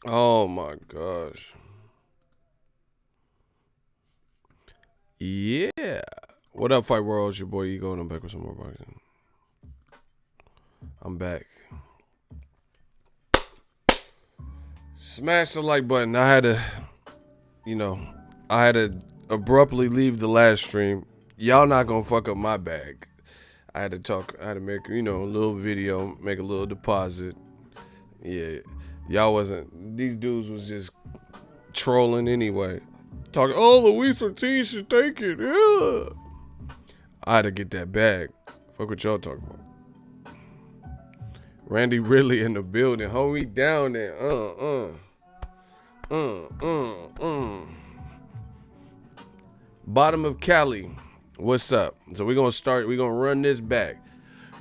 Oh my gosh. Yeah. What up, Fight World? It's your boy Ego, and I'm back with some more boxing. I'm back. Smash the like button. You know, I had to abruptly leave the last stream. Y'all not gonna fuck up my bag. I had to make, a little video, make a little deposit. Yeah. Y'all wasn't, these dudes was just trolling anyway. Talking, oh, Luis Ortiz should take it. Yeah. I had to get that bag. Fuck what y'all talking about. Randy Ridley in the building. Hold me down there. Bottom of Cali. What's up? So we're gonna run this back.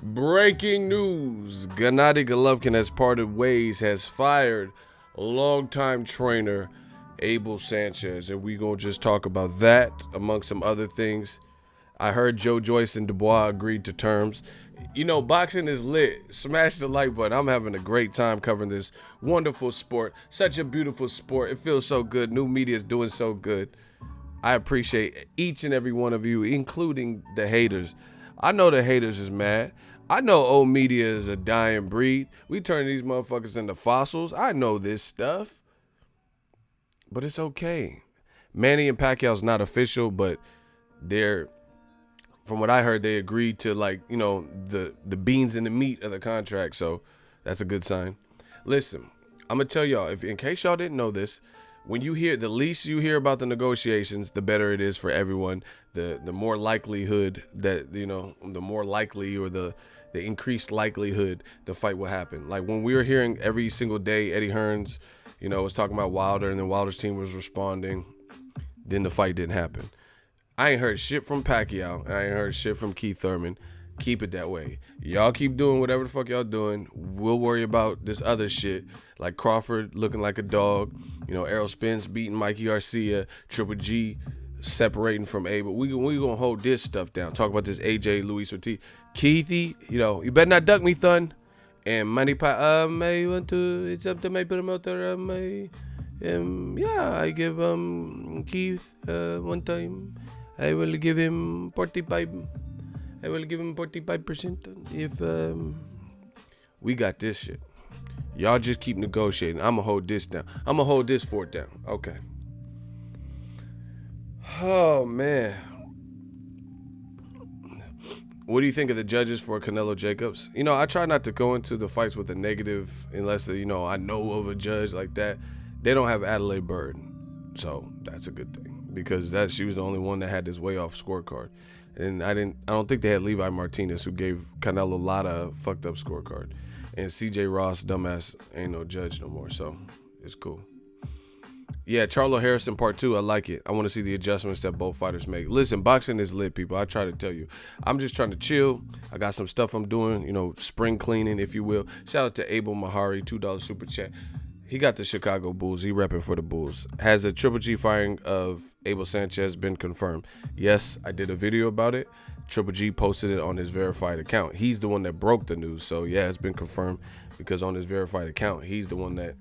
Breaking news. Gennady Golovkin has parted ways, has fired longtime trainer Abel Sanchez. And we're gonna just talk about that among some other things. I heard Joe Joyce and Dubois agreed to terms. Boxing is lit. Smash the like button. I'm having a great time covering this wonderful sport. Such a beautiful sport. It feels so good. New media is doing so good. I appreciate each and every one of you, including the haters. I know the haters is mad. I know old media is a dying breed. We turn these motherfuckers into fossils. I know this stuff. But it's okay. Manny and Pacquiao's not official, but they're, from what I heard, they agreed to the beans and the meat of the contract. So that's a good sign. Listen, I'm gonna tell y'all, if in case y'all didn't know this, when you hear, the least you hear about the negotiations, the better it is for everyone. The more likelihood that, the more likely, or the increased likelihood the fight will happen. Like when we were hearing every single day, Eddie Hearns, was talking about Wilder, and then Wilder's team was responding. Then the fight didn't happen. I ain't heard shit from Pacquiao, and I ain't heard shit from Keith Thurman. Keep it that way. Y'all keep doing whatever the fuck y'all doing. We'll worry about this other shit, like Crawford looking like a dog, Errol Spence beating Mikey Garcia, Triple G separating from Abel. We gonna hold this stuff down. Talk about this AJ Luis Ortiz. Keithy, you better not duck me, thun. And Money Pie, may want to, it's up to my promoter, I give Keith one time. I will give him 45. I will give him 45% if we got this shit. Y'all just keep negotiating. I'ma hold this down. I'ma hold this fort down. Okay. Oh man. What do you think of the judges for Canelo Jacobs? I try not to go into the fights with a negative unless I know of a judge like that. They don't have Adelaide Bird, so that's a good thing because she was the only one that had this way off scorecard, and I don't think they had Levi Martinez, who gave Canelo a lot of fucked up scorecard, and CJ Ross, dumbass, ain't no judge no more, so it's cool. Yeah, Charlo Harrison part 2. I like it. I want to see the adjustments that both fighters make. Listen, boxing is lit, people. I try to tell you. I'm just trying to chill. I got some stuff I'm doing, spring cleaning, if you will. Shout out to Abel Mahari, $2 super chat. He got the Chicago Bulls. He repping for the Bulls. Has the Triple G firing of Abel Sanchez been confirmed? Yes, I did a video about it. Triple G posted it on his verified account. He's the one that broke the news. So, yeah, it's been confirmed because on his verified account, he's the one that,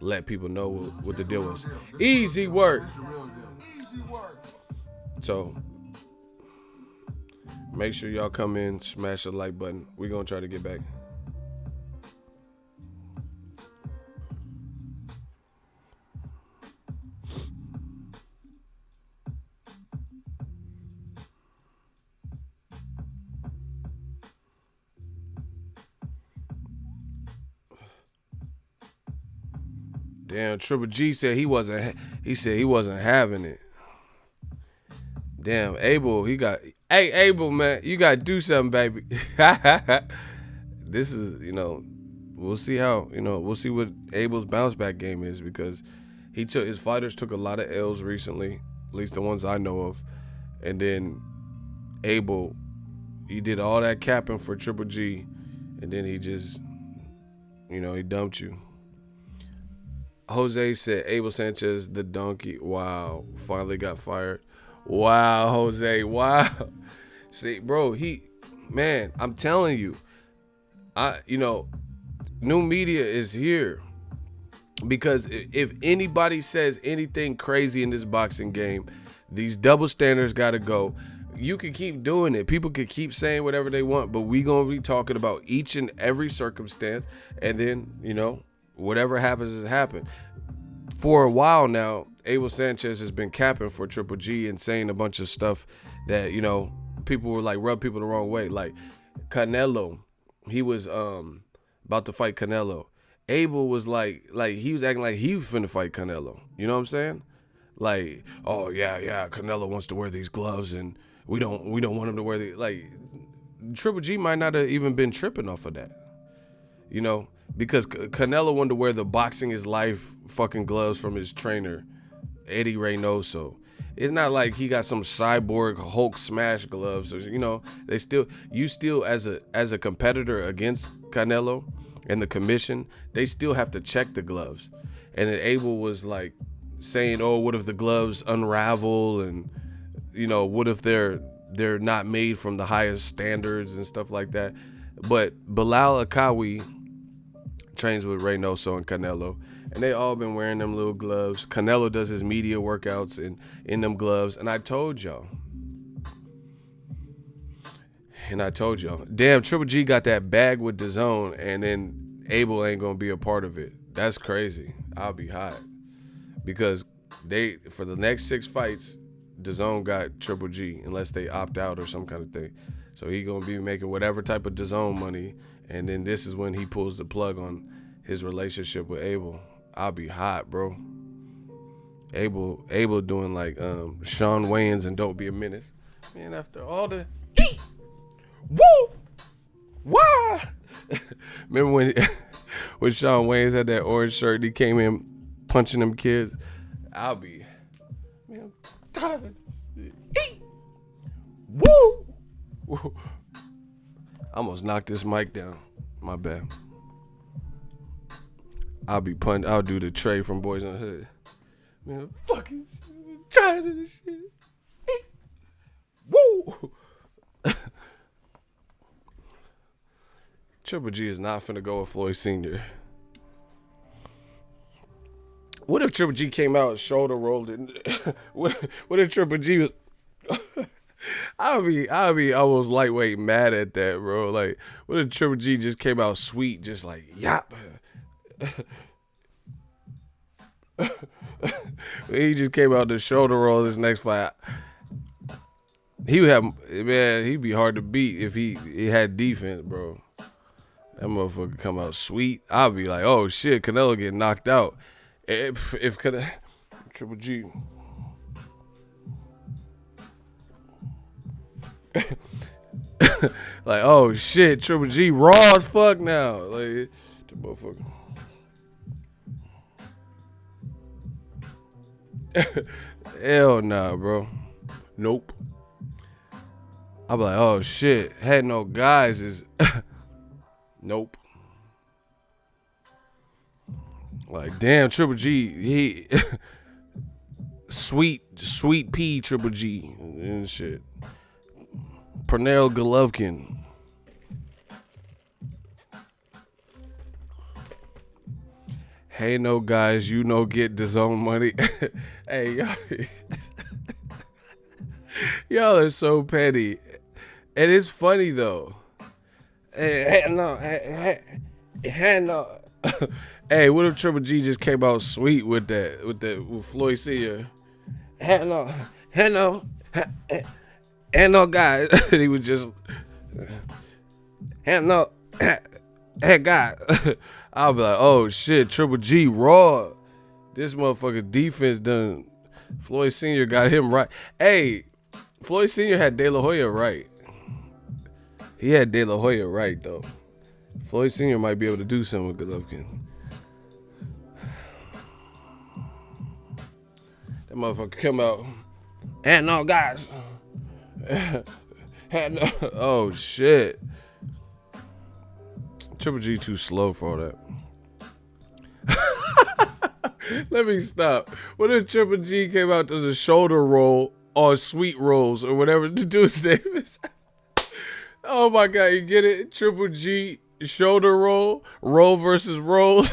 let people know what the deal was. Easy work. So make sure y'all come in, smash the like button. We're gonna try to get back. Damn, Triple G said he wasn't having it. Damn, Abel, hey Abel, man, you gotta do something, baby. This is, we'll see we'll see what Abel's bounce back game is, because his fighters took a lot of L's recently, at least the ones I know of. And then Abel, he did all that capping for Triple G, and then he just, he dumped you. Jose said Abel Sanchez, the donkey. Wow, finally got fired. Wow, Jose. Wow. See, bro, I'm telling you, new media is here. Because if anybody says anything crazy in this boxing game, these double standards got to go. You can keep doing it. People can keep saying whatever they want, but we going to be talking about each and every circumstance. And then, you know, whatever happens has happened. For a while now, Abel Sanchez has been capping for Triple G and saying a bunch of stuff that, you know, people were like, rub people the wrong way. Like Canelo, he was about to fight Canelo. Abel was like he was acting like he was finna fight Canelo. You know what I'm saying? Like, oh yeah, Canelo wants to wear these gloves and we don't want him to wear the, like, Triple G might not have even been tripping off of that. You know, because Canelo wanted to wear the boxing is life fucking gloves from his trainer, Eddie Reynoso. It's not like he got some cyborg Hulk smash gloves, or, you know, you still as a competitor against Canelo and the commission, they still have to check the gloves. And then Abel was like saying, oh, what if the gloves unravel, and, you know, what if they're not made from the highest standards and stuff like that. But Bilal Akawi trains with Reynoso and Canelo, and they all been wearing them little gloves. Canelo does his media workouts in them gloves. And I told y'all, damn, Triple G got that bag with Dazn, and then Abel ain't gonna be a part of it. That's crazy. I'll be hot. Because for the next 6 fights, Dazn got Triple G, unless they opt out or some kind of thing. So he gonna be making whatever type of Dazn money, and then this is when he pulls the plug on his relationship with Abel. I'll be hot, bro. Abel doing like Shawn Wayans and Don't Be a Menace. Man, after all the woo! Why? Remember when Shawn Wayans had that orange shirt and he came in punching them kids? I'll be, man, I'm tired of this shit. Woo! Woo! I almost knocked this mic down. My bad. I'll do the Trey from Boys in the Hood. Man, fucking shit. I'm tired of this shit. Woo! Triple G is not finna go with Floyd Sr. What if Triple G came out and shoulder rolled it? What if Triple G was... I'll be almost lightweight mad at that, bro. Like, what if Triple G just came out sweet, just like, yap. He just came out to shoulder roll this next fight. He'd be hard to beat if he had defense, bro. That motherfucker come out sweet. I'll be like, oh shit, Canelo get knocked out. If Triple G. Like, oh shit, Triple G raw as fuck now. Like, the motherfucker. Hell nah, bro. Nope. I'll be like, oh shit, had no guys is nope. Like, damn, Triple G, he sweet pea Triple G and shit. Pernell Golovkin. Hey, no guys, you know, get Dazn money. Hey, y'all are so petty. And it's funny though. Hey, no. Hey, what if Triple G just came out sweet with Floyd Sr.? Hey, no, guys. He was just, hey, God. I'll be like, oh shit, Triple G raw. This motherfucker's defense done. Floyd Sr. got him right. Hey, Floyd Sr. had De La Hoya right. He had De La Hoya right though. Floyd Sr. might be able to do something with Golovkin. That motherfucker come out. And no, guys. Oh shit. Triple G too slow for all that. Let me stop. What if Triple G came out to the shoulder roll on Sweet Rolls or whatever the dude's name is? Oh my god, you get it? Triple G shoulder roll versus roll.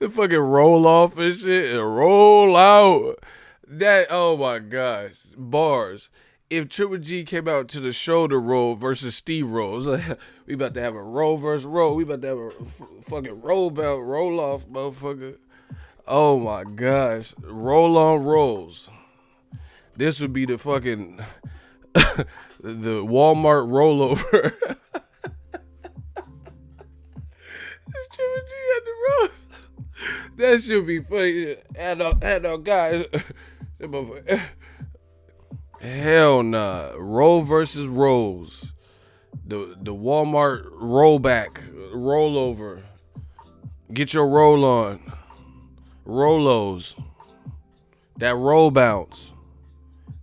The fucking roll off and shit and roll out. That, oh my gosh, bars. If Triple G came out to the shoulder roll versus Steve rolls, like, we about to have a roll versus roll. We about to have a fucking roll belt, roll off, motherfucker. Oh my gosh, roll on rolls. This would be the fucking the Walmart rollover. Triple G had the rolls. That should be funny. Had no guys. Hell nah. Roll versus rolls. The Walmart rollback, rollover. Get your roll on. Rollos. That roll bounce.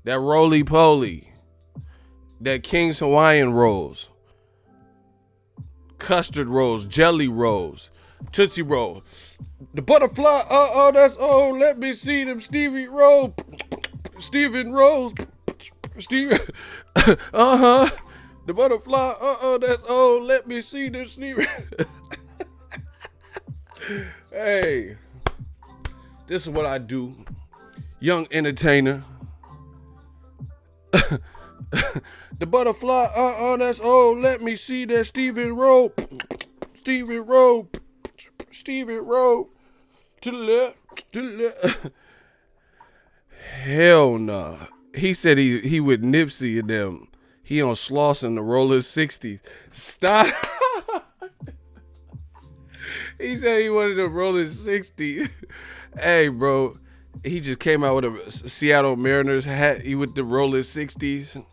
That roly poly. That King's Hawaiian rolls. Custard rolls. Jelly rolls. Tootsie roll. The butterfly. That's let me see them Stevie roll. Steven rolls. Steve. The butterfly. That's let me see them Stevie. Hey. This is what I do. Young entertainer. The butterfly, that's let me see that Steven roll. Steven roll. Steven roll. To the left. Hell nah. He said he with Nipsey and them. He on Slauson the roller 60s. Stop. He said he wanted to roll his 60s. Hey, bro. He just came out with a Seattle Mariners hat. He with the roller 60s.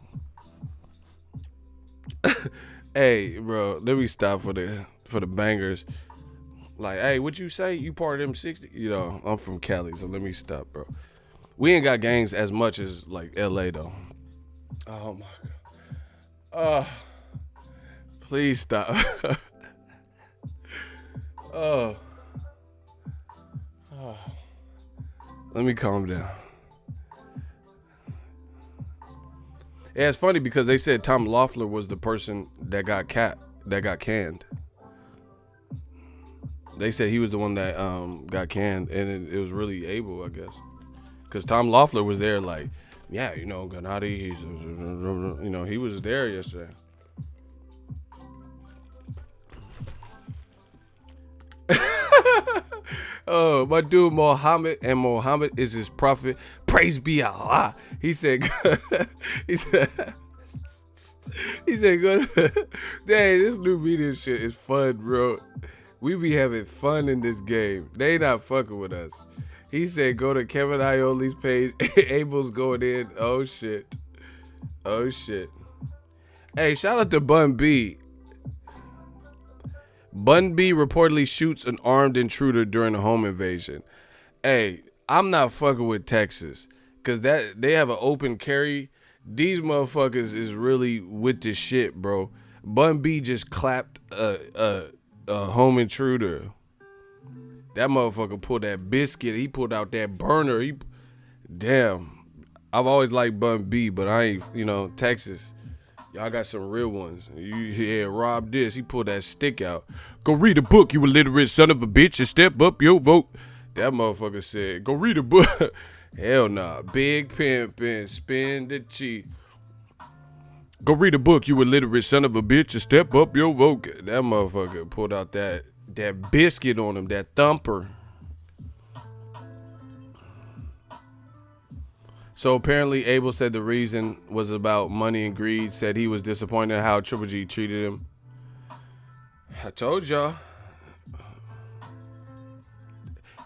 Hey, bro. Let me stop for the bangers. Like, hey, what you say? You part of them 60? You know, I'm from Cali, so let me stop, bro. We ain't got gangs as much as like LA though. Oh my god. Please stop. Let me calm down. Yeah, it's funny because they said Tom Loeffler was the person that got canned. They said he was the one that got canned, and it was really Abel, I guess. Because Tom Loeffler was there like, yeah, you know, Gennady, you know, he was there yesterday. Oh, my dude Muhammad, and Muhammad is his prophet. Praise be Allah. He said, go. Dang, this new media shit is fun, bro. We be having fun in this game. They not fucking with us. He said, go to Kevin Ioli's page. Abel's going in. Oh, shit. Hey, shout out to Bun B. Bun B reportedly shoots an armed intruder during a home invasion. Hey, I'm not fucking with Texas. Because they have an open carry. These motherfuckers is really with this shit, bro. Bun B just clapped a home intruder. That motherfucker pulled that biscuit. He pulled out that burner. Damn. I've always liked Bun B, but I ain't, Texas. Y'all got some real ones. Rob this. He pulled that stick out. Go read a book, you illiterate son of a bitch, and step up your vote. That motherfucker said, go read a book. Hell nah. Big pimpin', spin the cheek. Go read a book, you illiterate son of a bitch, and step up your vote. That motherfucker pulled out that biscuit on him, that thumper. So apparently Abel said the reason was about money and greed. Said he was disappointed in how Triple G treated him. I told y'all.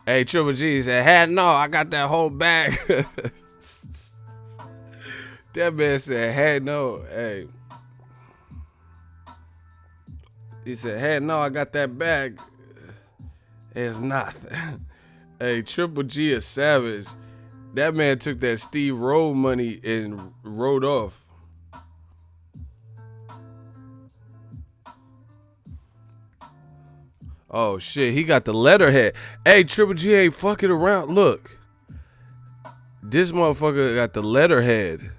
Hey, Triple G said, "Hell no, I got that whole bag." That man said, "Hell no." Hey. He said, "Hell no, I got that bag." It's nothing. Hey, Triple G is savage. That man took that Steve Rowe money and rode off. Oh, shit. He got the letterhead. Hey, Triple G ain't fucking around. Look. This motherfucker got the letterhead.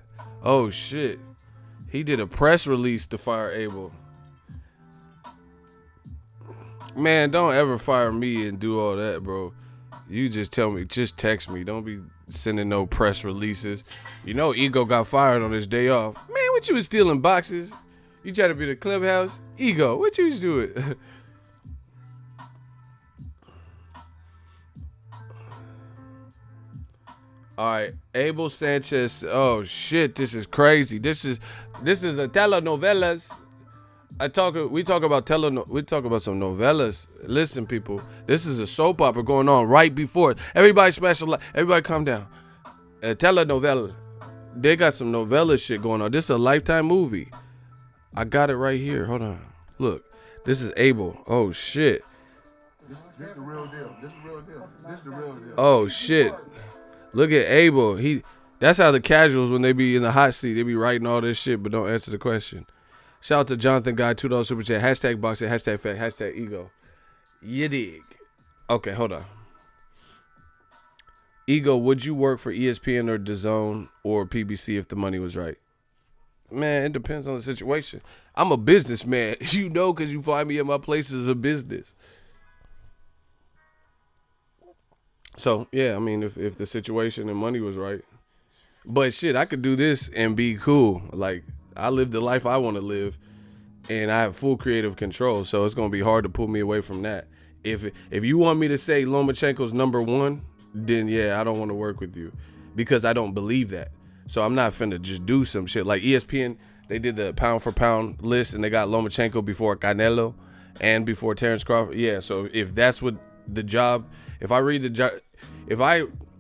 Oh, shit. He did a press release to fire Abel. Man, don't ever fire me and do all that, bro. You just tell me, just text me. Don't be sending no press releases. You know Ego got fired on his day off. Man, what you was stealing boxes? You try to be the clubhouse? Ego, what you was doing? All right, Abel Sanchez. Oh shit, this is crazy. This is a telenovelas. We talk about some novellas. Listen, people, this is a soap opera going on right before it. Everybody smash a like. Everybody calm down. A telenovela. They got some novella shit going on. This is a Lifetime movie. I got it right here. Hold on. Look, this is Abel. Oh shit. This the real deal. This the real deal. Oh shit. Look at Abel. That's how the casuals, when they be in the hot seat, they be writing all this shit but don't answer the question. Shout out to Jonathan Guy, $2 super chat. Hashtag boxing, hashtag fat, hashtag ego. You dig. Okay, hold on. Ego, would you work for ESPN or Dazn or PBC if the money was right? Man, it depends on the situation. I'm a businessman. You know, because you find me at my places of business. So, yeah, I mean, if the situation and money was right. But shit, I could do this and be cool. Like, I live the life I want to live, and I have full creative control, so it's going to be hard to pull me away from that. If you want me to say Lomachenko's number one, then yeah, I don't want to work with you because I don't believe that. So I'm not finna just do some shit. Like ESPN, they did the pound for pound list, and they got Lomachenko before Canelo and before Terrence Crawford. Yeah, so if that's what the job, if I read the job,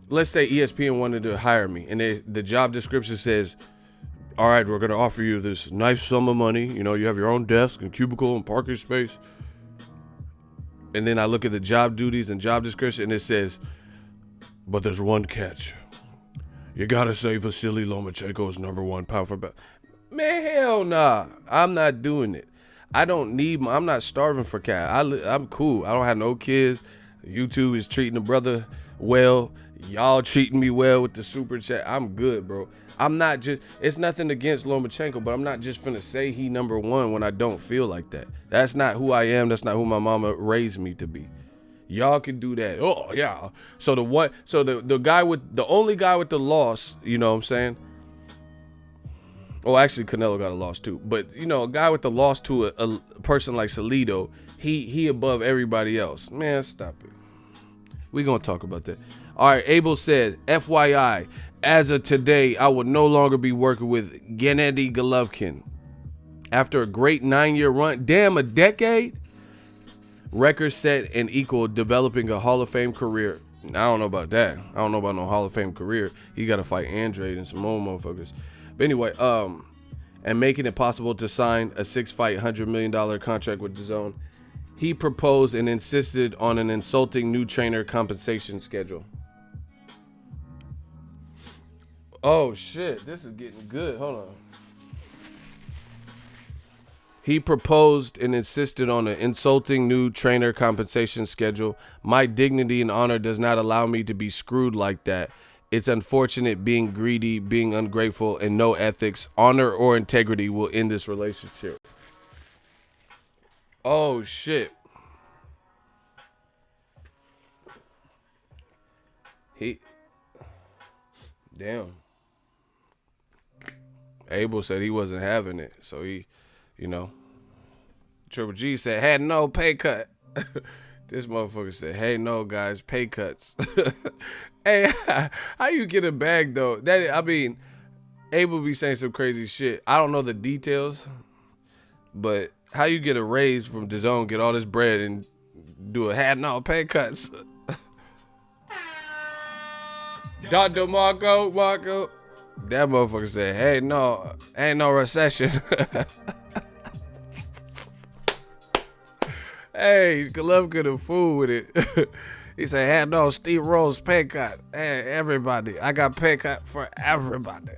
let's say ESPN wanted to hire me, and the job description says, all right, we're going to offer you this nice sum of money. You know, you have your own desk and cubicle and parking space. And then I look at the job duties and job description, and it says, but there's one catch. You got to say Vasily Lomachenko is number one pound for pound. Man, hell nah. I'm not doing it. I'm not starving for cash. I'm cool. I don't have no kids. YouTube is treating the brother well. Y'all treating me well with the super chat. I'm good, bro. It's nothing against Lomachenko, but I'm not just finna say he number one when I don't feel like that. That's not who I am. That's not who my mama raised me to be. Y'all can do that. Oh yeah. So the only guy with the loss, you know what I'm saying? Oh, actually Canelo got a loss too. But you know, a guy with the loss to a person like Salido, he above everybody else. Man, stop it. We gonna talk about that. All right, Abel said, FYI, as of today, I will no longer be working with Gennady Golovkin. After a great 9-year run, damn, a decade? Record set and equal, developing a Hall of Fame career. I don't know about that. I don't know about no Hall of Fame career. He got to fight Andrade and some more motherfuckers. But anyway, and making it possible to sign a 6-fight, $100 million contract with Dazn. He proposed and insisted on an insulting new trainer compensation schedule. Oh shit, this is getting good. Hold on. He proposed and insisted on an insulting new trainer compensation schedule. My dignity and honor does not allow me to be screwed like that. It's unfortunate being greedy, being ungrateful, and no ethics, honor, or integrity will end this relationship. Oh shit. Damn. Abel said he wasn't having it, so he, you know. Triple G said, had no pay cut. This motherfucker said, hey, no, guys, pay cuts. Hey, how you get a bag, though? Abel be saying some crazy shit. I don't know the details, but how you get a raise from Dazn, get all this bread, and do a had no pay cuts? Dr. Marco. That motherfucker said, hey, no, ain't no recession. Hey, Golovkin a fool with it. He said, hey, no, Steve Rose pay cut. Hey, everybody, I got pay cut for everybody.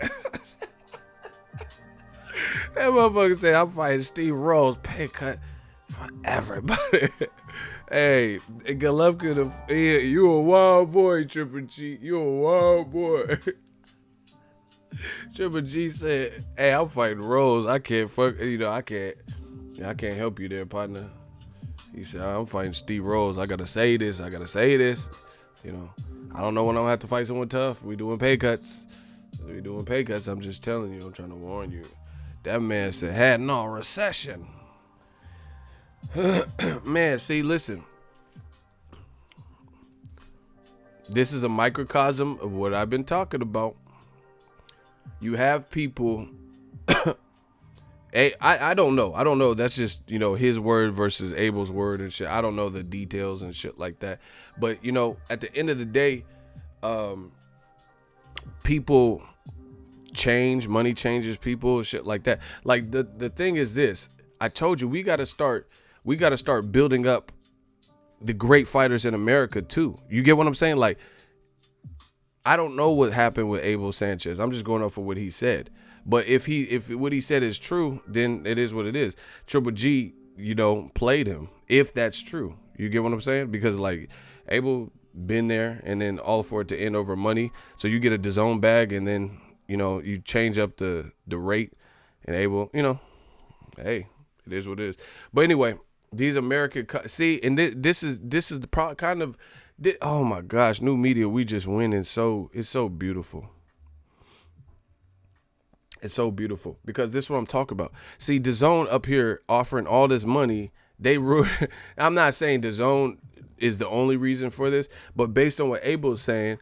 That motherfucker said, I'm fighting Steve Rose pay cut for everybody. Hey, Golovkin, you a wild boy, Triple G. You a wild boy. Triple G said, hey, I'm fighting Rose. I can't I can't help you there, partner. He said, I'm fighting Steve Rose. I gotta say this. You know, I don't know when I'm gonna have to fight someone tough. We doing pay cuts. I'm just telling you. I'm trying to warn you. That man said had no recession. Man, see, listen. This is a microcosm of what I've been talking about. You have people. I don't know. I don't know. That's just, you know, his word versus Abel's word and shit. I don't know the details and shit like that. But, you know, at the end of the day, people change. Money changes people, shit like that. Like the thing is this. I told you we got to start building up the great fighters in America too. You get what I'm saying? Like, I don't know what happened with Abel Sanchez. I'm just going off of what he said. But if what he said is true, then it is what it is. Triple G, you know, played him. If that's true, you get what I'm saying? Because like Abel been there, and then all for it to end over money. So you get a Dazn bag, and then, you know, you change up the rate, and Abel, you know, hey, it is what it is. But anyway, these American see, and this is the kind of, oh my gosh, new media, we just winning. So it's so beautiful. It's so beautiful because this is what I'm talking about. See, Dazn up here offering all this money, I'm not saying Dazn is the only reason for this, but based on what Abel's saying,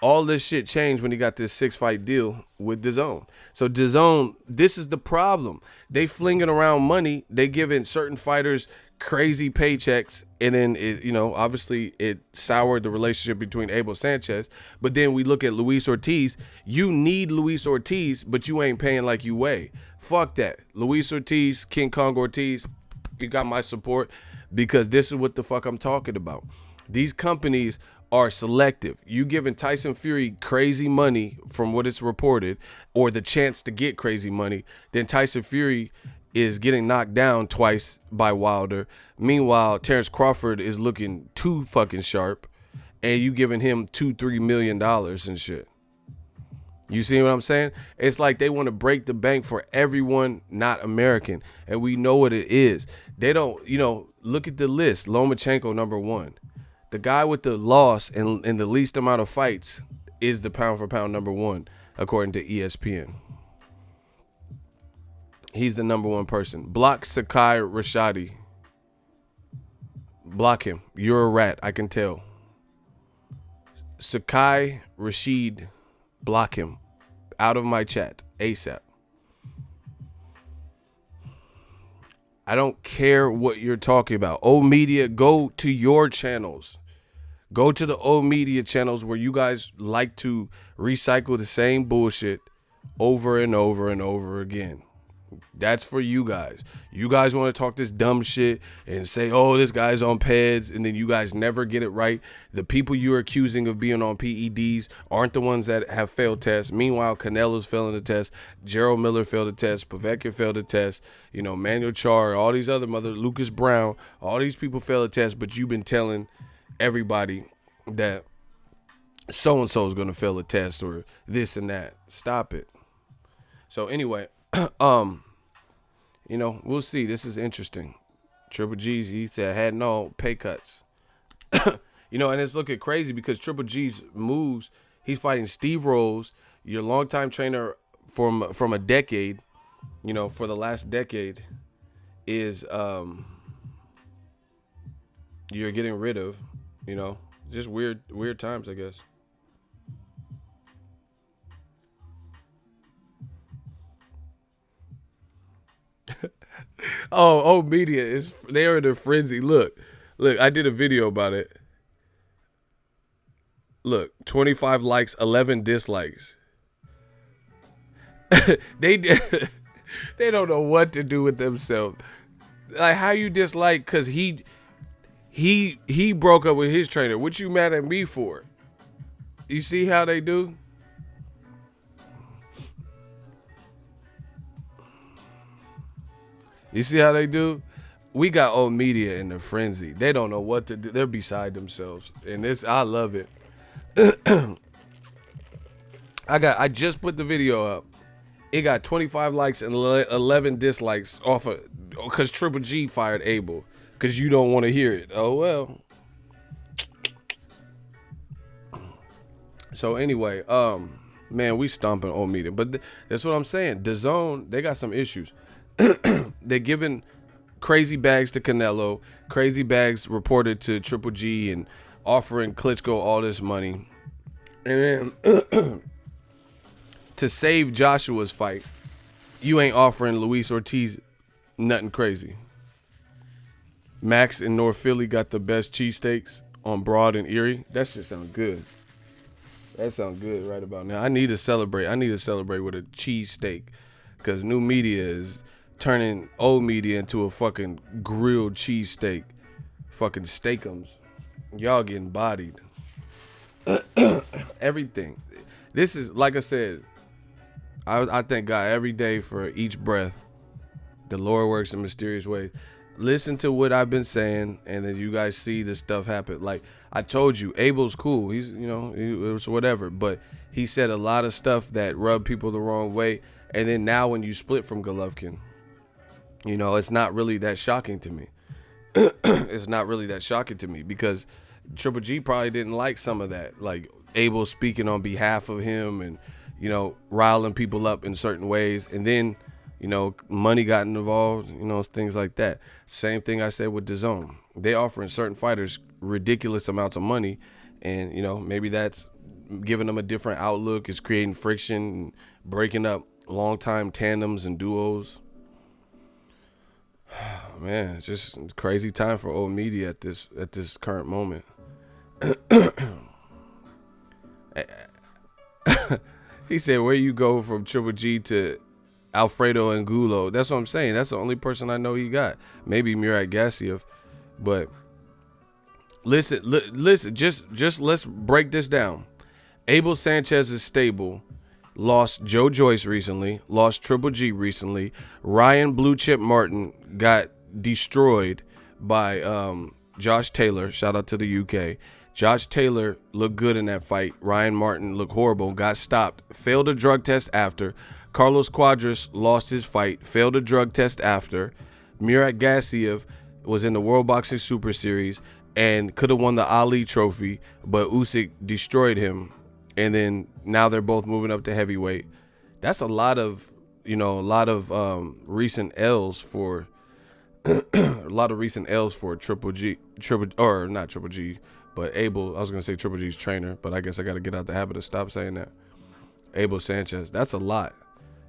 all this shit changed when he got this 6-fight deal with Dazn. So Dazn, this is the problem. They flinging around money. They giving certain fighters crazy paychecks, and then it, you know, obviously it soured the relationship between Abel Sanchez. But then we look at Luis Ortiz. You need Luis Ortiz, but you ain't paying like you weigh. Fuck that. Luis Ortiz, King Kong Ortiz, you got my support, because this is what the fuck I'm talking about. These companies are selective. You giving Tyson Fury crazy money from what it's reported, or the chance to get crazy money, then Tyson Fury is getting knocked down twice by Wilder. Meanwhile, Terrence Crawford is looking too fucking sharp, and you giving him $2-3 million and shit. You see what I'm saying? It's like they want to break the bank for everyone not American, and we know what it is. They don't, you know, look at the list. Lomachenko, #1. The guy with the loss and the least amount of fights is the pound for pound #1, according to ESPN. He's the #1 person. Block Sakai Rashadi. Block him. You're a rat. I can tell. Sakai Rashid. Block him. Out of my chat. ASAP. I don't care what you're talking about. Old media, go to your channels. Go to the old media channels where you guys like to recycle the same bullshit over and over and over again. That's for you guys. You guys want to talk this dumb shit and say, oh, this guy's on PEDs, and then you guys never get it right. The people you're accusing of being on PEDs aren't the ones that have failed tests. Meanwhile, Canelo's failing the test. Gerald Miller failed the test. Povetkin failed the test. You know, Manuel Char, all these other Lucas Brown, all these people failed the test, but you've been telling everybody that so-and-so is going to fail a test or this and that. Stop it. So anyway, you know, we'll see. This is interesting. Triple G's, he said, had no pay cuts. You know, and it's looking crazy because Triple G's moves, he's fighting Steve Rose, your longtime trainer from a decade, you know, for the last decade, is you're getting rid of, you know, just weird times, I guess. Oh, media they're in a frenzy. Look, I did a video about it. Look, 25 likes, 11 dislikes. They don't know what to do with themselves. Like, how you dislike? Cause he broke up with his trainer. What you mad at me for? You see how they do? You see how they do? We got old media in the frenzy. They don't know what to do. They're beside themselves. And I love it. I just put the video up. It got 25 likes and 11 dislikes off of, because Triple G fired Abel. Because you don't want to hear it. Oh, well. So anyway, man, we stomping old media, but that's what I'm saying. Dazn, they got some issues. They're giving crazy bags to Canelo, crazy bags reported to Triple G, and offering Klitschko all this money. And then to save Joshua's fight, you ain't offering Luis Ortiz nothing crazy. Max in North Philly got the best cheesesteaks on Broad and Erie. That shit sound good. That sounds good right about now. I need to celebrate. With a cheesesteak, because new media is turning old media into a fucking grilled cheesesteak. Fucking steakums. Y'all getting bodied. Everything. This is, like I said, I thank God every day for each breath. The Lord works in mysterious ways. Listen to what I've been saying, and then you guys see this stuff happen. Like I told you, Abel's cool. He's, it was whatever. But he said a lot of stuff that rubbed people the wrong way. And then now when you split from Golovkin, it's not really that shocking to me. It's not really that shocking to me because Triple G probably didn't like some of that. Like Abel speaking on behalf of him and, riling people up in certain ways. And then, money got involved, things like that. Same thing I said with Dazn. They offering certain fighters ridiculous amounts of money. And, maybe that's giving them a different outlook. It's creating friction and breaking up long-time tandems and duos. Man, it's just a crazy time for old media at this current moment. He said, where you go from Triple G to Alfredo Angulo? That's what I'm saying. That's the only person I know he got. Maybe Murat Gassiev. But listen, just let's break this down. Abel Sanchez is stable. Lost Joe Joyce recently. Lost Triple G recently. Ryan Blue Chip Martin got destroyed by Josh Taylor. Shout out to the UK. Josh Taylor looked good in that fight. Ryan Martin looked horrible. Got stopped. Failed a drug test after. Carlos Cuadras lost his fight. Failed a drug test after. Murat Gassiev was in the World Boxing Super Series and could have won the Ali Trophy, but Usyk destroyed him. And then now they're both moving up to heavyweight. That's a lot of recent L's for Triple G, not Triple G, but Abel. I was gonna say Triple G's trainer, but I guess I got to get out the habit of stop saying that. Abel Sanchez. That's a lot.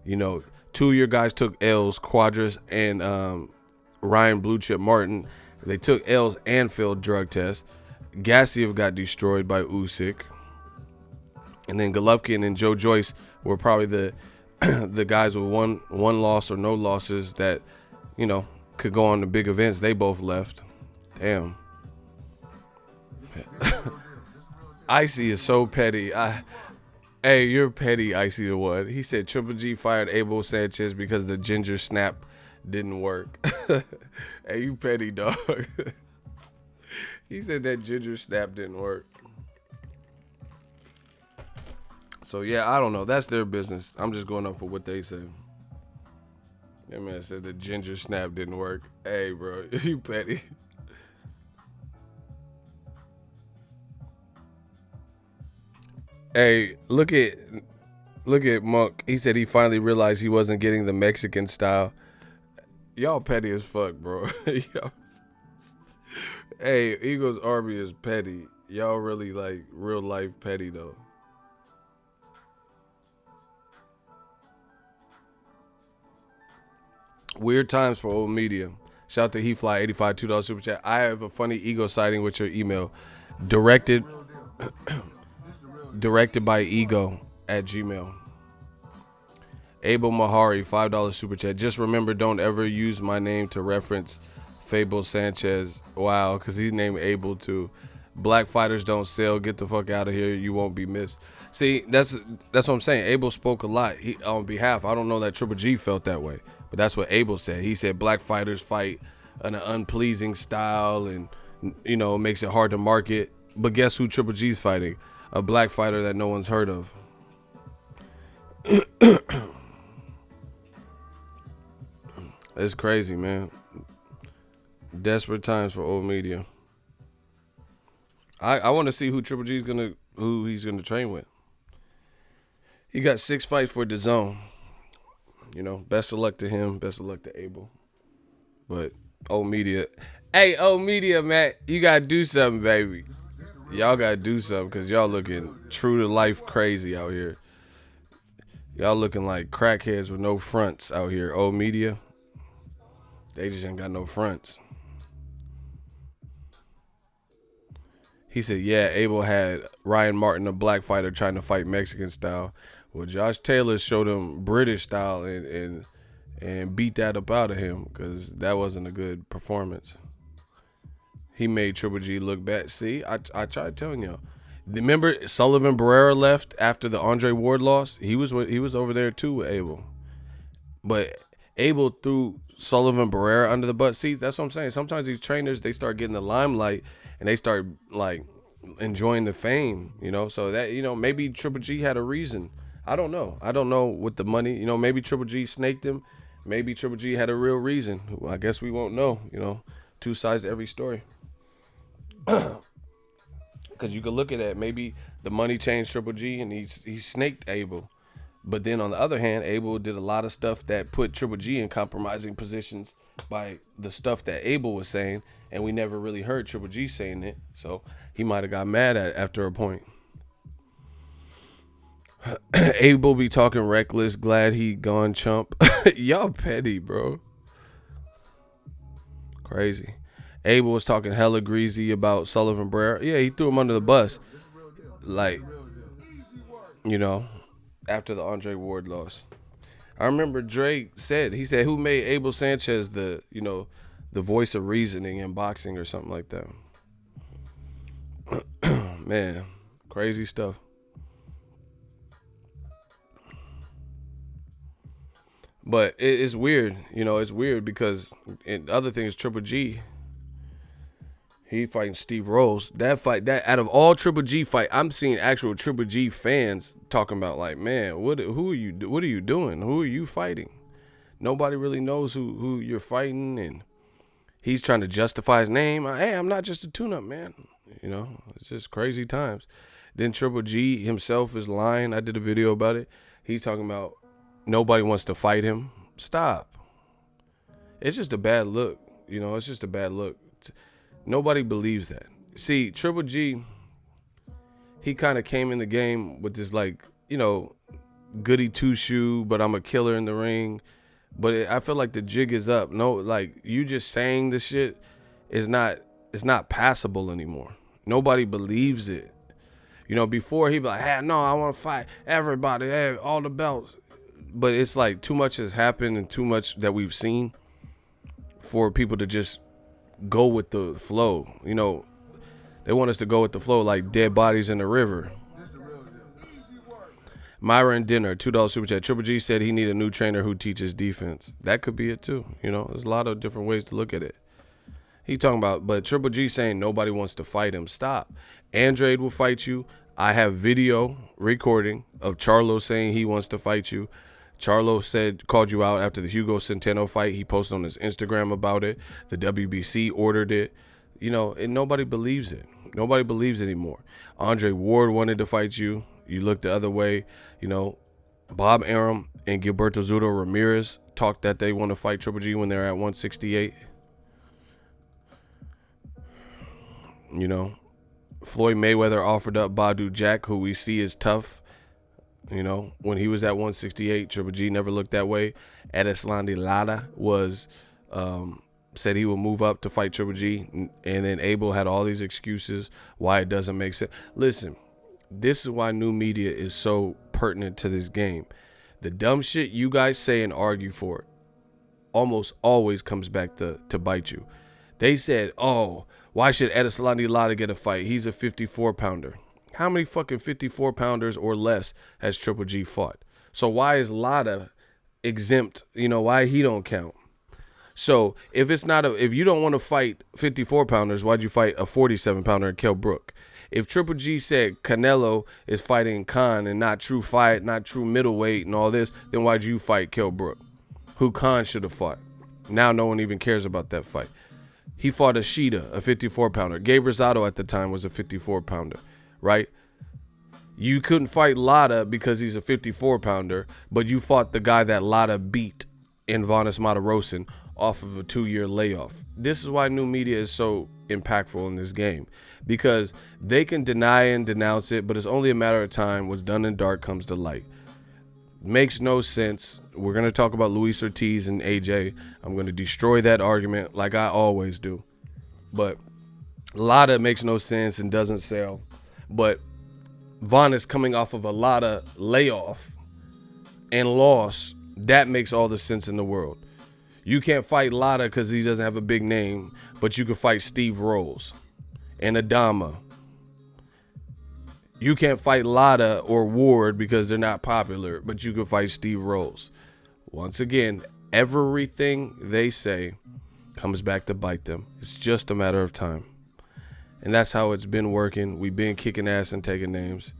2 of your guys took L's, Cuadras and Ryan Blue Chip Martin. They took L's and failed drug tests. Gassiev got destroyed by Usyk. And then Golovkin and Joe Joyce were probably the guys with one loss or no losses that, could go on to big events. They both left. Damn. Icy is so petty. Hey, you're petty, Icy the One. He said Triple G fired Abel Sanchez because the ginger snap didn't work. Hey, you petty, dog. He said that ginger snap didn't work. So, yeah, I don't know. That's their business. I'm just going up for what they said. That man said the ginger snap didn't work. Hey, bro, you petty. Hey, look at Monk. He said he finally realized he wasn't getting the Mexican style. Y'all petty as fuck, bro. Hey, Eagles Army is petty. Y'all really like real life petty though. Weird times for old media. Shout out to HeFly85 $2 super chat. I have a funny ego sighting with your email. Directed by ego@gmail. Abel Mahari $5 super chat. Just remember, don't ever use my name to reference Fable Sanchez. Wow, because he's named Abel too. Black fighters don't sell. Get the fuck out of here. You won't be missed. See, that's what I'm saying. Abel spoke a lot on behalf. I don't know that Triple G felt that way, but that's what Abel said. He said black fighters fight an unpleasing style and, makes it hard to market. But guess who Triple G's fighting? A black fighter that no one's heard of. It's crazy, man. Desperate times for old media. I want to see who Triple G's who he's gonna train with. He got 6 fights for Dazn. You know, best of luck to him. Best of luck to Abel. But old media, hey, old media, man, you gotta do something, baby. Y'all gotta do something because y'all looking true to life crazy out here. Y'all looking like crackheads with no fronts out here. Old media, they just ain't got no fronts. He said, yeah, Abel had Ryan Martin, a black fighter, trying to fight Mexican style. Well, Josh Taylor showed him British style and beat that up out of him because that wasn't a good performance. He made Triple G look bad. See, I tried telling y'all. Remember Sullivan Barrera left after the Andre Ward loss? He was over there too with Abel. But Abel threw Sullivan Barrera under the butt. See, that's what I'm saying. Sometimes these trainers, they start getting the limelight and they start like enjoying the fame, you know. So that, you know, maybe Triple G had a reason. I don't know. I don't know with the money. You know, maybe Triple G snaked him. Maybe Triple G had a real reason. Well, I guess we won't know, you know. Two sides to every story. Because you could look at it. Maybe the money changed Triple G and he snaked Abel. But then on the other hand, Abel did a lot of stuff that put Triple G in compromising positions by the stuff that Abel was saying. And we never really heard Triple G saying it. So he might have got mad at it after a point. Abel be talking reckless. Glad he gone chump. Y'all petty, bro. Crazy. Abel was talking hella greasy about Sullivan Barrera. Yeah, he threw him under the bus. Like, you know, after the Andre Ward loss. I remember Drake said, he said, who made Abel Sanchez the, you know, the voice of reasoning in boxing or something like that. Man, crazy stuff. But it's weird, you know, it's weird because the other thing is Triple G. He fighting Steve Rose. That fight, that out of all Triple G fight, I'm seeing actual Triple G fans talking about like, man, what are you doing? Who are you fighting? Nobody really knows who you're fighting, and he's trying to justify his name. Hey, I'm not just a tune-up, man. You know, it's just crazy times. Then Triple G himself is lying. I did a video about it. He's talking about nobody wants to fight him. Stop. It's just a bad look. You know, it's just a bad look. Nobody believes that. See, Triple G, he kind of came in the game with this, like, you know, goody two-shoe, but I'm a killer in the ring. But I feel like the jig is up. No, like, you just saying this shit is not, it's not passable anymore. Nobody believes it. You know, before he'd be like, hey, no, I want to fight everybody, hey, all the belts. But it's like too much has happened and too much that we've seen for people to just go with the flow. You know, they want us to go with the flow like dead bodies in the river. Myron Dinner, $2 super chat. Triple G said he need a new trainer who teaches defense. That could be it too. You know, there's a lot of different ways to look at it. He talking about, but Triple G saying nobody wants to fight him. Stop. Andrade will fight you. I have video recording of Charlo saying he wants to fight you. Charlo called you out after the Hugo Centeno fight. He posted on his Instagram about it. The WBC ordered it. You know, and nobody believes it. Nobody believes it anymore. Andre Ward wanted to fight you. You looked the other way. You know, Bob Arum and Gilberto Zurdo Ramirez talked that they want to fight Triple G when they're at 168. You know, Floyd Mayweather offered up Badu Jack, who we see is tough. You know, when he was at 168, Triple G never looked that way. Edeslandi Lara was said he would move up to fight Triple G, and then Abel had all these excuses why it doesn't make sense. Listen, this is why new media is so pertinent to this game. The dumb shit you guys say and argue for almost always comes back to bite you. They said, oh, why should Edeslandi Lara get a fight? He's a 54-pounder. How many fucking 54-pounders or less has Triple G fought? So why is Lara exempt? You know, why he don't count? So if you don't want to fight 54-pounders, why'd you fight a 47-pounder in Kell Brook? If Triple G said Canelo is fighting Khan and not true fight, not true middleweight and all this, then why'd you fight Kell Brook, who Khan should have fought? Now no one even cares about that fight. He fought Ishida, a 54-pounder. Gabe Rosado at the time was a 54-pounder. Right? You couldn't fight Lara because he's a 54-pounder, but you fought the guy that Lara beat in Vanes Matarosin off of a 2-year layoff. This is why new media is so impactful in this game, because they can deny and denounce it, but it's only a matter of time. What's done in dark comes to light. Makes no sense. We're going to talk about Luis Ortiz and AJ. I'm going to destroy that argument like I always do. But Lara makes no sense and doesn't sell. But Vanes coming off of a Lara layoff and loss, that makes all the sense in the world. You can't fight Lara because he doesn't have a big name, but you can fight Steve Rolls and Adama. You can't fight Lara or Ward because they're not popular, but you can fight Steve Rolls. Once again, everything they say comes back to bite them. It's just a matter of time. And that's how it's been working. We've been kicking ass and taking names.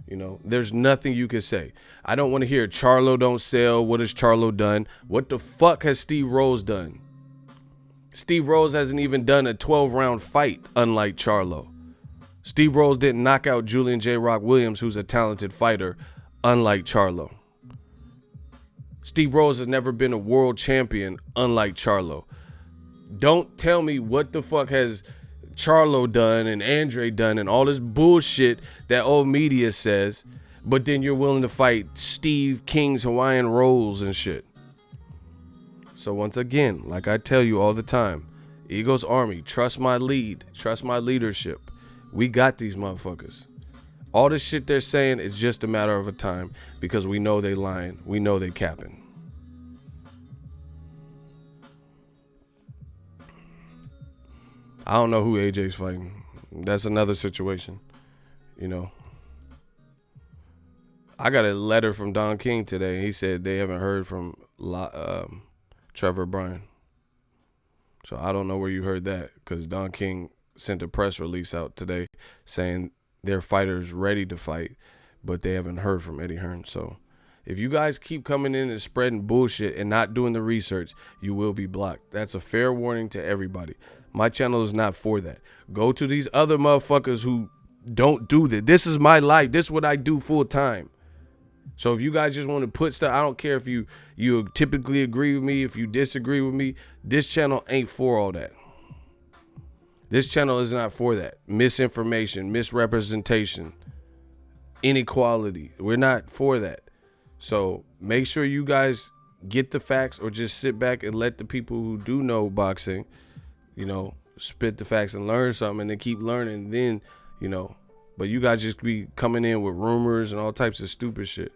You know, there's nothing you can say. I don't want to hear Charlo don't sell. What has Charlo done? What the fuck has Steve Rolls done? Steve Rolls hasn't even done a 12-round fight, unlike Charlo. Steve Rolls didn't knock out Julian J. Rock Williams, who's a talented fighter, unlike Charlo. Steve Rolls has never been a world champion, unlike Charlo. Don't tell me what the fuck has Charlo done and Andre done and all this bullshit that old media says, but then you're willing to fight Steve King's Hawaiian Rolls and shit. So once again, like I tell you all the time, Eagles Army, trust my lead, trust my leadership. We got these motherfuckers. All this shit they're saying is just a matter of a time, because we know they lying, we know they capping. I don't know who AJ's fighting. That's another situation, you know. I got a letter from Don King today. He said they haven't heard from Trevor Bryan. So I don't know where you heard that, because Don King sent a press release out today saying their fighters ready to fight, but they haven't heard from Eddie Hearn. So if you guys keep coming in and spreading bullshit and not doing the research, you will be blocked. That's a fair warning to everybody. My channel is not for that. Go to these other motherfuckers who don't do that. This is my life. This is what I do full time. So if you guys just want to put stuff, I don't care if you typically agree with me, if you disagree with me, this channel ain't for all that. This channel is not for that. Misinformation, misrepresentation, inequality. We're not for that. So make sure you guys get the facts, or just sit back and let the people who do know boxing, you know, spit the facts and learn something, and then keep learning. Then, you know, but you guys just be coming in with rumors and all types of stupid shit.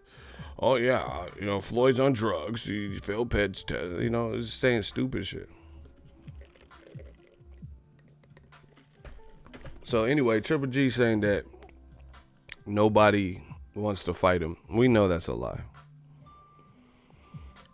Oh yeah, you know, Floyd's on drugs. He failed Pettis test. You know, it's saying stupid shit. So anyway, Triple G saying that nobody wants to fight him. We know that's a lie.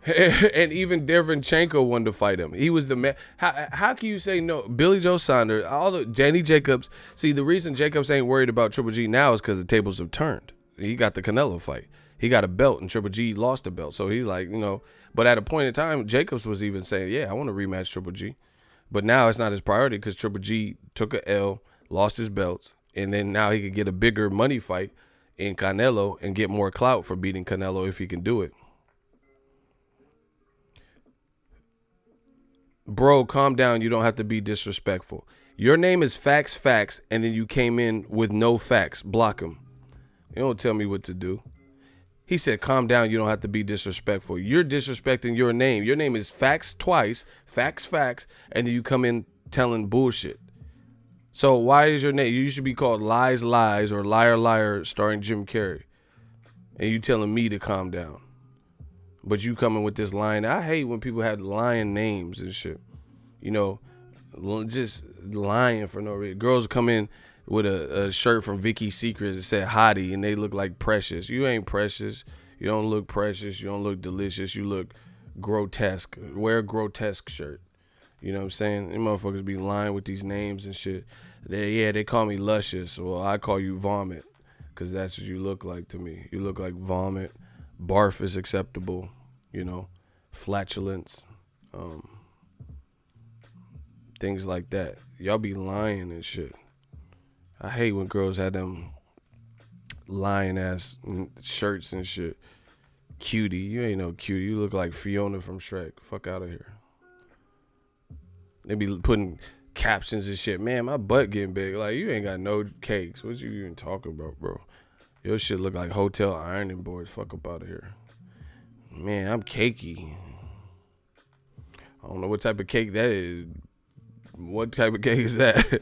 And even Derevyanchenko wanted to fight him. He was the man. How can you say no? Billy Joe Saunders, all the Danny Jacobs. See, the reason Jacobs ain't worried about Triple G now is because the tables have turned. He got the Canelo fight. He got a belt, and Triple G lost a belt. So he's like, you know. But at a point in time, Jacobs was even saying, yeah, I want to rematch Triple G. But now it's not his priority, because Triple G took a L, lost his belts, and then now he could get a bigger money fight in Canelo and get more clout for beating Canelo if he can do it. Bro, calm down. You don't have to be disrespectful. Your name is Facts, and then you came in with no facts. Block him. You don't tell me what to do. He said, calm down. You don't have to be disrespectful. You're disrespecting your name. Your name is Facts twice, Facts, and then you come in telling bullshit. So why is your name? You should be called Lies, or Liar, starring Jim Carrey. And you telling me to calm down. But you coming with this line. I hate when people have lying names and shit. You know, just lying for no reason. Girls come in with a shirt from Vicky's Secret that said Hottie, and they look like Precious. You ain't Precious. You don't look precious. You don't look delicious. You look grotesque. Wear a grotesque shirt. You know what I'm saying? Them motherfuckers be lying with these names and shit. They call me Luscious. Well, I call you Vomit, because that's what you look like to me. You look like vomit. Barf is acceptable. You know, flatulence, things like that. Y'all be lying and shit. I hate when girls have them Lion ass shirts and shit. Cutie, you ain't no cutie. You look like Fiona from Shrek. Fuck out of here. They be putting captions and shit. Man, my butt getting big. Like, you ain't got no cakes. What you even talking about, bro? Your shit look like hotel ironing boards. Fuck up out of here. Man, I'm cakey. I don't know what type of cake that is. What type of cake is that?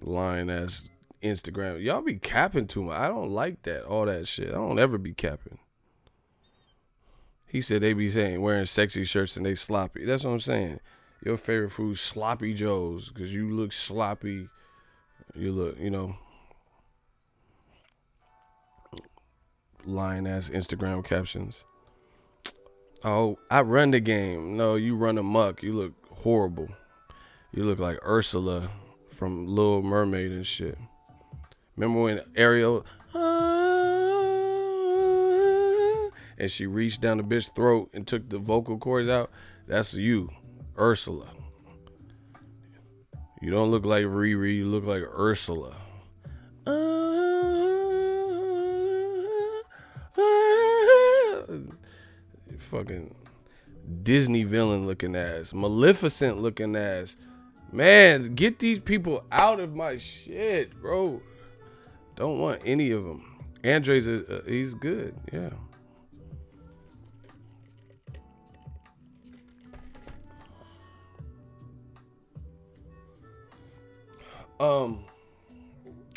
Lying ass Instagram. Y'all be capping too much. I don't like that. All that shit. I don't ever be capping. He said they be saying wearing sexy shirts and they sloppy. That's what I'm saying. Your favorite food, sloppy joes, because you look sloppy. You look, lying ass Instagram captions. Oh, I run the game. No, you run amok. You look horrible. You look like Ursula from Little Mermaid and shit. Remember when Ariel and she reached down the bitch's throat and took the vocal cords out? That's you, Ursula. You don't look like Riri. You look like Ursula. Fucking Disney villain looking ass. Maleficent looking ass. Man, get these people out of my shit, bro. Don't want any of them. Andre's, he's good, yeah.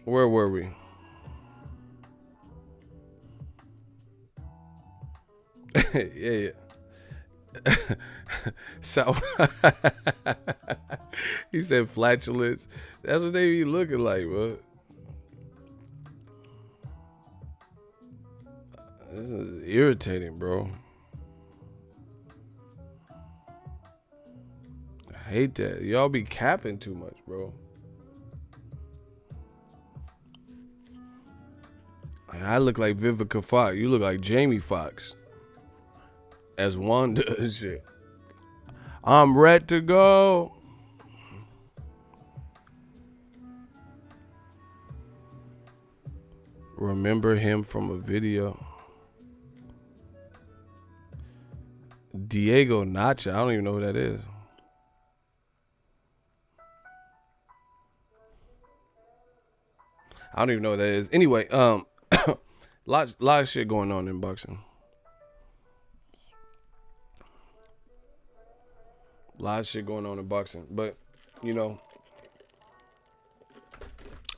Where were we? yeah. So he said flatulence. That's what they be looking like, bro. This is irritating, bro. I hate that. Y'all be capping too much, bro. I look like Vivica Fox. You look like Jamie Foxx as Wanda and shit. I'm ready to go. Remember him from a video. Diego Nacha. I don't even know who that is. I don't even know what that is. Anyway, lot of shit going on in boxing. A lot of shit going on in boxing. But,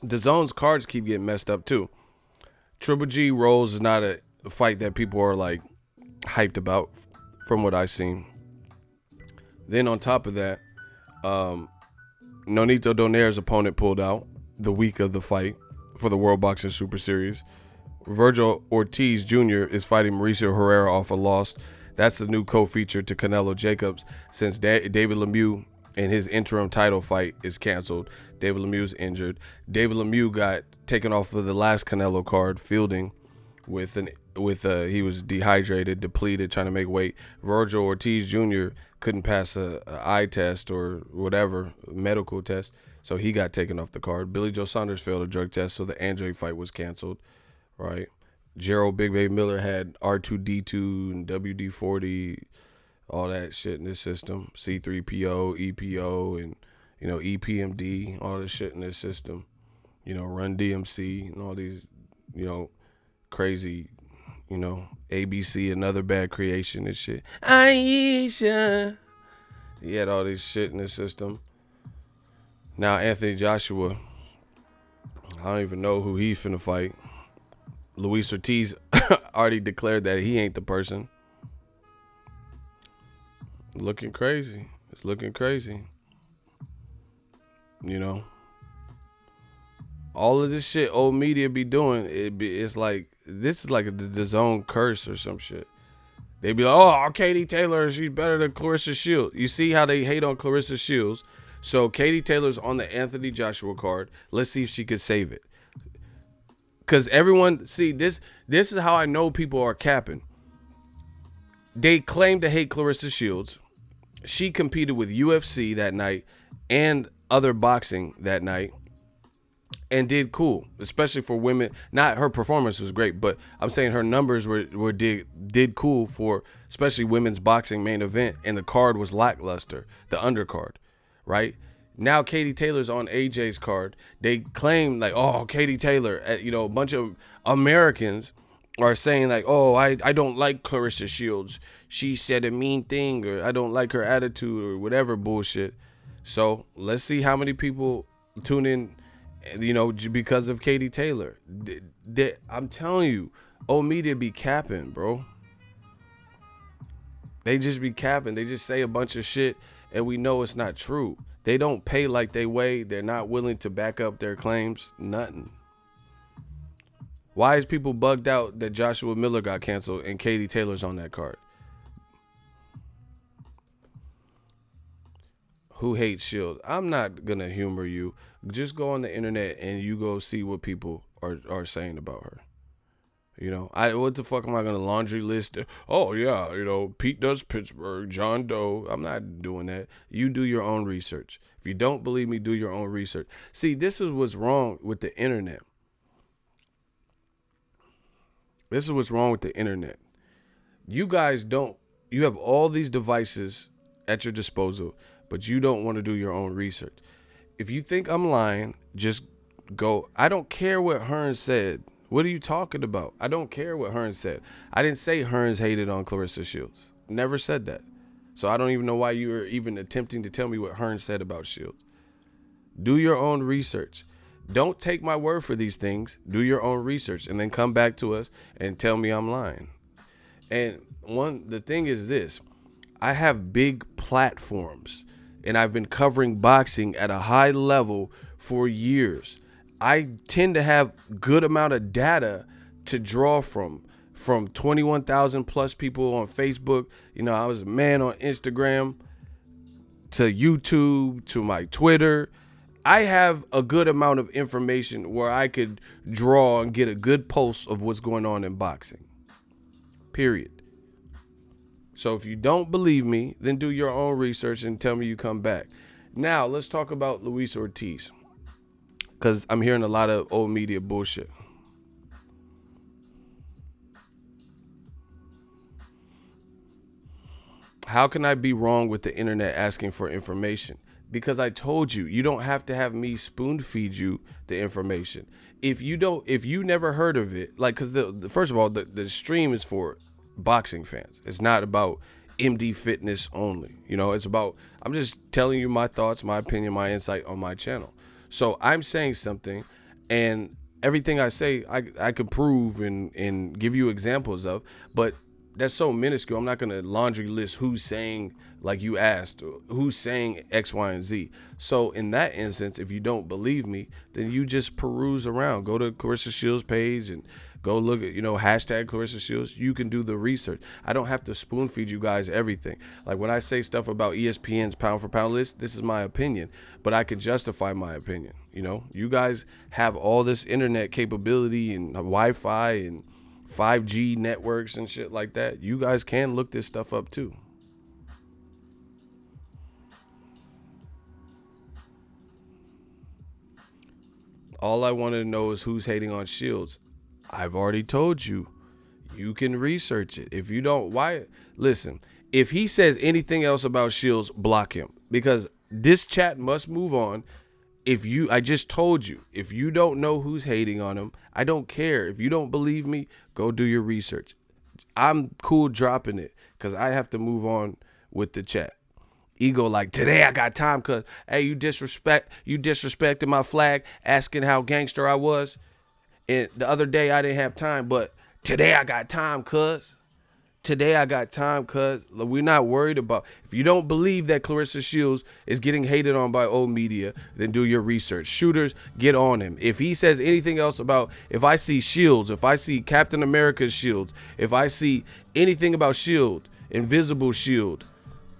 Dazon's cards keep getting messed up too. Triple G Rolls is not a fight that people are like hyped about from what I've seen. Then on top of that, Nonito Donaire's opponent pulled out the week of the fight for the World Boxing Super Series. Virgil Ortiz Jr. is fighting Mauricio Herrera off a loss. That's the new co-feature to Canelo Jacobs since David Lemieux and his interim title fight is canceled. David Lemieux's injured. David Lemieux got taken off of the last Canelo card fielding he was dehydrated, depleted, trying to make weight. Virgil Ortiz Jr. couldn't pass a eye test or whatever, medical test, so he got taken off the card. Billy Joe Saunders failed a drug test, so the Andre fight was canceled, right? Gerald Big Baby Miller had R2D2 and WD-40, all that shit in this system. C3PO, EPO, and, EPMD, all this shit in this system. Run DMC and all these, crazy, ABC, another bad creation and shit. Aisha. He had all this shit in this system. Now Anthony Joshua, I don't even know who he's finna fight. Luis Ortiz already declared that he ain't the person. Looking crazy. It's looking crazy. All of this shit old media be doing, it's like, this is like the Dazn curse or some shit. They be like, oh, Katie Taylor, she's better than Clarissa Shields. You see how they hate on Clarissa Shields? So Katie Taylor's on the Anthony Joshua card. Let's see if she could save it. Because everyone, see, this is how I know people are capping. They claim to hate Clarissa Shields. She competed with UFC that night and other boxing that night. and did cool, especially for women. Not her performance was great, but I'm saying her numbers were did cool for especially women's boxing main event, and the card was lackluster, the undercard, right? Now Katie Taylor's on AJ's card. They claim like, oh, Katie Taylor, a bunch of Americans are saying like, oh, I don't like Clarissa Shields. She said a mean thing, or I don't like her attitude, or whatever bullshit. So let's see how many people tune in, because of Katie Taylor. I'm telling you, old media be capping, bro. They just be capping. They just say a bunch of shit, and we know it's not true. They don't pay like they weigh. They're not willing to back up their claims. Nothing. Why is people bugged out that Joshua Miller got canceled and Katie Taylor's on that card? Who hates Shield? I'm not going to humor you. Just go on the internet and you go see what people are saying about her. What the fuck am I going to laundry list? Oh, yeah, Pete does Pittsburgh, John Doe. I'm not doing that. You do your own research. If you don't believe me, do your own research. See, this is what's wrong with the internet. This is what's wrong with the internet. You guys you have all these devices at your disposal, but you don't want to do your own research. If you think I'm lying, just go. I don't care what Hearn said. What are you talking about? I don't care what Hearn said. I didn't say Hearns hated on Clarissa Shields. Never said that. So I don't even know why you were even attempting to tell me what Hearn said about Shields. Do your own research. Don't take my word for these things. Do your own research and then come back to us and tell me I'm lying. And the thing is this. I have big platforms and I've been covering boxing at a high level for years. I tend to have good amount of data to draw from 21,000 plus people on Facebook. I was a man on Instagram, to YouTube, to my Twitter. I have a good amount of information where I could draw and get a good pulse of what's going on in boxing. Period. So if you don't believe me, then do your own research and tell me you come back. Now, let's talk about Luis Ortiz, because I'm hearing a lot of old media bullshit. How can I be wrong with the internet asking for information? Because I told you, you don't have to have me spoon feed you the information. If you never heard of it, like, because first of all, the stream is for boxing fans. It's not about MD fitness only. It's about, I'm just telling you my thoughts, my opinion, my insight on my channel. So I'm saying something, and everything I say, I could prove and give you examples of, but that's so minuscule. I'm not going to laundry list who's saying, like you asked, who's saying X, Y, and Z. So in that instance, if you don't believe me, then you just peruse around. Go to Clarissa Shields' page and go look at, hashtag Clarissa Shields. You can do the research. I don't have to spoon feed you guys everything. Like when I say stuff about ESPN's pound for pound list, this is my opinion, but I can justify my opinion. You guys have all this internet capability and Wi-Fi and 5G networks and shit like that. You guys can look this stuff up too. All I want to know is who's hating on Shields. I've already told you. You can research it. If you don't, why? Listen, if he says anything else about Shields, block him. Because this chat must move on. I just told you, if you don't know who's hating on him, I don't care. If you don't believe me, go do your research. I'm cool dropping it because I have to move on with the chat. Ego like, today I got time because, hey, you disrespected my flag, asking how gangster I was. And the other day I didn't have time, but today I got time, cuz. Today I got time, cuz. We're not worried about. If you don't believe that Clarissa Shields is getting hated on by old media, then do your research. Shooters, get on him. If he says anything else about, if I see Shields, if I see Captain America's Shields, if I see anything about Shield, Invisible Shield,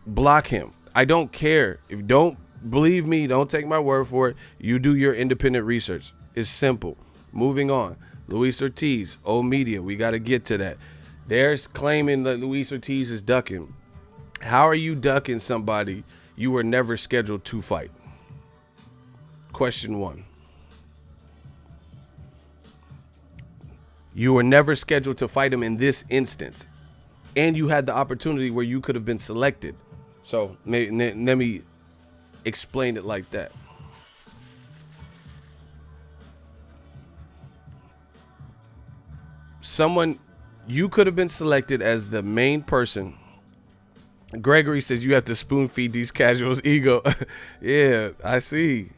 block him. I don't care. If you don't believe me, don't take my word for it. You do your independent research. It's simple. Moving on. Luis Ortiz, old media. We got to get to that. They're claiming that Luis Ortiz is ducking. How are you ducking somebody you were never scheduled to fight? Question one. You were never scheduled to fight him in this instance. And you had the opportunity where you could have been selected. So let me explain it like that. You could have been selected as the main person. Gregory says you have to spoon feed these casuals ego. Yeah, I see.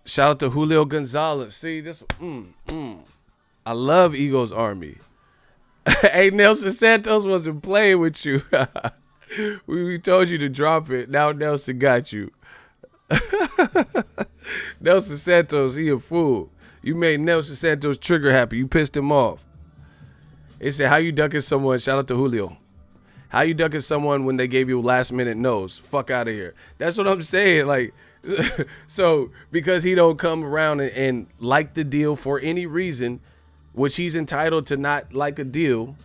Shout out to Julio Gonzalez. See this. I love Ego's Army. Hey, Nelson Santos wasn't playing with you. we told you to drop it. Now Nelson got you. Nelson Santos, he a fool. You made Nelson Santos trigger happy. You pissed him off. They said, how you ducking someone? Shout out to Julio. How you ducking someone when they gave you a last minute nose? Fuck out of here. That's what I'm saying. Like, so because he don't come around and like the deal for any reason, which he's entitled to not like a deal,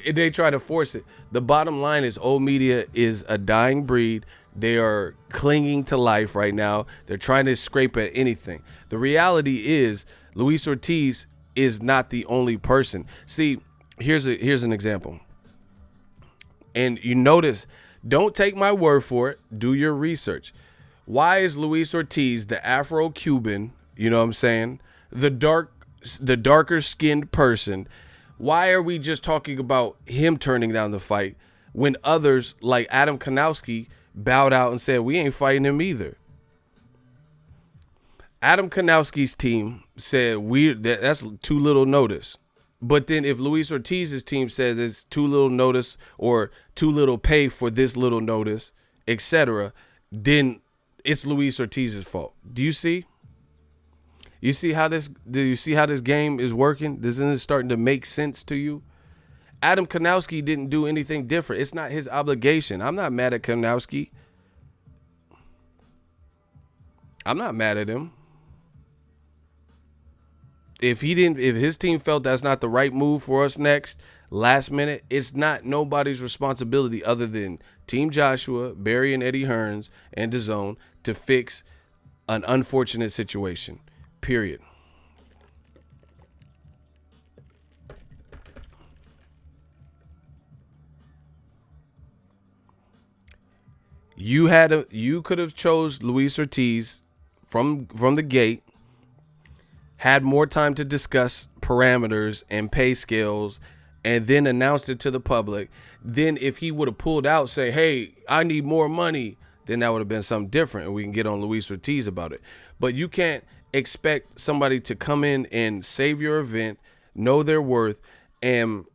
they try to force it. The bottom line is old media is a dying breed. They are clinging to life right now. They're trying to scrape at anything. The reality is Luis Ortiz is not the only person. See, here's an example. And you notice, don't take my word for it. Do your research. Why is Luis Ortiz the Afro-Cuban, you know what I'm saying, the darker skinned person? Why are we just talking about him turning down the fight when others like Adam Kanowski bowed out and said, we ain't fighting him either? Adam Kanowski's team said that's too little notice. But then if Luis Ortiz's team says it's too little notice or too little pay for this little notice, etc., then it's Luis Ortiz's fault. Do you see? Do you see how this game is working? Isn't it starting to make sense to you? Adam Kanowski didn't do anything different. It's not his obligation. I'm not mad at Kanowski. I'm not mad at him. If his team felt that's not the right move for us next, last minute, it's not nobody's responsibility other than Team Joshua, Barry and Eddie Hearns, and Dazn to fix an unfortunate situation. Period. You could have chose Luis Ortiz from the gate, had more time to discuss parameters and pay scales, and then announced it to the public. Then if he would have pulled out, say, hey, I need more money, then that would have been something different, and we can get on Luis Ortiz about it. But you can't expect somebody to come in and save your event, know their worth, and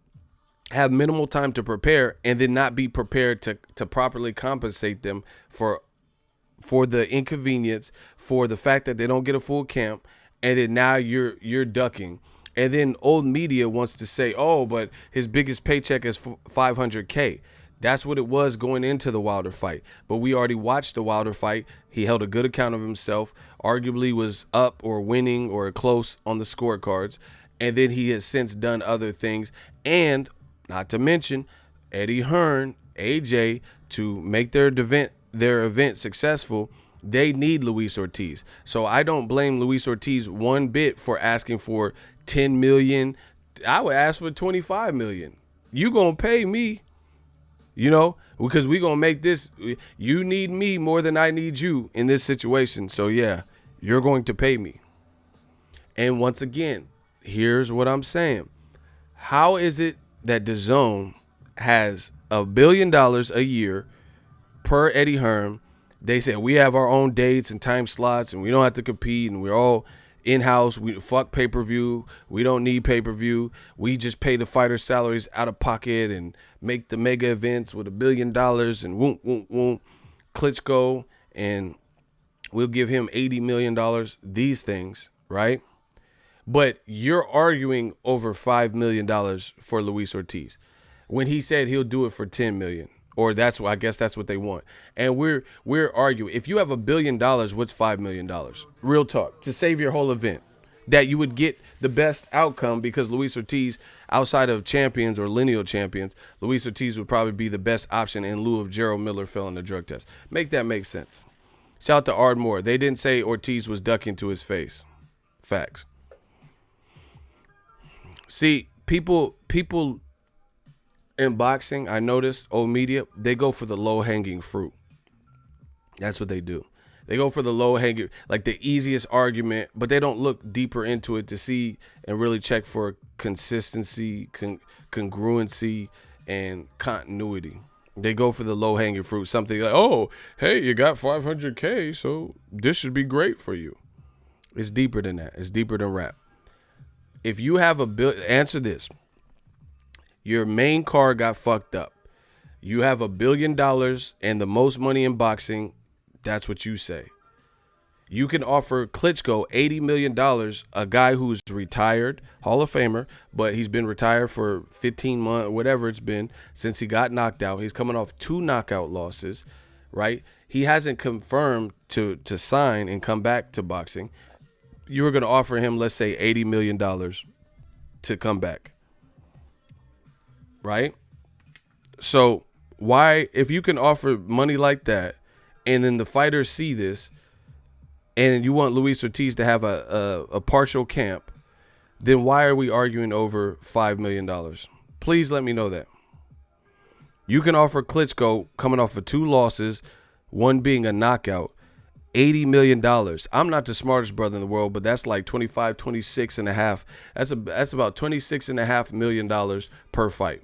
have minimal time to prepare, and then not be prepared to properly compensate them for the inconvenience, for the fact that they don't get a full camp, and then now you're ducking. And then old media wants to say, oh, but his biggest paycheck is $500K. That's what it was going into the Wilder fight. But we already watched the Wilder fight. He held a good account of himself, arguably was up or winning or close on the scorecards. And then he has since done other things. And not to mention Eddie Hearn, AJ, to make their event successful, they need Luis Ortiz. So I don't blame Luis Ortiz one bit for asking for $10 million. I would ask for $25 million. You gonna pay me, because we gonna make this. You need me more than I need you in this situation. So yeah, you're going to pay me. And once again, here's what I'm saying. How is it that DAZN has $1 billion a year per Eddie Hearn? They said we have our own dates and time slots and we don't have to compete and we're all in-house. We fuck pay-per-view. We don't need pay-per-view. We just pay the fighters' salaries out of pocket and make the mega events with $1 billion and whoom. Klitschko, and we'll give him $80 million. These things, right? But you're arguing over $5 million for Luis Ortiz when he said he'll do it for $10 million. Or I guess that's what they want. And we're arguing. If you have $1 billion, what's $5 million? Real talk. To save your whole event. That you would get the best outcome because Luis Ortiz, outside of champions or lineal champions, Luis Ortiz would probably be the best option in lieu of Gerald Miller failing the drug test. Make that make sense. Shout out to Ardmore. They didn't say Ortiz was ducking to his face. Facts. See, people in boxing, I noticed, old media, they go for the low-hanging fruit. That's what they do. They go for the low-hanging, like the easiest argument, but they don't look deeper into it to see and really check for consistency, congruency, and continuity. They go for the low-hanging fruit, something like, oh, hey, you got 500K, so this should be great for you. It's deeper than that. It's deeper than rap. If you have answer this. Your main card got fucked up. You have $1 billion and the most money in boxing. That's what you say. You can offer Klitschko $80 million, a guy who's retired, Hall of Famer, but he's been retired for 15 months, whatever it's been, since he got knocked out. He's coming off 2 knockout losses, right? He hasn't confirmed to sign and come back to boxing. You were going to offer him, let's say, $80 million to come back, right? So why, if you can offer money like that, and then the fighters see this, and you want Luis Ortiz to have a partial camp, then why are we arguing over $5 million? Please let me know that. You can offer Klitschko, coming off of 2 losses, one being a knockout, $80 million. I'm not the smartest brother in the world, but that's like 26 and a half. That's about $26.5 million per fight.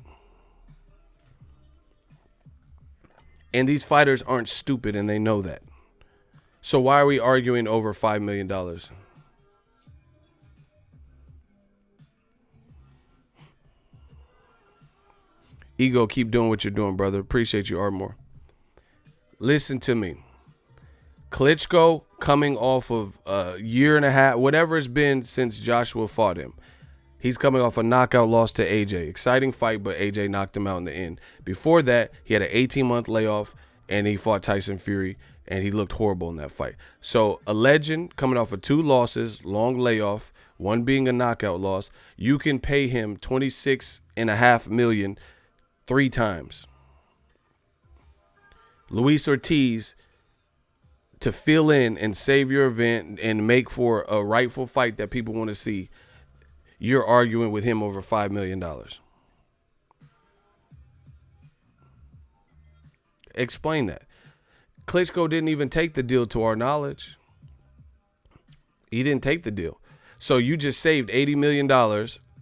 And these fighters aren't stupid, and they know that. So why are we arguing over $5 million? Ego, keep doing what you're doing, brother. Appreciate you, Ardmore. Listen to me. Klitschko coming off of a year and a half, whatever it's been since Joshua fought him. He's coming off a knockout loss to AJ. Exciting fight, but AJ knocked him out in the end. Before that, he had an 18-month layoff, and he fought Tyson Fury, and he looked horrible in that fight. So a legend coming off of 2 losses, long layoff, one being a knockout loss. You can pay him $26.5 million 3 times. Luis Ortiz, to fill in and save your event and make for a rightful fight that people want to see, you're arguing with him over $5 million. Explain that. Klitschko didn't even take the deal to our knowledge. He didn't take the deal. So you just saved $80 million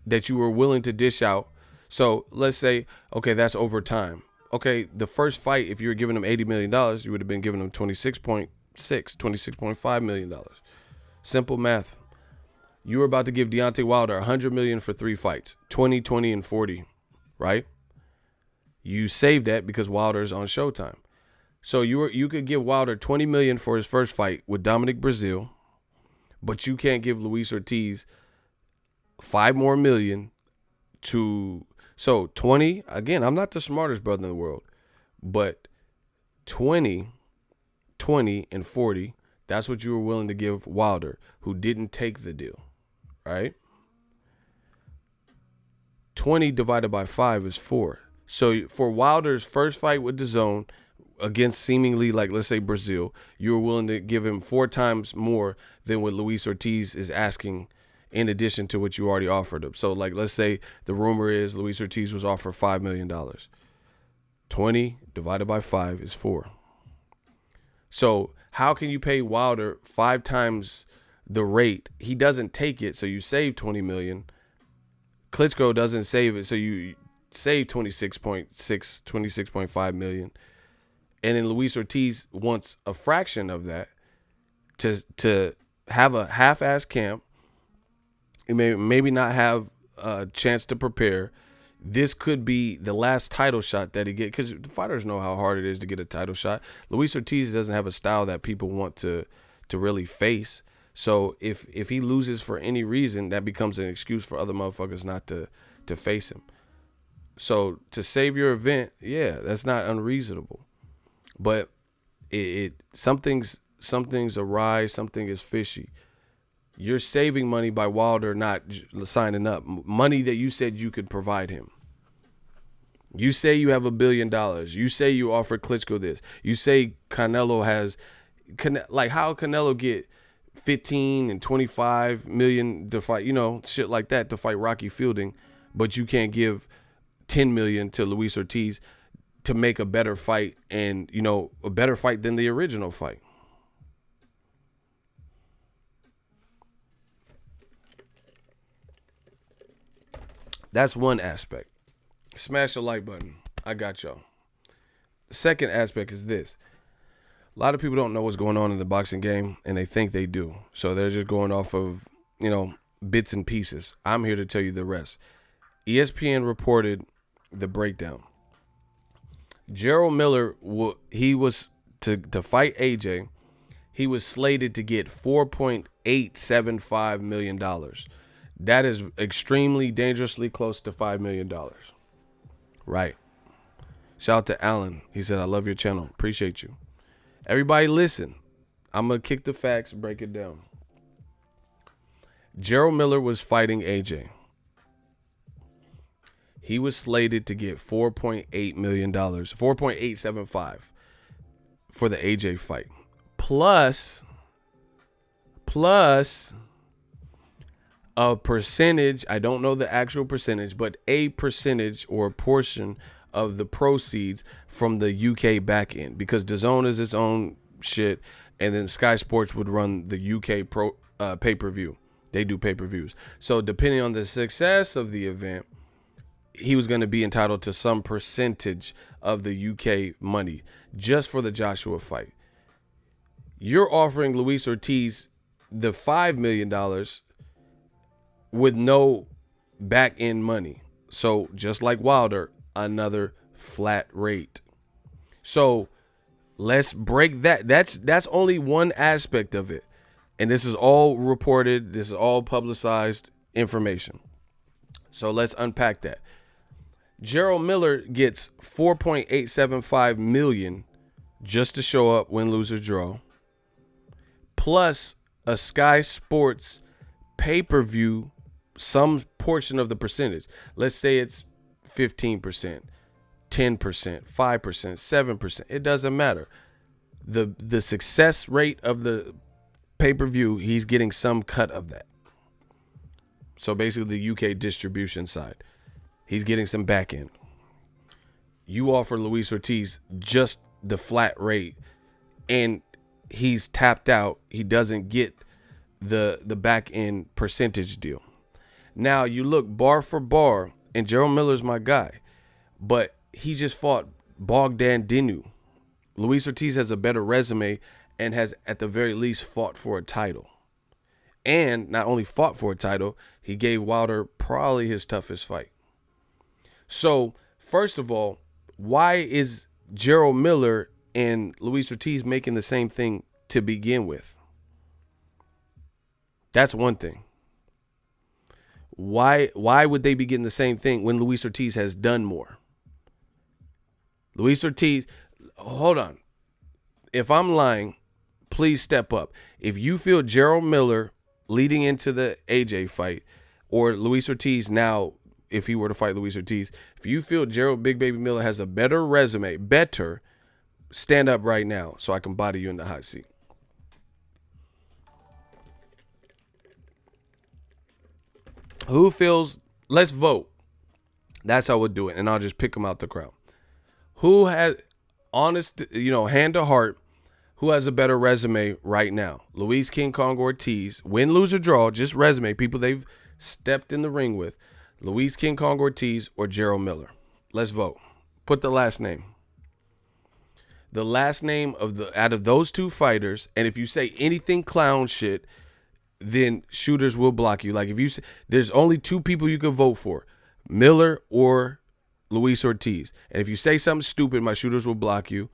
that you were willing to dish out. So let's say, okay, that's over time. Okay, the first fight, if you were giving him $80 million, you would have been giving him $26.5 million. Simple math. You were about to give Deontay Wilder $100 million for 3 fights, 20, 20, and 40, right? You saved that because Wilder's on Showtime. So you could give Wilder $20 million for his first fight with Dominic Breazeale, but you can't give Luis Ortiz $5 more million to. So 20, again, I'm not the smartest brother in the world, but 20, 20, and 40, that's what you were willing to give Wilder, who didn't take the deal, right? 20 divided by 5 is 4. So for Wilder's first fight with Dazn against seemingly, like, let's say Breazeale, you were willing to give him 4 times more than what Luis Ortiz is asking, in addition to what you already offered him. So, like, let's say the rumor is Luis Ortiz was offered $5 million. 20 divided by 5 is 4. So how can you pay Wilder 5 times the rate? He doesn't take it, so you save $20 million. Klitschko doesn't save it, so you save $26.5 million. And then Luis Ortiz wants a fraction of that to have a half-ass camp. Maybe not have a chance to prepare. This could be the last title shot that he gets, because the fighters know how hard it is to get a title shot. Luis Ortiz doesn't have a style that people want to really face. So if he loses for any reason, that becomes an excuse for other motherfuckers not to face him. So to save your event, yeah, that's not unreasonable. But something's awry, something is fishy. You're saving money by Wilder not signing up. Money that you said you could provide him. You say you have $1 billion. You say you offer Klitschko this. You say Canelo has like how Canelo get 15 and 25 million to fight, shit like that to fight Rocky Fielding, but you can't give 10 million to Luis Ortiz to make a better fight, and a better fight than the original fight. That's one aspect. Smash the like button. I got y'all. The second aspect is this. A lot of people don't know what's going on in the boxing game, and they think they do. So they're just going off of, bits and pieces. I'm here to tell you the rest. ESPN reported the breakdown. Gerald Miller, he was to fight AJ. He was slated to get $4.875 million. That is extremely dangerously close to $5 million. Right. Shout out to Alan. He said, I love your channel. Appreciate you. Everybody listen. I'm going to kick the facts, break it down. Gerald Miller was fighting AJ. He was slated to get $4.8 million, $4.875 for the AJ fight. Plus a percentage, I don't know the actual percentage, but a percentage or a portion of the proceeds from the UK back end, because Dazn is its own shit, and then Sky Sports would run the UK pay-per-view. They do pay-per-views. So depending on the success of the event, he was going to be entitled to some percentage of the UK money just for the Joshua fight. You're offering Luis Ortiz the $5 million with no back end money. So just like Wilder, another flat rate. So let's break that. That's only one aspect of it. And this is all reported. This is all publicized information. So let's unpack that. Gerald Miller gets $4.875 million just to show up, win, lose, or draw, plus a Sky Sports pay-per-view, some portion of the percentage. Let's say it's 15%, 10%, 5%, 7%. It doesn't matter. The success rate of the pay-per-view, he's getting some cut of that. So basically the UK distribution side. He's getting some back end. You offer Luis Ortiz just the flat rate, and he's tapped out. He doesn't get the back end percentage deal. Now you look bar for bar, and Gerald Miller's my guy, but he just fought Bogdan Dinu. Luis Ortiz has a better resume and has at the very least fought for a title. And not only fought for a title, he gave Wilder probably his toughest fight. So, first of all, why is Gerald Miller and Luis Ortiz making the same thing to begin with? That's one thing. Why would they be getting the same thing when Luis Ortiz has done more? Luis Ortiz, hold on. If I'm lying, please step up. If you feel Gerald Miller leading into the AJ fight, or Luis Ortiz now, if he were to fight Luis Ortiz, if you feel Gerald Big Baby Miller has a better resume, stand up right now so I can body you in the hot seat. Who feels, let's vote. That's how we'll do it, and I'll just pick them out the crowd. Who has, honest, hand to heart, who has a better resume right now? Luis King Kong Ortiz, win, lose, or draw, just resume, people they've stepped in the ring with. Luis King Kong Ortiz or Gerald Miller. Let's vote. Put the last name. The last name out of those two fighters, and if you say anything clown shit, then shooters will block you. Like if you say, there's only two people you can vote for, Miller or Luis Ortiz. And if you say something stupid, my shooters will block you.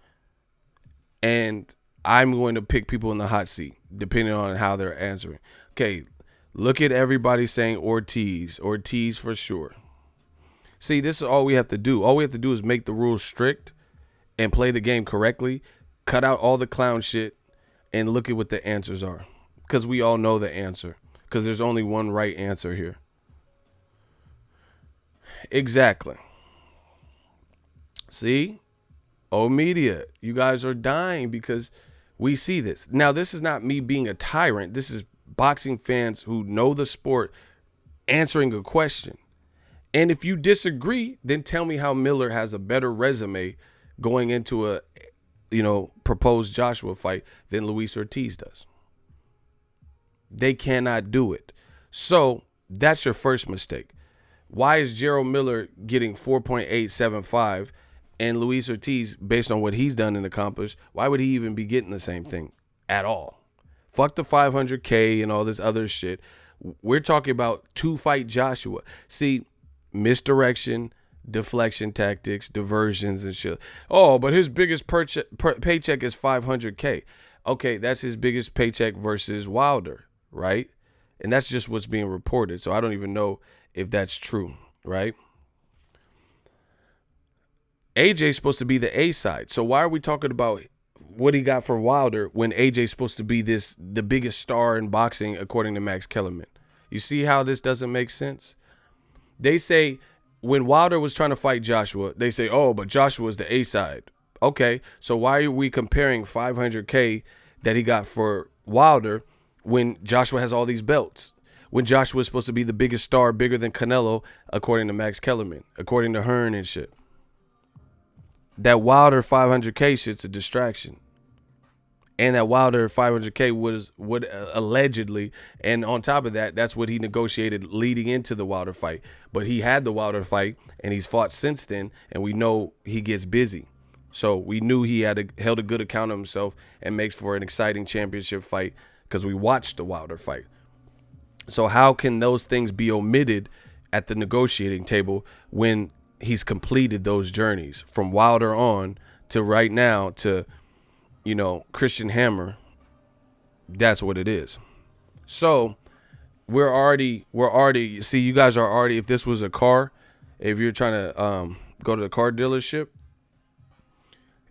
And I'm going to pick people in the hot seat, depending on how they're answering. Okay, look at everybody saying Ortiz. Ortiz for sure. See, this is all we have to do. All we have to do is make the rules strict and play the game correctly. Cut out all the clown shit and look at what the answers are. Because we all know the answer. Because there's only one right answer here. Exactly. See? Oh, media. You guys are dying because We see this. Now, this is not me being a tyrant. This is boxing fans who know the sport answering a question. And if you disagree, then tell me how Miller has a better resume going into a, proposed Joshua fight than Luis Ortiz does. They cannot do it. So that's your first mistake. Why is Gerald Miller getting 4.875 and Luis Ortiz, based on what he's done and accomplished, why would he even be getting the same thing at all? Fuck the 500K and all this other shit. We're talking about 2-fight Joshua. See, misdirection, deflection tactics, diversions and shit. Oh, but his biggest paycheck is 500K. Okay, that's his biggest paycheck versus Wilder, right? And that's just what's being reported. So I don't even know if that's true, right? AJ's supposed to be the A side. So why are we talking about what he got for Wilder when AJ's supposed to be the biggest star in boxing according to Max Kellerman? You see how this doesn't make sense? They say when Wilder was trying to fight Joshua, they say, oh, but Joshua's the A side. Okay, so why are we comparing 500K that he got for Wilder when Joshua has all these belts? When Joshua is supposed to be the biggest star, bigger than Canelo, according to Max Kellerman, according to Hearn and shit. That Wilder 500K shit's a distraction. And that Wilder 500K would allegedly, and on top of that, that's what he negotiated leading into the Wilder fight. But he had the Wilder fight, and he's fought since then, and we know he gets busy. So we knew he held a good account of himself and makes for an exciting championship fight because we watched the Wilder fight. So how can those things be omitted at the negotiating table when he's completed those journeys from Wilder on to right now to, Christian Hammer? That's what it is. So we're already, see, you guys are already, if this was a car, if you're trying to go to the car dealership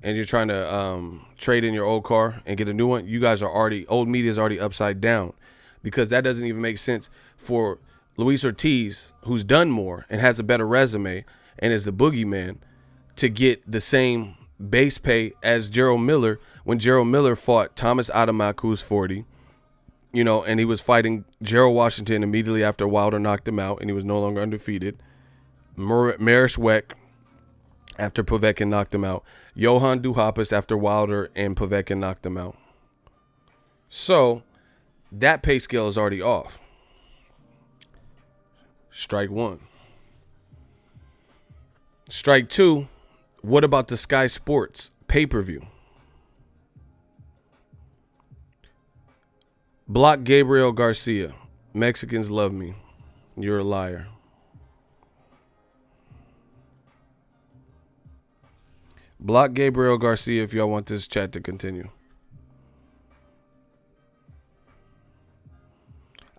and you're trying to trade in your old car and get a new one, you guys are already, old media is already upside down, because that doesn't even make sense for Luis Ortiz, who's done more and has a better resume and is the boogeyman, to get the same base pay as Gerald Miller when Gerald Miller fought Thomas Adamak, who's 40, and he was fighting Gerald Washington immediately after Wilder knocked him out and he was no longer undefeated. Marish WEC after Povetkin knocked him out. Johan Duhaupas after Wilder and Povetkin knocked him out. So that pay scale is already off. Strike one. Strike two, what about the Sky Sports pay-per-view? Block Gabriel Garcia. Mexicans love me. You're a liar. Block Gabriel Garcia if y'all want this chat to continue.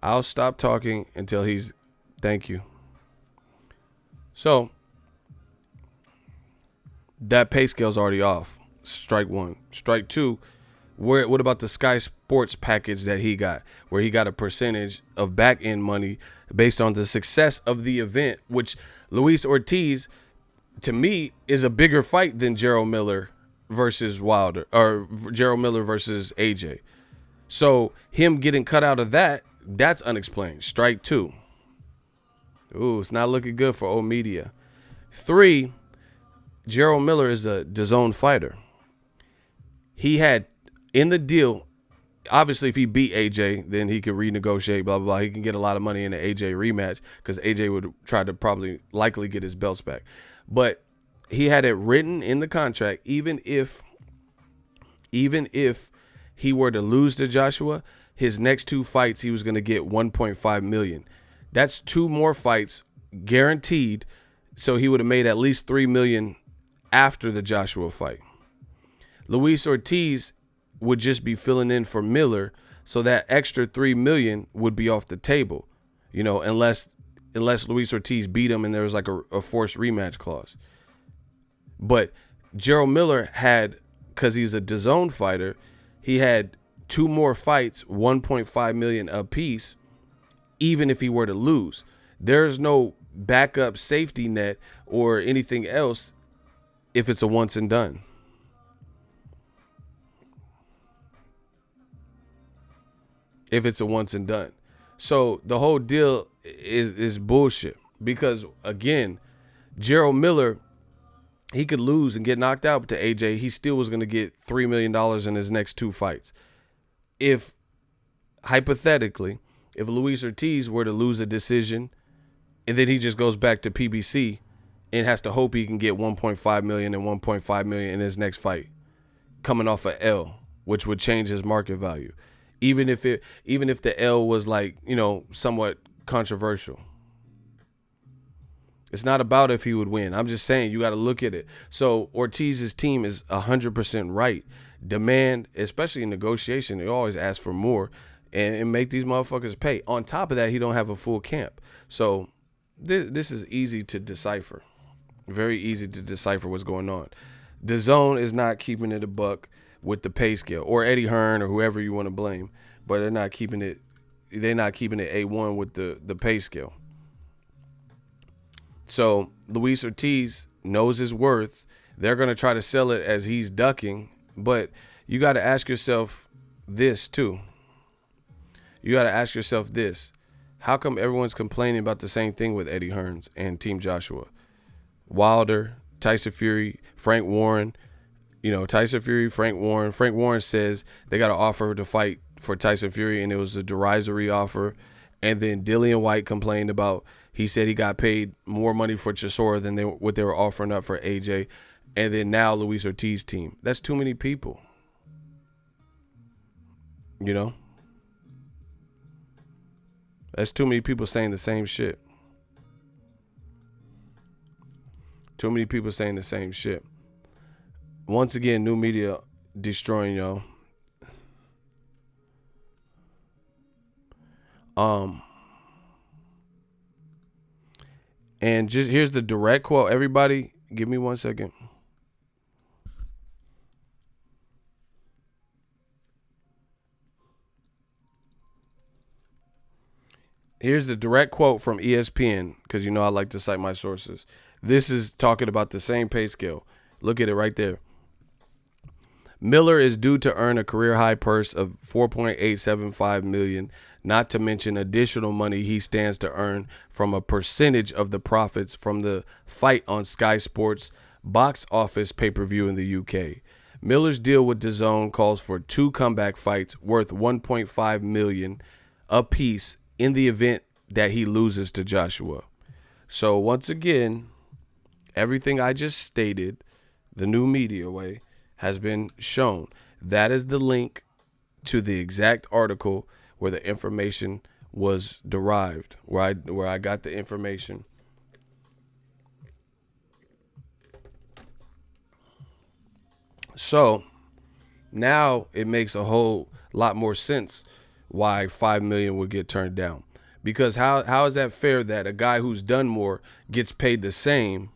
I'll stop talking until he's... Thank you. So, that pay scale's already off. Strike one. Strike two, what about the Sky Sports package that he got, where he got a percentage of back-end money based on the success of the event, which Luis Ortiz, to me, is a bigger fight than Gerald Miller versus Wilder, or Gerald Miller versus AJ. So him getting cut out of that, that's unexplained. Strike two. Ooh, it's not looking good for old media. Three, Gerald Miller is a DAZN fighter. He had in the deal, obviously if he beat AJ, then he could renegotiate, blah, blah, blah. He can get a lot of money in the AJ rematch because AJ would try to likely get his belts back. But he had it written in the contract, even if he were to lose to Joshua, his next two fights, he was going to get $1.5 million. That's two more fights guaranteed. So he would have made at least $3 million after the Joshua fight. Luis Ortiz would just be filling in for Miller, so that extra $3 million would be off the table, unless Luis Ortiz beat him and there was like a forced rematch clause. But Gerald Miller had, because he's a DAZN fighter, he had two more fights, $1.5 million apiece, even if he were to lose. There's no backup safety net or anything else if it's a once and done. if it's a once and done. So the whole deal is bullshit because, again, Gerald Miller, he could lose and get knocked out to AJ. He still was going to get $3 million in his next 2 fights. If, hypothetically, if Luis Ortiz were to lose a decision and then he just goes back to PBC and has to hope he can get 1.5 million and 1.5 million in his next fight, coming off a L, which would change his market value, even if the L was like, somewhat controversial. It's not about if he would win. I'm just saying you got to look at it. So Ortiz's team is 100% right. Demand, especially in negotiation, they always ask for more and make these motherfuckers pay. On top of that, he don't have a full camp. So this is easy to decipher. Very easy to decipher what's going on. Dazn is not keeping it a buck with the pay scale, or Eddie Hearn or whoever you want to blame, but they're not keeping it A1 with the pay scale. So Luis Ortiz knows his worth. They're going to try to sell it as he's ducking, but you got to ask yourself this too. You got to ask yourself this. How come everyone's complaining about the same thing with Eddie Hearns and Team Joshua? Wilder, Tyson Fury, Frank Warren, Tyson Fury, Frank Warren. Frank Warren says they got an offer to fight for Tyson Fury, and it was a derisory offer. And then Dillian White complained about, he said he got paid more money for Chisora than what they were offering up for AJ. And then now Luis Ortiz team. That's too many people. That's too many people saying the same shit. Too many people saying the same shit. Once again, new media destroying y'all. And just here's the direct quote. Everybody, give me 1 second. Here's the direct quote from ESPN, because I like to cite my sources. This is talking about the same pay scale. Look at it right there. Miller is due to earn a career high purse of $4.875 million, not to mention additional money he stands to earn from a percentage of the profits from the fight on Sky Sports box office pay-per-view in the UK. Miller's deal with Dazn calls for 2 comeback fights worth $1.5 million apiece in the event that he loses to Joshua. So once again, everything I just stated, the new media way, has been shown. That is the link to the exact article where the information was derived, where I got the information. So now it makes a whole lot more sense why $5 million would get turned down. Because how is that fair that a guy who's done more gets paid the same,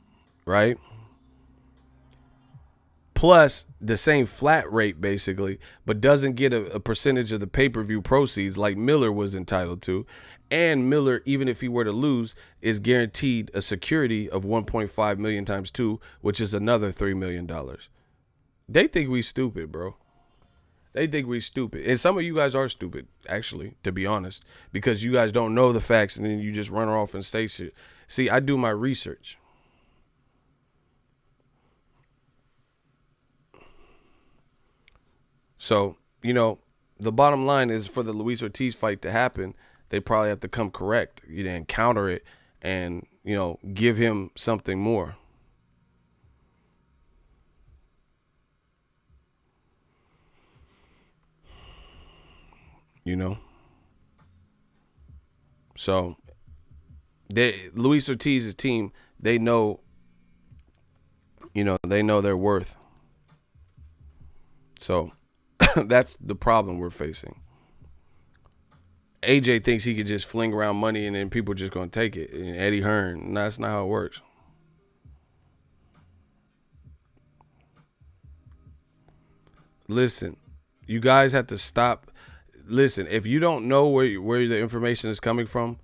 right? Plus the same flat rate, basically, but doesn't get a percentage of the pay-per-view proceeds like Miller was entitled to. And Miller, even if he were to lose, is guaranteed a security of 1.5 million times 2, which is another $3 million. They think we stupid, bro. They think we stupid. And some of you guys are stupid, actually, to be honest, because you guys don't know the facts and then you just run off and say shit. See, I do my research. So, the bottom line is for the Luis Ortiz fight to happen, they probably have to come correct, and counter it and, give him something more. So Luis Ortiz's team, they know their worth. So that's the problem we're facing. AJ thinks he could just fling around money and then people are just going to take it. And Eddie Hearn, that's not how it works. Listen, you guys have to stop. Listen, if you don't know where the information is coming from,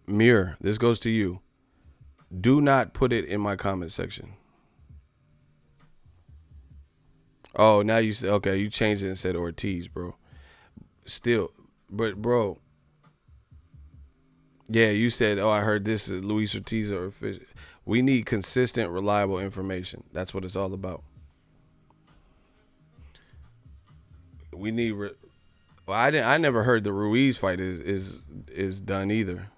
Mirror, this goes to you. Do not put it in my comment section. Oh, now you said, okay, you changed it and said Ortiz, bro. Still, But bro, yeah, you said, oh, I heard this is Luis Ortiz or official. We need consistent, reliable information. That's what it's all about. We need. Well, I never heard the Ruiz fight is done either.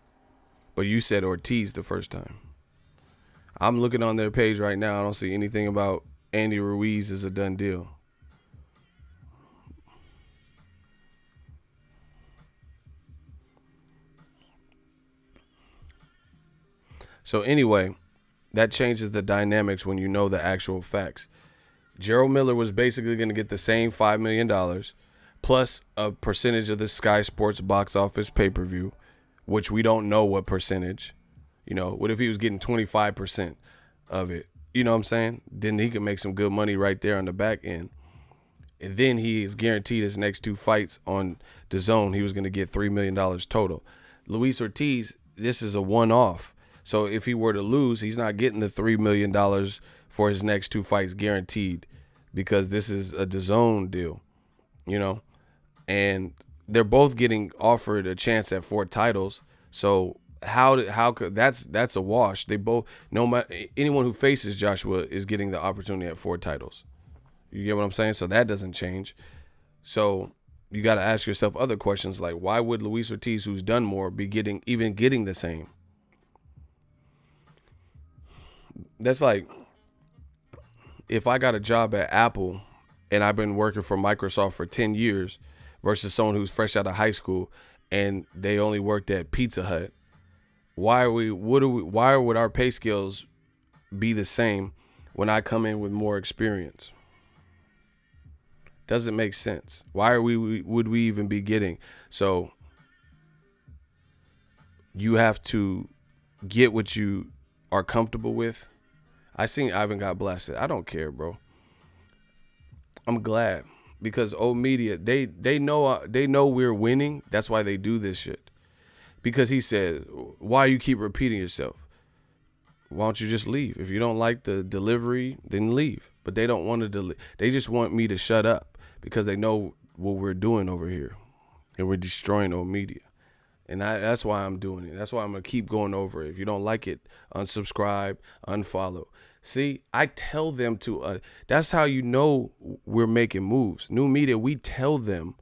But you said Ortiz the first time. I'm looking on their page right now. I don't see anything about Andy Ruiz is a done deal. So anyway, that changes the dynamics when you know the actual facts. Gerald Miller was basically going to get the same $5 million plus a percentage of the Sky Sports box office pay-per-view, which we don't know what percentage. You know, what if he was getting 25% of it? You know what I'm saying? Then he could make some good money right there on the back end. And then he is guaranteed his next 2 fights on Dazn. He was going to get $3 million total. Luis Ortiz, this is a one-off. So if he were to lose, he's not getting the $3 million for his next 2 fights guaranteed because this is a Dazn deal, you know? And they're both getting offered a chance at 4 titles. So how could that's a wash. They both, no matter, anyone who faces Joshua is getting the opportunity at 4 titles. You get what I'm saying? So that doesn't change. So you got to ask yourself other questions like, why would Luis Ortiz, who's done more, be getting the same? That's like if I got a job at Apple and I've been working for Microsoft for 10 years versus someone who's fresh out of high school and they only worked at Pizza Hut. Why would our pay scales be the same when I come in with more experience? Doesn't make sense. Why would we even be getting? So you have to get what you are comfortable with. I seen Ivan got blasted. I don't care, bro. I'm glad because old media, they know we're winning. That's why they do this shit. Because he said, why you keep repeating yourself? Why don't you just leave? If you don't like the delivery, then leave. But they don't want to they just want me to shut up because they know what we're doing over here. And we're destroying old media. And that's why I'm doing it. That's why I'm going to keep going over it. If you don't like it, unsubscribe, unfollow. See, I tell them to, that's how you know we're making moves. New media, we tell them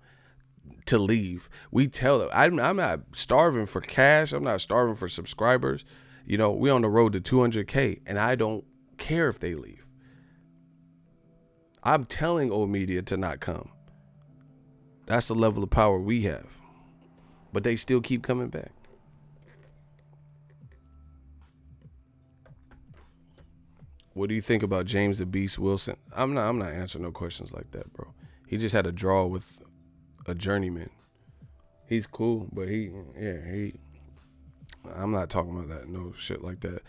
to leave. We tell them, I'm not starving for cash. I'm not starving for subscribers. You know, we're on the road to 200K and I don't care if they leave. I'm telling old media to not come. That's the level of power we have. But they still keep coming back. What do you think about James the Beast Wilson? I'm not answering no questions like that, bro. He just had a draw with a journeyman. He's cool, but I'm not talking about that. No shit like that.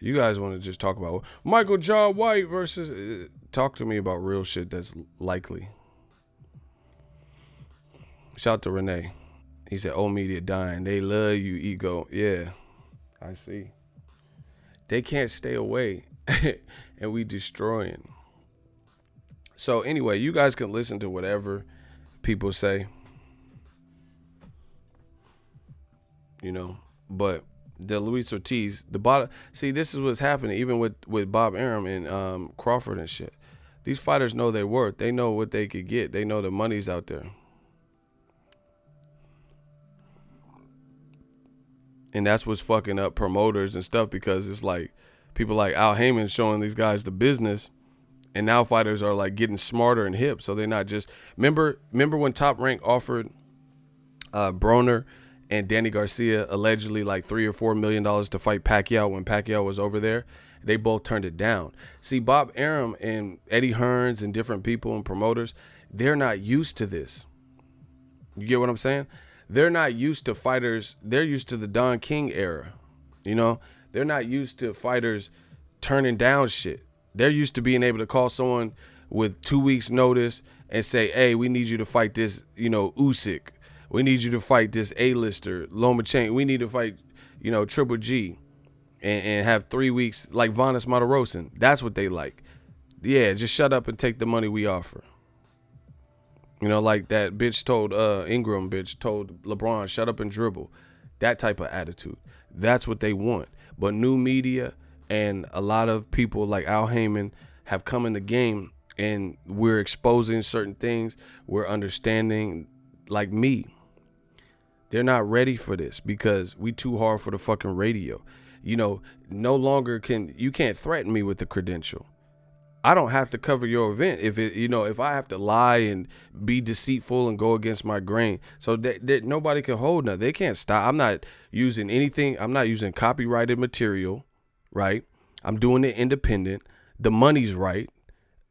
You guys want to just talk about Michael John White versus. Talk to me about real shit that's likely. Shout out to Renee. He said, old media dying. They love you, ego. Yeah, I see. They can't stay away. And we destroying. So anyway, you guys can listen to whatever people say. You know, but the Luis Ortiz, the bottom. See, this is what's happening even with Bob Arum and Crawford and shit. These fighters know their worth. They know what they could get. They know the money's out there. And that's what's fucking up promoters and stuff because it's like people like Al Haymon showing these guys the business, and now fighters are like getting smarter and hip. So they're not just remember when Top Rank offered Broner and Danny Garcia allegedly like $3 or $4 million to fight Pacquiao when Pacquiao was over there. They both turned it down. See, Bob Arum and Eddie Hearns and different people and promoters, they're not used to this. You get what I'm saying? They're not used to fighters. They're used to the Don King era. You know, they're not used to fighters turning down shit. They're used to being able to call someone with 2 weeks notice and say, hey, we need you to fight this, you know, Usyk. We need you to fight this A-lister, Lomachenko. We need to fight, you know, Triple G and have 3 weeks like Vanes Martirosyan. That's what they like. Yeah, just shut up and take the money we offer. You know, like that bitch told Ingram bitch told LeBron, shut up and dribble. That type of attitude. That's what they want. But new media and a lot of people like Al Haymon have come in the game, and we're exposing certain things. We're understanding, like me. They're not ready for this because we too hard for the fucking radio. You know, no longer you can't threaten me with the credential. I don't have to cover your event if I have to lie and be deceitful and go against my grain. So that nobody can hold nothing. They can't stop. I'm not using anything. I'm not using copyrighted material, right? I'm doing it independent. The money's right.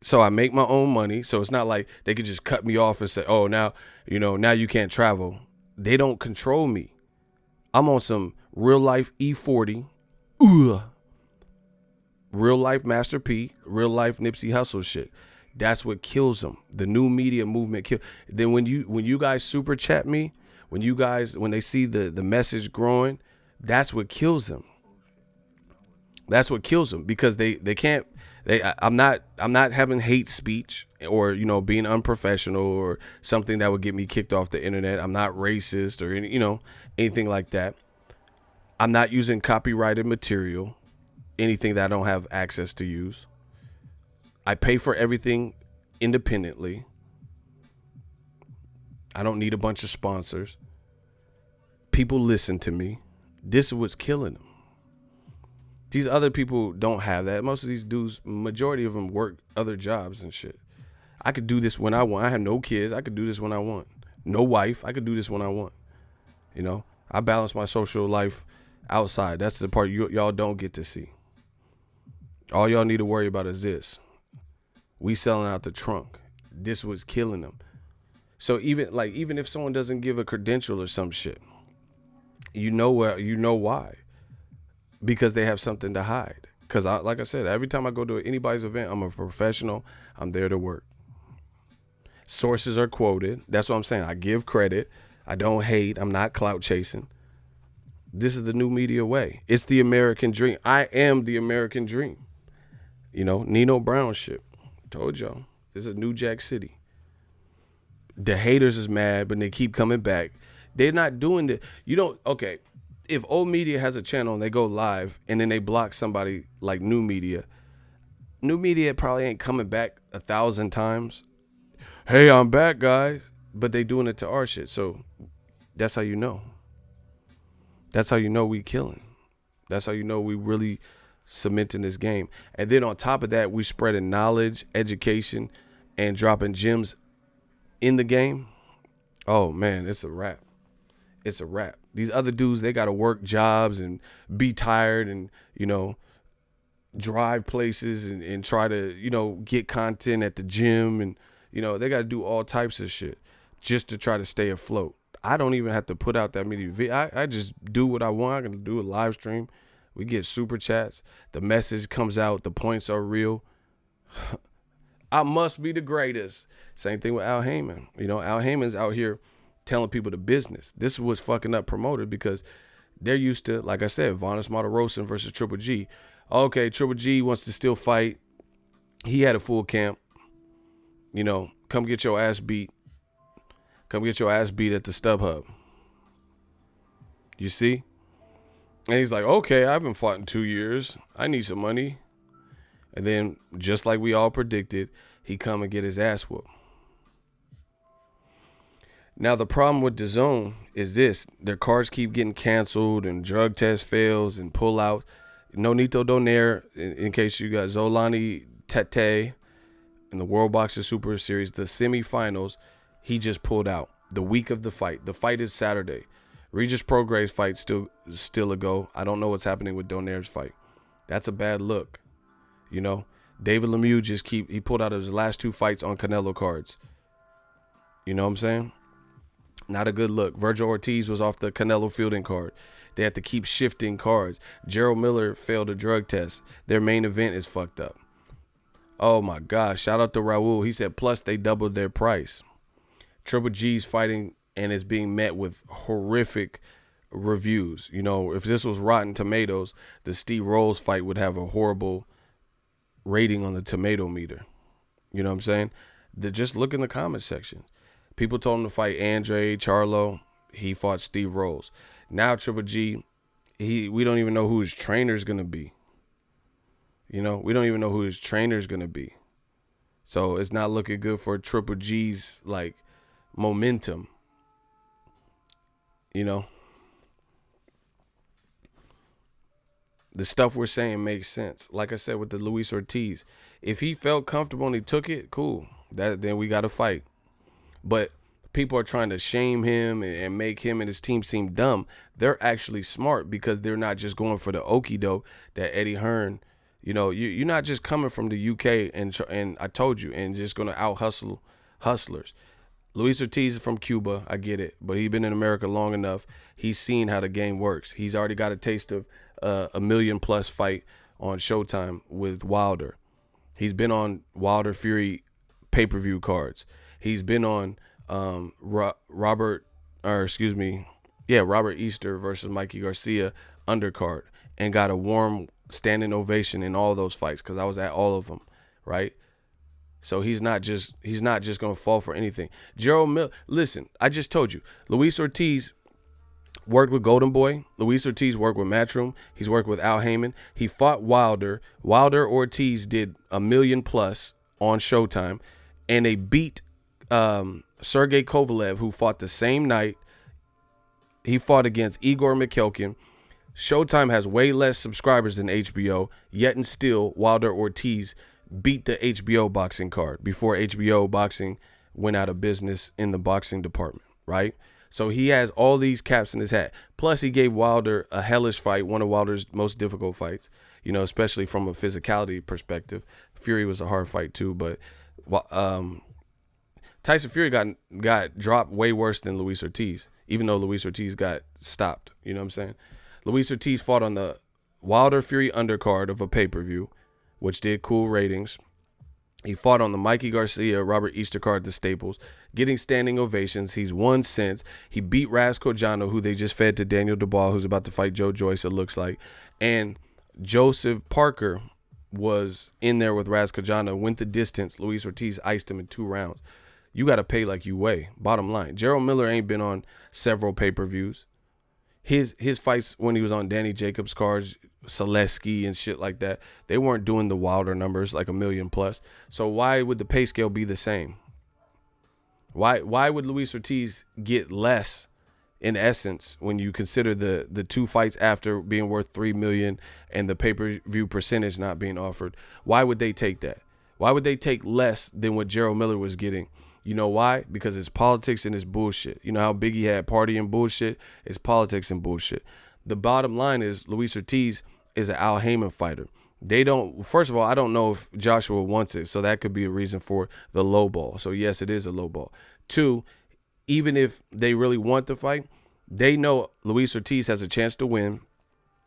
So I make my own money. So it's not like they could just cut me off and say, oh, now you can't travel. They don't control me. I'm on some real life E40. Ugh. Real life Master P, real life Nipsey Hussle shit. That's what kills them. The new media movement kill. Then when you guys super chat me, when they see the message growing, that's what kills them. That's what kills them because they can't. I'm not having hate speech or being unprofessional or something that would get me kicked off the internet. I'm not racist or anything like that. I'm not using copyrighted material. Anything that I don't have access to use. I pay for everything independently. I don't need a bunch of sponsors. People listen to me. This is what's killing them. These other people don't have that. Most of these dudes, majority of them work other jobs and shit. I could do this when I want. I have no kids. I could do this when I want. No wife. I could do this when I want. I balance my social life outside. That's the part y'all don't get to see. All y'all need to worry about is this. We selling out the trunk. This was killing them. So even if someone doesn't give a credential or some shit, you know why. Because they have something to hide. Because like I said, every time I go to anybody's event, I'm a professional. I'm there to work. Sources are quoted. That's what I'm saying. I give credit. I don't hate. I'm not clout chasing. This is the new media way. It's the American dream. I am the American dream. Nino Brown shit. Told y'all. This is New Jack City. The haters is mad, but they keep coming back. They're not doing the. Okay. If old media has a channel and they go live and then they block somebody like new media probably ain't coming back 1,000 times. Hey, I'm back, guys. But they doing it to our shit. So that's how you know. That's how you know we killing. That's how you know we really cementing this game. And then on top of that, we spreading knowledge, education, and dropping gems in the game. Oh man, it's a wrap. It's a wrap. These other dudes, they got to work jobs and be tired and drive places and try to get content at the gym, and they got to do all types of shit just to try to stay afloat. I don't even have to put out that many videos. I just do what I want. I can do a live stream. We get super chats. The message comes out. The points are real. I must be the greatest. Same thing with Al Haymon. Al Haymon's out here telling people the business. This is what's fucking up promoted because they're used to, like I said, Vanes Martirosyan versus Triple G. Okay, Triple G wants to still fight. He had a full camp. Come get your ass beat. Come get your ass beat at the StubHub. You see? And he's like, okay, I haven't fought in 2 years. I need some money. And then, just like we all predicted, he come and get his ass whooped. Now, the problem with Dazn is this. Their cards keep getting canceled and drug test fails and pull out. Nonito Donaire, in case you got Zolani Tete in the World Boxing Super Series, the semifinals, he just pulled out the week of the fight. The fight is Saturday. Regis Prograis fight still a go. I don't know what's happening with Donaire's fight. That's a bad look. David Lemieux he pulled out his last 2 fights on Canelo cards. You know what I'm saying? Not a good look. Virgil Ortiz was off the Canelo fielding card. They had to keep shifting cards. Gerald Miller failed a drug test. Their main event is fucked up. Oh my gosh. Shout out to Raul. He said, plus they doubled their price. Triple G's fighting and is being met with horrific reviews. If this was Rotten Tomatoes, the Steve Rolls fight would have a horrible rating on the tomato meter. You know what I'm saying? Just look in the comment section. People told him to fight Andre Charlo. He fought Steve Rolls. Now Triple G, we don't even know who his trainer's going to be. You know, we don't even know who his trainer's going to be. So it's not looking good for Triple G's, like, momentum. You know? The stuff we're saying makes sense. Like I said with the Luis Ortiz, if he felt comfortable and he took it, cool. Then we got to fight. But people are trying to shame him and make him and his team seem dumb. They're actually smart because they're not just going for the okie doke that Eddie Hearn. You know, you're not just coming from the UK and I told you, and just going to out hustle hustlers. Luis Ortiz is from Cuba. I get it. But he's been in America long enough. He's seen how the game works. He's already got a taste of a million-plus fight on Showtime with Wilder. He's been on Wilder Fury pay-per-view cards. He's been on Robert Easter versus Mikey Garcia undercard and got a warm standing ovation in all those fights because I was at all of them, right? So he's not just going to fall for anything. Gerald Miller, listen, I just told you, Luis Ortiz worked with Golden Boy. Luis Ortiz worked with Matchroom. He's worked with Al Haymon. He fought Wilder. Wilder Ortiz did $1 million+ on Showtime, and they beat Sergey Kovalev, who fought the same night. He fought against Igor Mikhelkin. Showtime has way less subscribers than HBO, yet and still Wilder Ortiz beat the HBO boxing card before HBO boxing went out of business in the boxing department, right? So he has all these caps in his hat. Plus, he gave Wilder a hellish fight, one of Wilder's most difficult fights, you know, especially from a physicality perspective. Fury was a hard fight too, but Tyson Fury got dropped way worse than Luis Ortiz, even though Luis Ortiz got stopped. You know what I'm saying? Luis Ortiz fought on the Wilder Fury undercard of a pay-per-view, which did cool ratings. He fought on the Mikey Garcia, Robert Easter card at the Staples, getting standing ovations. He's won since. He beat Raz Cojano, who they just fed to Daniel Dubois, who's about to fight Joe Joyce, it looks like. And Joseph Parker was in there with Raz Cojano, went the distance. Luis Ortiz iced him in 2 rounds. You got to pay like you weigh, bottom line. Gerald Miller ain't been on several pay-per-views. His fights when he was on Danny Jacobs cards, Selesky and shit like that, they weren't doing the Wilder numbers like $1 million+. So why would the pay scale be the same? Why would Luis Ortiz get less in essence when you consider the 2 fights after being worth $3 million and the pay-per-view percentage not being offered? Why would they take that? Why would they take less than what Gerald Miller was getting? You know why? Because it's politics and it's bullshit. You know how Biggie had party and bullshit? It's politics and bullshit. The bottom line is Luis Ortiz is an Al Haymon fighter. First of all, I don't know if Joshua wants it, so that could be a reason for the low ball. So yes, it is a low ball. 2, even if they really want the fight, they know Luis Ortiz has a chance to win,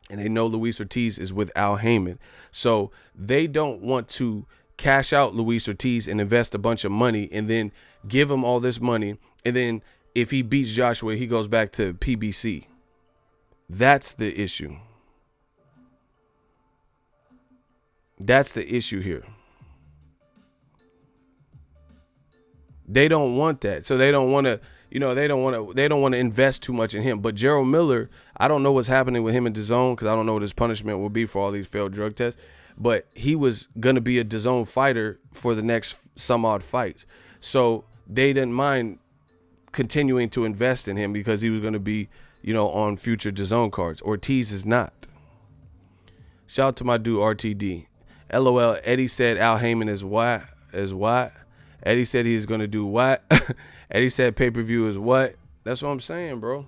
and they know Luis Ortiz is with Al Haymon. So they don't want to cash out Luis Ortiz and invest a bunch of money and then give him all this money. And then if he beats Joshua, he goes back to PBC. That's the issue. That's the issue here. They don't want that. So they don't want to, they don't want to invest too much in him. But Gerald Miller, I don't know what's happening with him in DAZN because I don't know what his punishment will be for all these failed drug tests. But he was going to be a DAZN fighter for the next some odd fights. So they didn't mind continuing to invest in him because he was going to be, on future DAZN cards. Ortiz is not. Shout out to my dude RTD. LOL, Eddie said Al Haymon is what? Eddie said he's going to do what? Eddie said pay-per-view is what? That's what I'm saying, bro.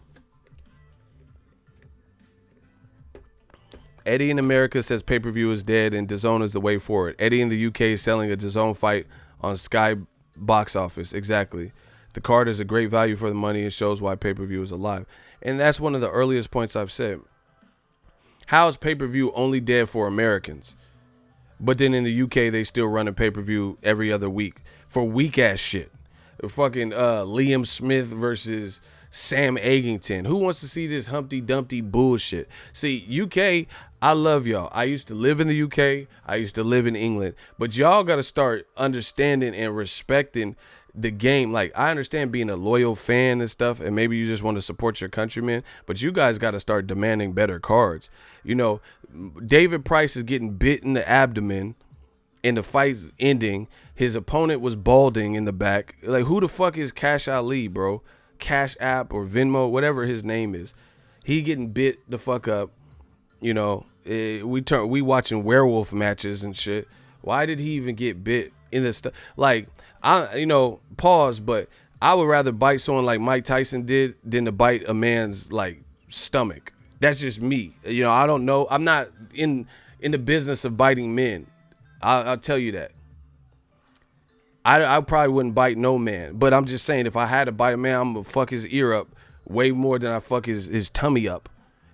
Eddie in America says pay-per-view is dead and DAZN is the way forward. Eddie in the UK is selling a DAZN fight on Sky box office. Exactly. The card is a great value for the money. It shows why pay-per-view is alive. And that's one of the earliest points I've said. How is pay-per-view only dead for Americans? But then in the UK, they still run a pay-per-view every other week for weak-ass shit. Fucking Liam Smith versus Sam Egington. Who wants to see this Humpty Dumpty bullshit? See, UK, I love y'all. I used to live in the UK. I used to live in England. But y'all got to start understanding and respecting the game. Like, I understand being a loyal fan and stuff, and maybe you just want to support your countrymen, but you guys got to start demanding better cards. You know, David Price is getting bit in the abdomen and the fight's ending. His opponent was balding in the back. Like, who the fuck is Cash Ali, bro? Cash App or Venmo, whatever his name is. He getting bit the fuck up. You know, we watching werewolf matches and shit. Why did he even get bit in the stuff? Like, pause, but I would rather bite someone like Mike Tyson did than to bite a man's, like, stomach. That's just me. You know, I don't know. I'm not in the business of biting men. I'll tell you that. I probably wouldn't bite no man, but I'm just saying, if I had to bite a man, I'm gonna fuck his ear up way more than I fuck his tummy up.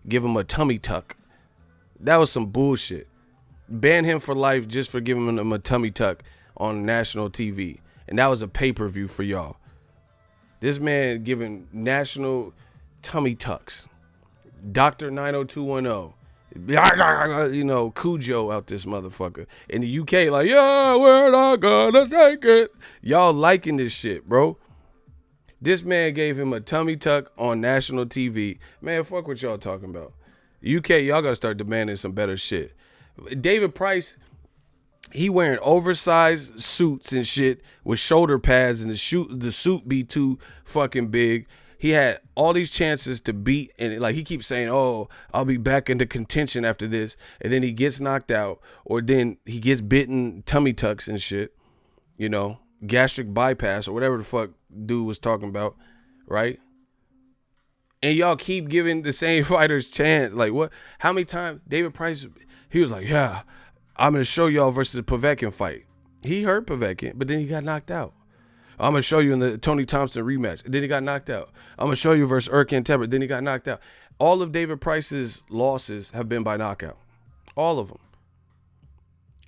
Give him a tummy tuck. That was some bullshit. Ban him for life just for giving him a tummy tuck on national TV. And that was a pay-per-view for y'all. This man giving national tummy tucks. Dr. 90210. You know, Cujo out this motherfucker. In the UK, like, yeah, we're not gonna take it. Y'all liking this shit, bro. This man gave him a tummy tuck on national TV. Man, fuck what y'all talking about. UK, y'all gotta start demanding some better shit. David Price, he wearing oversized suits and shit with shoulder pads, and the suit be too fucking big. He had all these chances to beat, and like he keeps saying, oh, I'll be back into contention after this, and then he gets knocked out, or then he gets bitten tummy tucks and shit, you know, gastric bypass or whatever the fuck dude was talking about, right? And y'all keep giving the same fighters chance. Like, what? How many times David Price, he was like, yeah, I'm going to show y'all versus the Povetkin fight. He hurt Povetkin, but then he got knocked out. I'm going to show you in the Tony Thompson rematch. Then he got knocked out. I'm going to show you versus Erkan Tebber. Then he got knocked out. All of David Price's losses have been by knockout. All of them.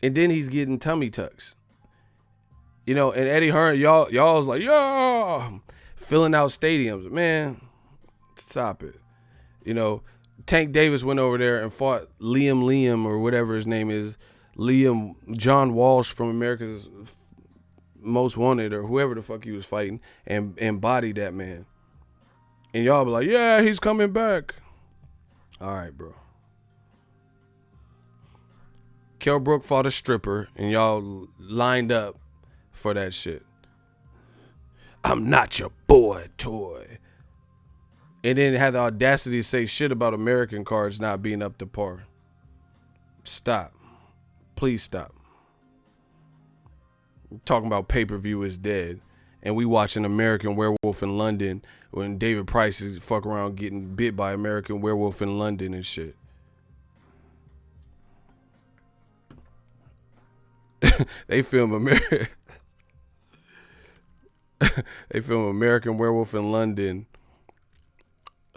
And then he's getting tummy tucks. You know, and Eddie Hearn, y'all was like, yeah, filling out stadiums. Man, stop it. You know, Tank Davis went over there and fought Liam or whatever his name is. John Walsh from America's Most Wanted or whoever the fuck he was fighting, and bodied that man. And y'all be like, yeah, he's coming back. All right, bro. Kell Brook fought a stripper, and y'all lined up for that shit. I'm not your boy toy. And then had the audacity to say shit about American cards not being up to par. Stop. Please stop. Talking about pay-per-view is dead. And we watching American Werewolf in London when David Price is fuck around getting bit by American Werewolf in London and shit. They film American Werewolf in London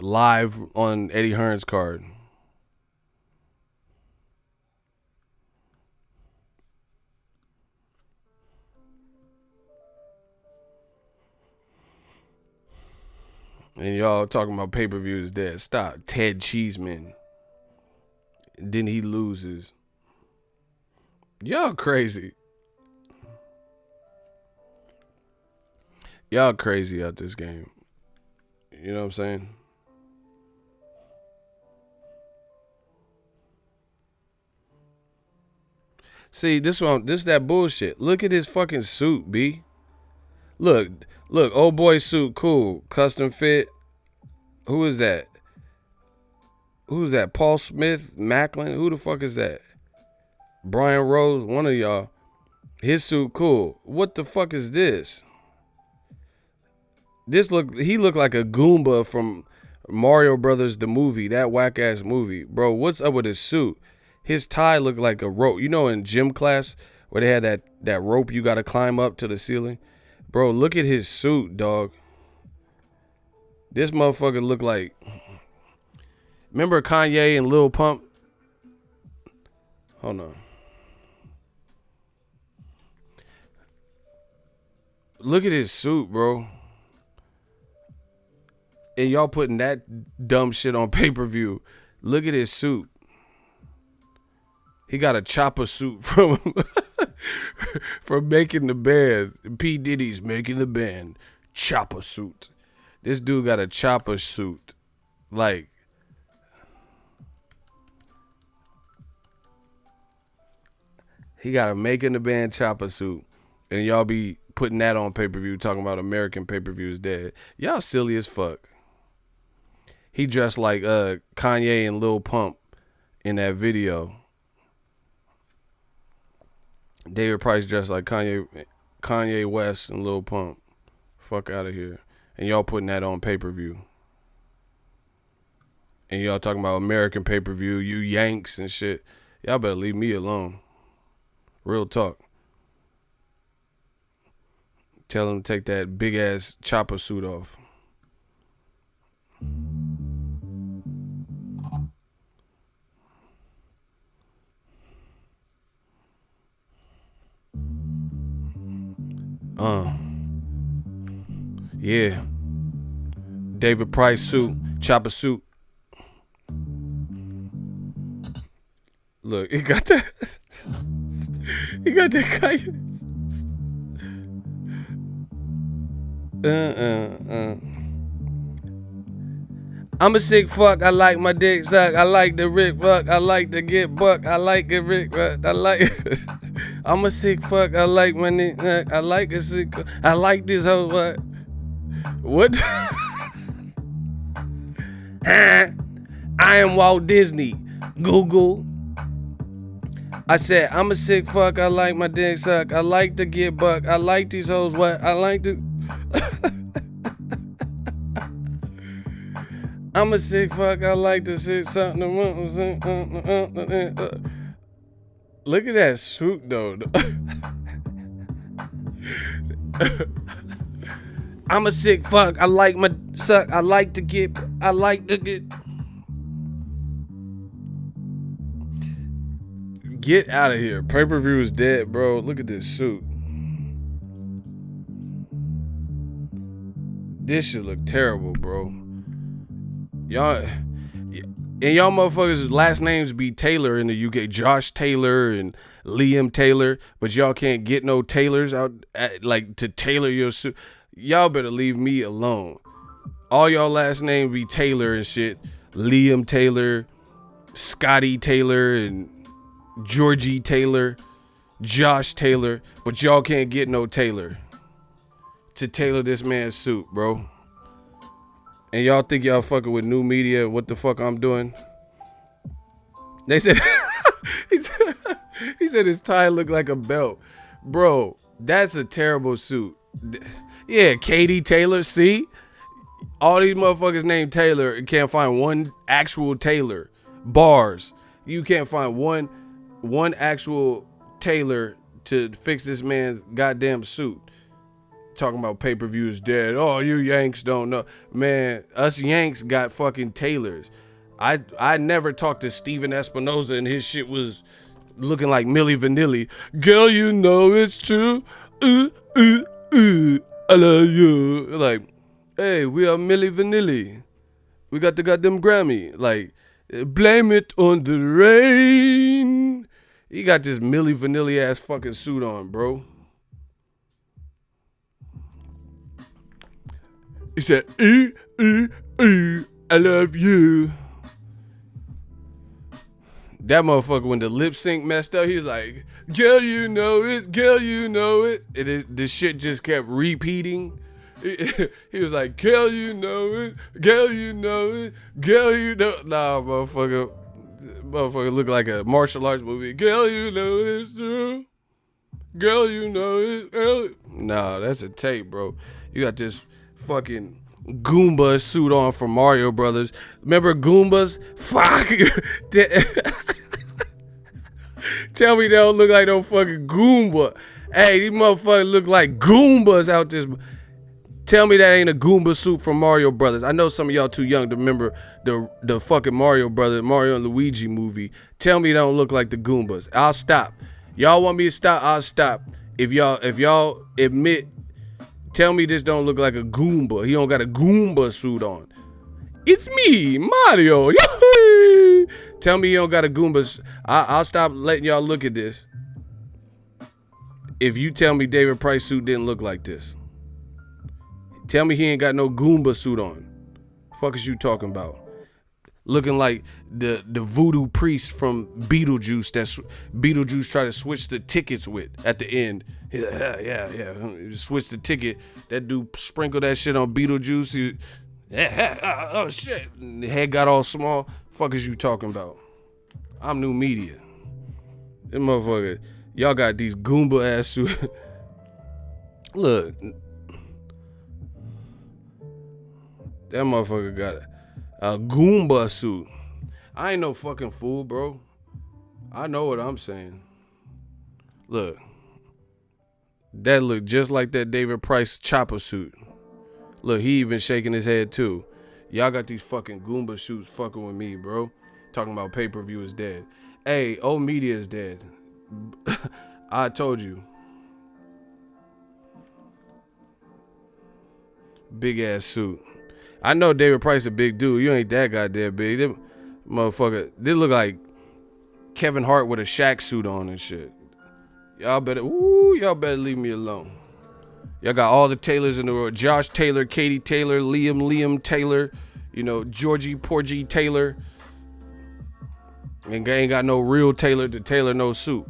live on Eddie Hearn's card. And y'all talking about pay-per-view is dead. Stop. Ted Cheeseman. Then he loses. Y'all crazy. Y'all crazy out this game. You know what I'm saying? See, this that bullshit. Look at his fucking suit, B. Look, old boy suit, cool. Custom fit. Who is that? Who's that? Paul Smith? Macklin? Who the fuck is that? Brian Rose? One of y'all. His suit, cool. What the fuck is this? He looked like a Goomba from Mario Brothers, the movie. That whack-ass movie. Bro, what's up with his suit? His tie looked like a rope. You know in gym class where they had that rope you got to climb up to the ceiling? Bro, look at his suit, dog. This motherfucker look like... Remember Kanye and Lil Pump? Hold on. Look at his suit, bro. And y'all putting that dumb shit on pay-per-view. Look at his suit. He got a chopper suit from for making the band. P. Diddy's making the band chopper suit. This dude got a chopper suit. Like, he got a making the band chopper suit. And y'all be putting that on pay-per-view, talking about American pay-per-views dead. Y'all silly as fuck. He dressed like Kanye and Lil Pump in that video. David Price dressed like Kanye West and Lil Pump. Fuck out of here. And y'all putting that on pay-per-view. And y'all talking about American pay-per-view, you Yanks and shit. Y'all better leave me alone. Real talk. Tell him to take that big-ass chopper suit off. Yeah. David Price suit, chopper suit. Look, he got that. He got that guy. I'm a sick fuck. I like my dick suck. I like the Rick fuck. I like to get buck. I like the Rick fuck. I like. I'm a sick fuck. I like my dick. I like a sick. I like this whole what? What? I am Walt Disney. Google. I said I'm a sick fuck. I like my dick suck. I like to get buck. I like these hoes what? I like to. I'm a sick fuck. I like to sit something. Look at that suit though. I'm a sick fuck. I like my suck. I like to get. Get out of here. Pay-per-view is dead, bro. Look at this suit. This shit look terrible, bro. Y'all motherfuckers' last names be Taylor in the UK. Josh Taylor and Liam Taylor, but y'all can't get no Taylors out like to tailor your suit. Y'all better leave me alone. All y'all last names be Taylor and shit. Liam Taylor, Scotty Taylor, and Georgie Taylor, Josh Taylor, but y'all can't get no Taylor to tailor this man's suit, bro. And y'all think y'all fucking with new media, what the fuck I'm doing? They said, he said his tie looked like a belt. Bro, that's a terrible suit. Yeah, Katie Taylor, see? All these motherfuckers named Taylor and can't find one actual Taylor. Bars. You can't find one actual Taylor to fix this man's goddamn suit. Talking about pay-per-view is dead. Oh, you Yanks don't know. Man, us Yanks got fucking Taylors. I never talked to Steven Espinoza and his shit was looking like Milli Vanilli. Girl, you know it's true. I love you. Like, hey, we are Milli Vanilli. We got the goddamn Grammy. Like, blame it on the rain. He got this Milli Vanilli ass fucking suit on, bro. He said, I love you. That motherfucker, when the lip sync messed up, he was like, girl, you know it. Girl, you know it. The shit just kept repeating. He was like, girl, you know it. Girl, you know it. Girl, you know. Nah, motherfucker looked like a martial arts movie. Girl, you know it's true. Girl, you know it's early. Nah, that's a tape, bro. You got this fucking Goomba suit on from Mario Brothers. Remember Goombas? Fuck. Tell me they don't look like no fucking Goomba. Hey, these motherfuckers look like Goombas out this. Tell me that ain't a Goomba suit from Mario Brothers. I know some of y'all too young to remember the fucking Mario Brothers, Mario and Luigi movie. Tell me they don't look like the Goombas. I'll stop. Y'all want me to stop? I'll stop. If y'all admit, tell me this don't look like a Goomba. He don't got a Goomba suit on. It's me, Mario. Tell me he don't got a Goomba. I'll stop letting y'all look at this. if you tell me David Price suit didn't look like this. Tell me he ain't got no Goomba suit on. Fuck is you talking about? Looking like the voodoo priest from Beetlejuice that Beetlejuice tried to switch the tickets with at the end. Yeah. Switch the ticket. That dude sprinkled that shit on Beetlejuice. Oh shit. The head got all small. Fuck is you talking about? I'm new media. This motherfucker, y'all got these Goomba ass suits. Look. That motherfucker got a Goomba suit. I ain't no fucking fool, bro. I know what I'm saying. Look. That look just like that David Price chopper suit. Look, he even shaking his head too. Y'all got these fucking Goomba suits fucking with me, bro. Talking about pay-per-view is dead. Hey, old media is dead. I told you. Big ass suit. I know David Price a big dude. You ain't that goddamn big. Them motherfucker, they look like Kevin Hart with a Shaq suit on and shit. Y'all better leave me alone. Y'all got all the Taylors in the world. Josh Taylor, Katie Taylor, Liam Taylor, Georgie Porgy Taylor. And ain't got no real Taylor to tailor no suit.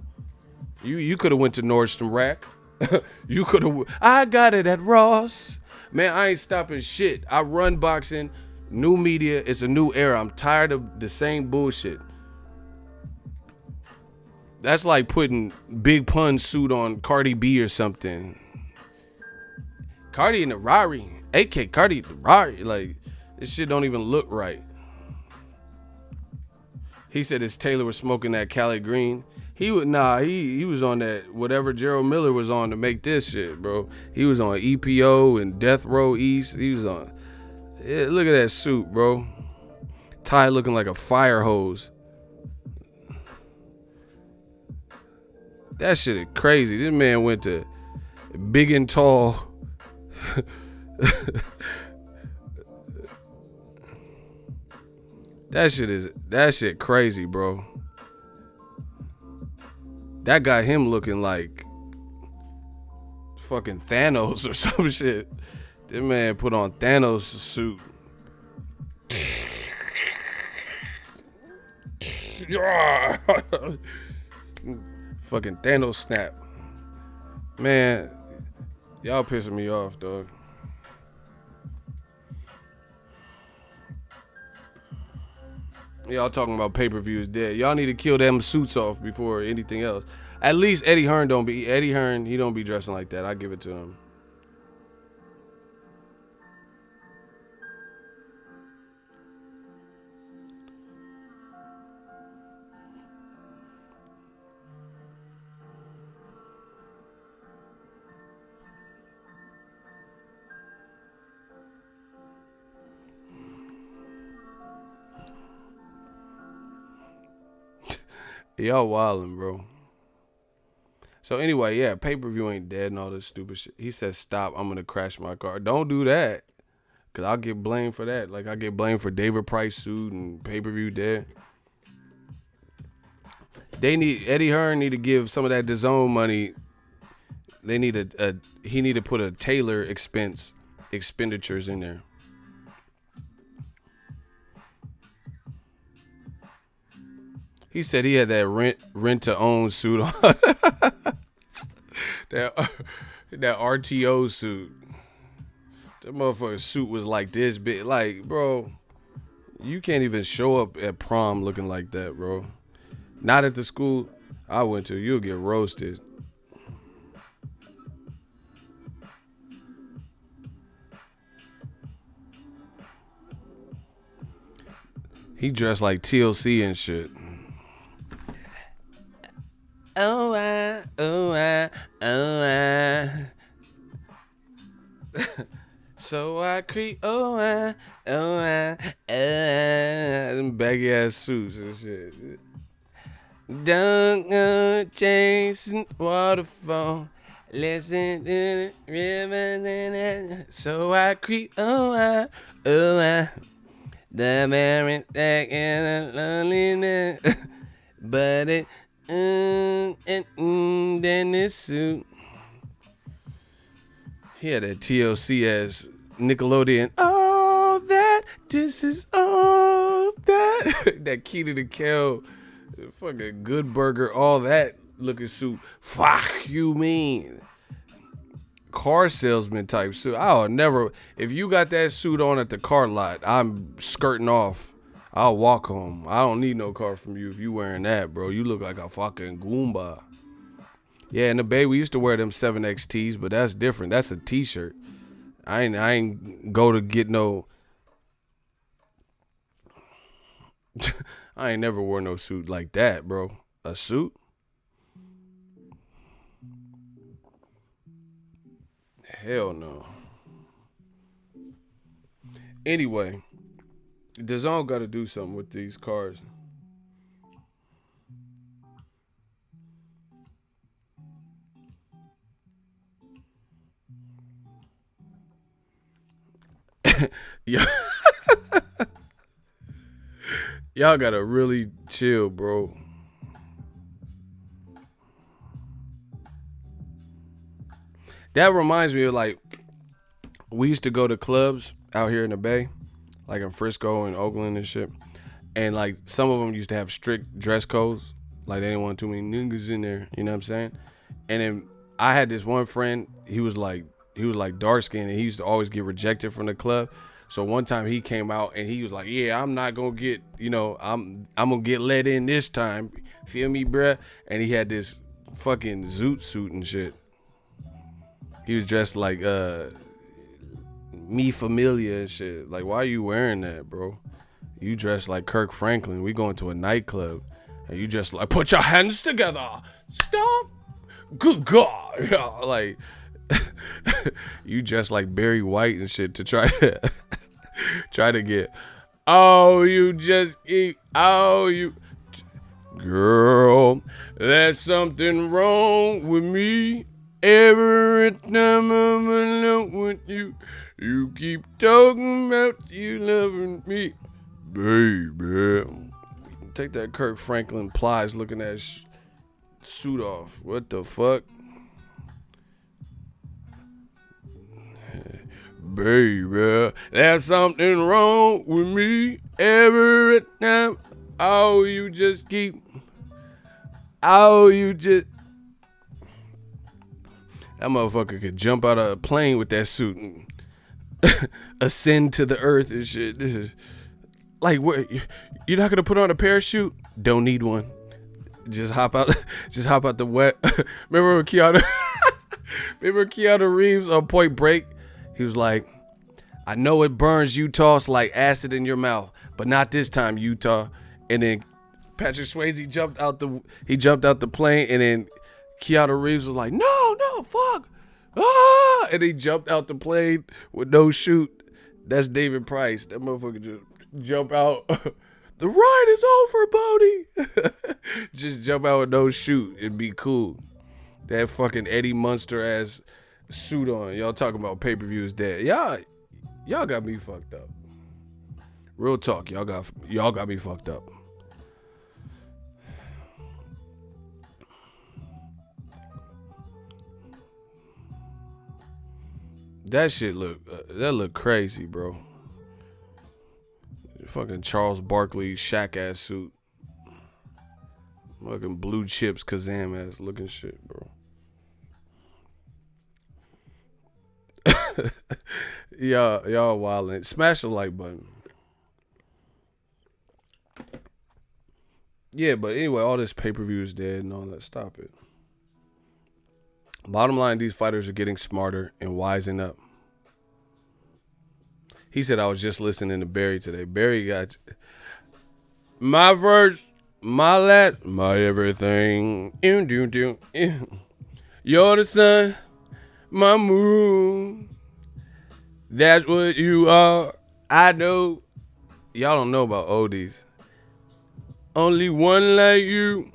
You could have went to Nordstrom Rack. You could have. I got it at Ross. Man, I ain't stopping shit. I run boxing, new media. It's a new era. I'm tired of the same bullshit. That's like putting Big Pun's suit on Cardi B or something. Cardi in the Rari. AK Cardi in the Rari. Like, this shit don't even look right. He said his Taylor was smoking that Cali Green. He was on that whatever Gerald Miller was on to make this shit, bro. He was on EPO and Death Row East. He was on. Yeah, look at that suit, bro. Tie looking like a fire hose. That shit is crazy. This man went to big and tall. That shit crazy, bro. That got him looking like fucking Thanos or some shit. That man put on Thanos' suit. Fucking Thanos snap. Man, y'all pissing me off, dog. Y'all talking about pay-per-views dead. Y'all need to kill them suits off before anything else. At least Eddie Hearn, he don't be dressing like that. I give it to him. Y'all wildin', bro. So anyway, yeah, pay-per-view ain't dead and all this stupid shit. He said, stop, I'm gonna crash my car. Don't do that. Cause I'll get blamed for that. Like I get blamed for David Price suit and pay-per-view dead. Eddie Hearn need to give some of that Dazn money. They need he need to put a Taylor expenditures in there. He said he had that rent to own suit on. that RTO suit. That motherfucking suit was like this big. Like, bro, you can't even show up at prom looking like that, bro. Not at the school I went to. You'll get roasted. He dressed like TLC and shit. Oh, so I creep. Them baggy ass suits and shit. Don't go chasing waterfall. Listen to the river. So I creep. The merit that and the loneliness. But then this suit. He had that TLC ass Nickelodeon. All that, this is all that. That Key to the Kill, fucking Good Burger, all that looking suit. Fuck you mean? Car salesman type suit. I'll never. If you got that suit on at the car lot, I'm skirting off. I'll walk home. I don't need no car from you if you wearing that, bro. You look like a fucking Goomba. Yeah, in the Bay, we used to wear them 7XTs, but that's different. That's a t-shirt. I ain't go to get no. I ain't never wore no suit like that, bro. A suit? Hell no. Anyway, Dazn got to do something with these cars. Y'all gotta really chill, bro. That reminds me of, like, we used to go to clubs out here in the Bay, like in Frisco and Oakland and shit. And, like, some of them used to have strict dress codes. Like, they didn't want too many niggas in there. You know what I'm saying? And then I had this one friend. He was like dark skinned, and he used to always get rejected from the club. So one time he came out and he was like, "Yeah, I'm not gonna get, I'm gonna get let in this time. Feel me, bruh?" And he had this fucking zoot suit and shit. He was dressed like Me Familia and shit. Like, why are you wearing that, bro? You dressed like Kirk Franklin. We going to a nightclub, and you just like, put your hands together, stop, good God, like you dressed like Barry White and shit to try to get. Oh, you just eat. Oh, you. Girl, there's something wrong with me. Every time I'm alone with you, you keep talking about you loving me. Baby. Take that Kirk Franklin Plies looking ass suit off. What the fuck? Baby, there's something wrong with me every time. Oh, you just keep. Oh, you just. That motherfucker could jump out of a plane with that suit and ascend to the earth and shit. This is like, what? You're not gonna put on a parachute? Don't need one. Just hop out. Just hop out the wet. Remember Keanu Reeves on Point Break? He was like, "I know it burns, Utah. It's like acid in your mouth, but not this time, Utah." And then Patrick Swayze jumped out the plane, and then Keanu Reeves was like, no, fuck. Ah! And he jumped out the plane with no chute. That's David Price. That motherfucker just jump out. The ride is over, Bodie. Just jump out with no chute and be cool. That fucking Eddie Munster ass suit on. Y'all talking about pay-per-view is dead. Y'all got me fucked up. Real talk, y'all got me fucked up. That shit look crazy, bro. Fucking Charles Barkley Shaq ass suit. Fucking Blue Chips Kazam ass looking shit, bro. y'all wildin'. Smash the like button. Yeah, but anyway, all this pay-per-view is dead and all that. Stop it. Bottom line, these fighters are getting smarter and wising up. He said, I was just listening to Barry today. Barry got my first, my last, my everything. You're the sun, my moon. That's what you are. I know. Y'all don't know about oldies. Only one like you.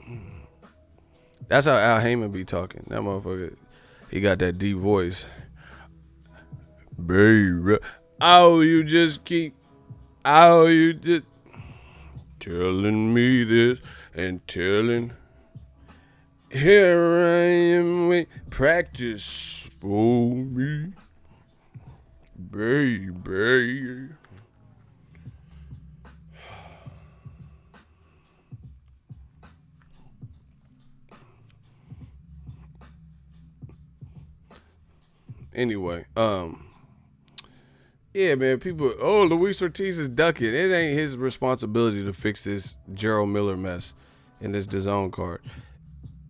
That's how Al Haymon be talking. That motherfucker, he got that deep voice. Baby. Oh, you just keep. Oh, you just telling me this and telling. Here I am, wait, practice for me. baby. Anyway, yeah, man, people, Luis Ortiz is ducking. It ain't his responsibility to fix this Gerald Miller mess in this Dazn card.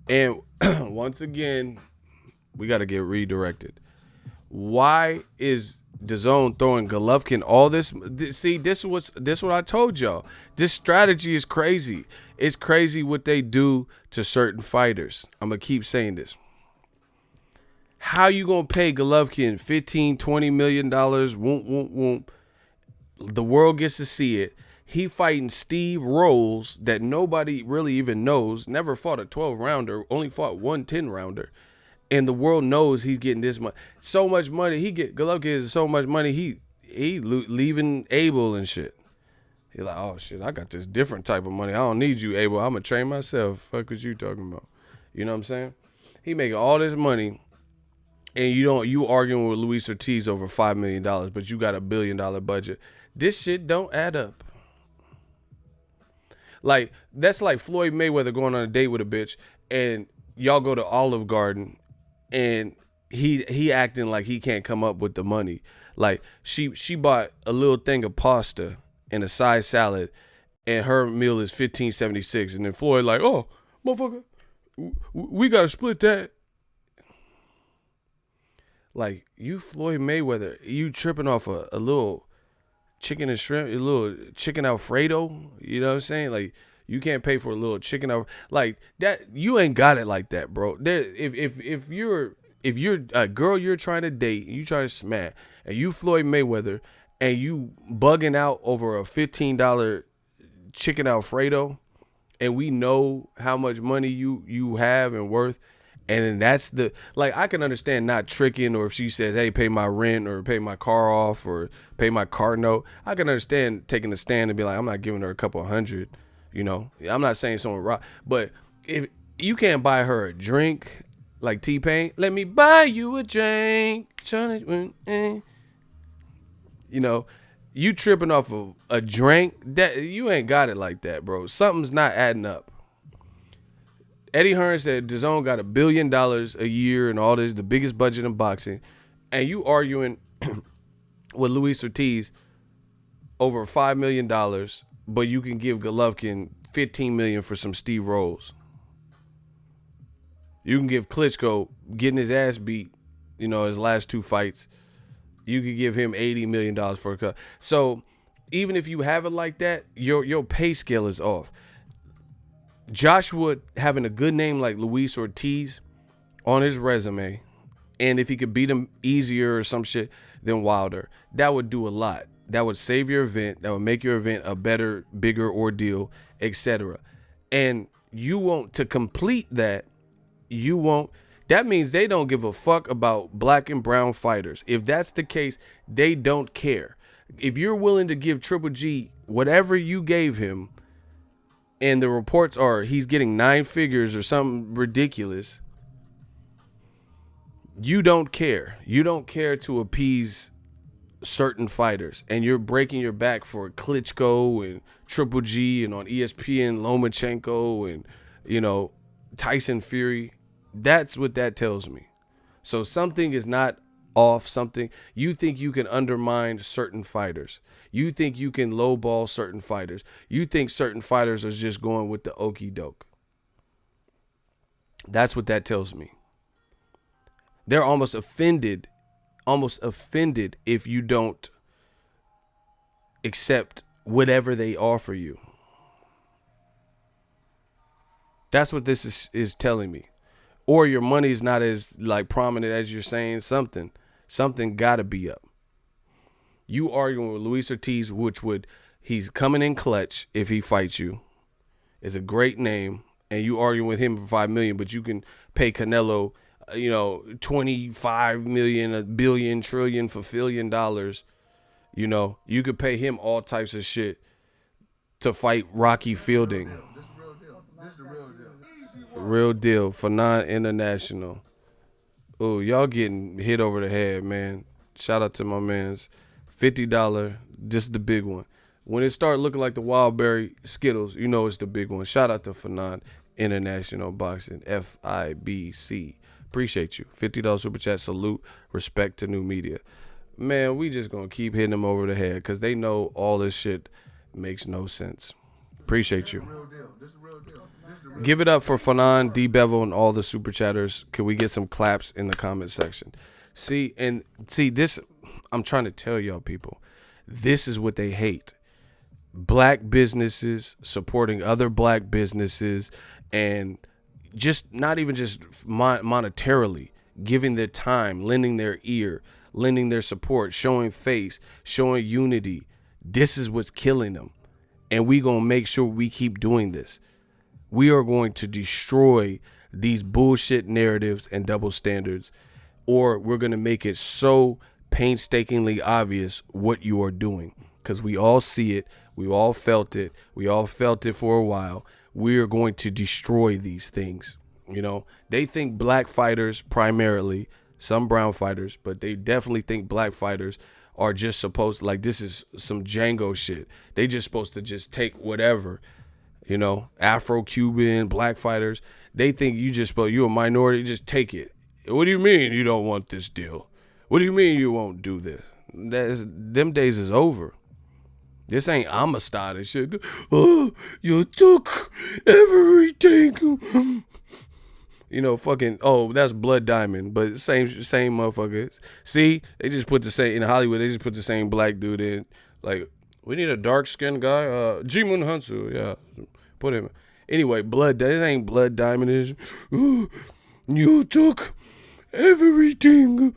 And once again, we got to get redirected. Why is Dazn throwing Golovkin all this? See, this is what I told y'all. This strategy is crazy. It's crazy what they do to certain fighters. I'm going to keep saying this. How you going to pay Golovkin $15, $20 million? Whoop. The world gets to see it. He fighting Steve Rolls that nobody really even knows. Never fought a 12-rounder. Only fought one 10-rounder. And the world knows he's getting this much. So much money. Golovkin is so much money. He leaving Abel and shit. He's like, oh, shit, I got this different type of money. I don't need you, Abel. I'm going to train myself. Fuck what you talking about. You know what I'm saying? He making all this money. And you arguing with Luis Ortiz over $5 million, but you got $1 billion budget. This shit don't add up. Like, that's like Floyd Mayweather going on a date with a bitch, and y'all go to Olive Garden, and he acting like he can't come up with the money. Like, she bought a little thing of pasta and a side salad, and her meal is $15.76, and then Floyd like, oh, motherfucker, we gotta split that. Like, you Floyd Mayweather, you tripping off a little chicken and shrimp, a little chicken Alfredo, you know what I'm saying? Like, you can't pay for a little chicken like that. You ain't got it like that, bro. If you're a girl you're trying to date, you try to smash, and you Floyd Mayweather, and you bugging out over a $15 chicken Alfredo, and we know how much money you have and worth. And then that's I can understand not tricking, or if she says, hey, pay my rent or pay my car off or pay my car note. I can understand taking a stand and be like, I'm not giving her a couple $100, you know. I'm not saying someone rock. But if you can't buy her a drink like T-Pain, let me buy you a drink. You know, you tripping off of a drink, that you ain't got it like that, bro. Something's not adding up. Eddie Hearn said Dazn got $1 billion a year and all this, the biggest budget in boxing, and you arguing with Luis Ortiz over $5 million, but you can give Golovkin $15 million for some Steve Rolls. You can give Klitschko getting his ass beat, you know, his last two fights. You could give him $80 million for a cut. So even if you have it like that, your pay scale is off. Joshua having a good name like Luis Ortiz on his resume, and if he could beat him easier or some shit than Wilder, that would do a lot. That would save your event. That would make your event a better, bigger ordeal, etc. And you want to complete that. You won't. That means they don't give a fuck about black and brown fighters. If that's the case, they don't care. If you're willing to give Triple G whatever you gave him, and the reports are he's getting 9 figures or something ridiculous, you don't care. You don't care to appease certain fighters, and you're breaking your back for Klitschko and Triple G and on ESPN Lomachenko and, you know, Tyson Fury. That's what that tells me. So something is not off. Something you think you can undermine certain fighters. You think you can lowball certain fighters. You think certain fighters are just going with the okie doke. That's what that tells me. They're almost offended if you don't accept whatever they offer you. That's what this is telling me. Or your money is not as like prominent as you're saying. Something gotta be up. You arguing with Luis Ortiz, he's coming in clutch if he fights you. It's a great name, and you arguing with him for $5 million, but you can pay Canelo, you know, $25 million, $1 billion, trillion for $1 billion. You know, you could pay him all types of shit to fight Rocky Fielding. This the real deal. This the real deal. Real deal for non-international. Oh, y'all getting hit over the head, man. Shout out to my man's $50. This is the big one. When it start looking like the Wildberry Skittles, you know it's the big one. Shout out to Fanon International Boxing, FIBC. Appreciate you. $50 super chat. Salute. Respect to new media. Man, we just going to keep hitting them over the head because they know all this shit makes no sense. Appreciate you. Give it up for Fanon, D. Bevel, and all the super chatters. Can we get some claps in the comment section? See, this, I'm trying to tell y'all people, this is what they hate. Black businesses supporting other black businesses and just not even just monetarily giving their time, lending their ear, lending their support, showing face, showing unity. This is what's killing them. And we going to make sure we keep doing this. We are going to destroy these bullshit narratives and double standards, or we're going to make it so painstakingly obvious what you are doing, because we all see it. We all felt it. We all felt it for a while. We are going to destroy these things. You know, they think black fighters primarily, some brown fighters, but they definitely think black fighters are just supposed to, like, this is some Django shit. They just supposed to just take whatever, you know, Afro-Cuban, black fighters. They think you're a minority, just take it. What do you mean you don't want this deal? What do you mean you won't do this? Them days is over. This ain't Amistad and shit. Oh, you took everything. You know, fucking, oh, that's Blood Diamond, but same motherfuckers. See, they just put the same, in Hollywood, they just put the same black dude in. Like, we need a dark-skinned guy. Jimun Hansu, yeah. Put him. Anyway, this ain't Blood Diamond. Is you took everything.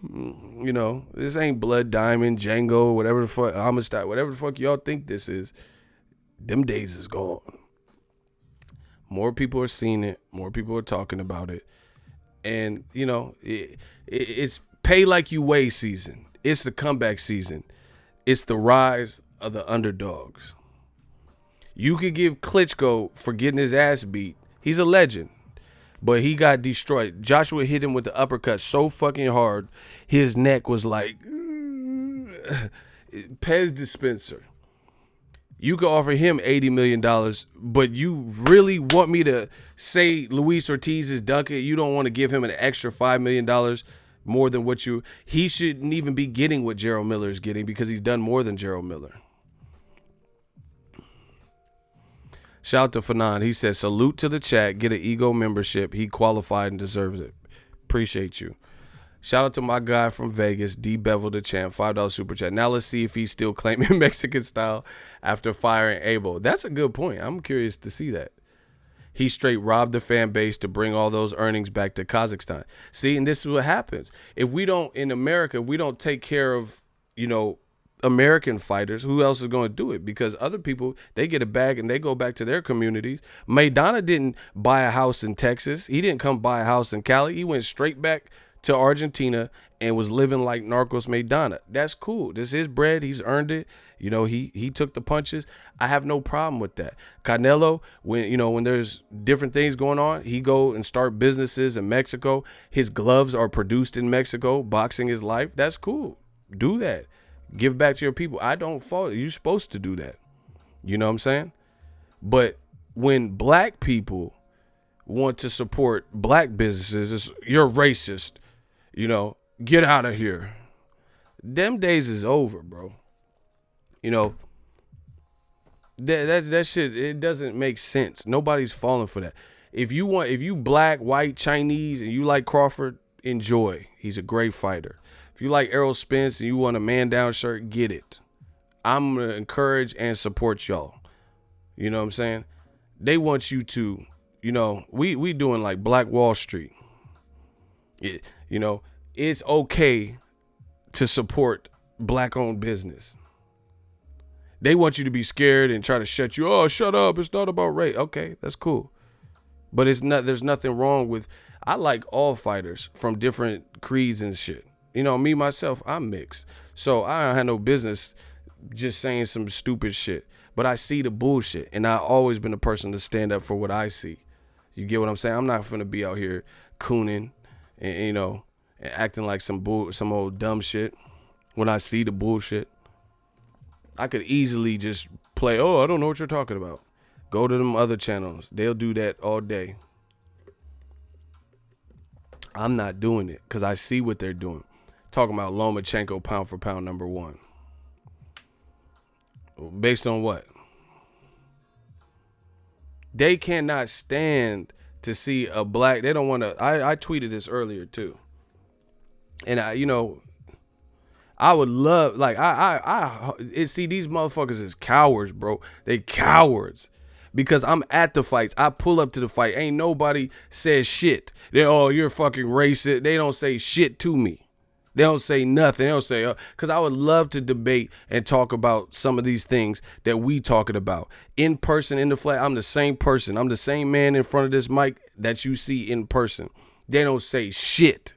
You know, this ain't Blood Diamond, Django, whatever the fuck, Amistad, whatever the fuck y'all think this is. Them days is gone. More people are seeing it. More people are talking about it. And, you know, it's pay like you weigh season. It's the comeback season. It's the rise of the underdogs. You could give Klitschko for getting his ass beat. He's a legend. But he got destroyed. Joshua hit him with the uppercut so fucking hard, his neck was like Pez dispenser. You could offer him $80 million, but you really want me to say Luis Ortiz is dunking? You don't want to give him an extra $5 million more than what he shouldn't even be getting what Gerald Miller is getting, because he's done more than Gerald Miller. Shout out to Fanon. He says, salute to the chat. Get an ego membership. He qualified and deserves it. Appreciate you. Shout out to my guy from Vegas, D. Bevel the champ, $5 super chat. Now let's see if he's still claiming Mexican style after firing Abel. That's a good point. I'm curious to see that. He straight robbed the fan base to bring all those earnings back to Kazakhstan. See, and this is what happens. If we don't, in America, if we don't take care of, you know, American fighters, who else is going to do it? Because other people, they get a bag and they go back to their communities. Maidana didn't buy a house in Texas. He didn't come buy a house in Cali. He went straight back to Argentina and was living like Narcos Maidana. That's cool. This is his bread. He's earned it. You know, he took the punches. I have no problem with that. Canelo, when there's different things going on, he go and start businesses in Mexico. His gloves are produced in Mexico. Boxing is life. That's cool. Do that. Give back to your people. I don't fault it. You're supposed to do that. You know what I'm saying? But when black people want to support black businesses, you're racist. You know, get out of here. Them days is over, bro. You know, that shit, it doesn't make sense. Nobody's falling for that. If you black, white, Chinese, and you like Crawford, enjoy. He's a great fighter. If you like Errol Spence and you want a man down shirt, get it. I'm going to encourage and support y'all. You know what I'm saying? They want you to, you know, we doing like Black Wall Street. You know, it's okay to support black-owned business. They want you to be scared and try to shut you. Oh, shut up. It's not about race. Okay, that's cool. But there's nothing wrong with, I like all fighters from different creeds and shit. You know, me, myself, I'm mixed. So I don't have no business just saying some stupid shit. But I see the bullshit. And I've always been a person to stand up for what I see. You get what I'm saying? I'm not going to be out here cooning and and acting like some old dumb shit when I see the bullshit. I could easily just play, oh, I don't know what you're talking about. Go to them other channels. They'll do that all day. I'm not doing it because I see what they're doing. Talking about Lomachenko pound for pound #1. Based on what? They cannot stand to see a black. They don't want to. I tweeted this earlier too. And I would love, like, see, these motherfuckers is cowards, bro. They cowards. Because I'm at the fights. I pull up to the fight. Ain't nobody says shit. You're fucking racist. They don't say shit to me. They don't say nothing. They don't say, because I would love to debate and talk about some of these things that we talking about. In person, in the flat, I'm the same person. I'm the same man in front of this mic that you see in person. They don't say shit.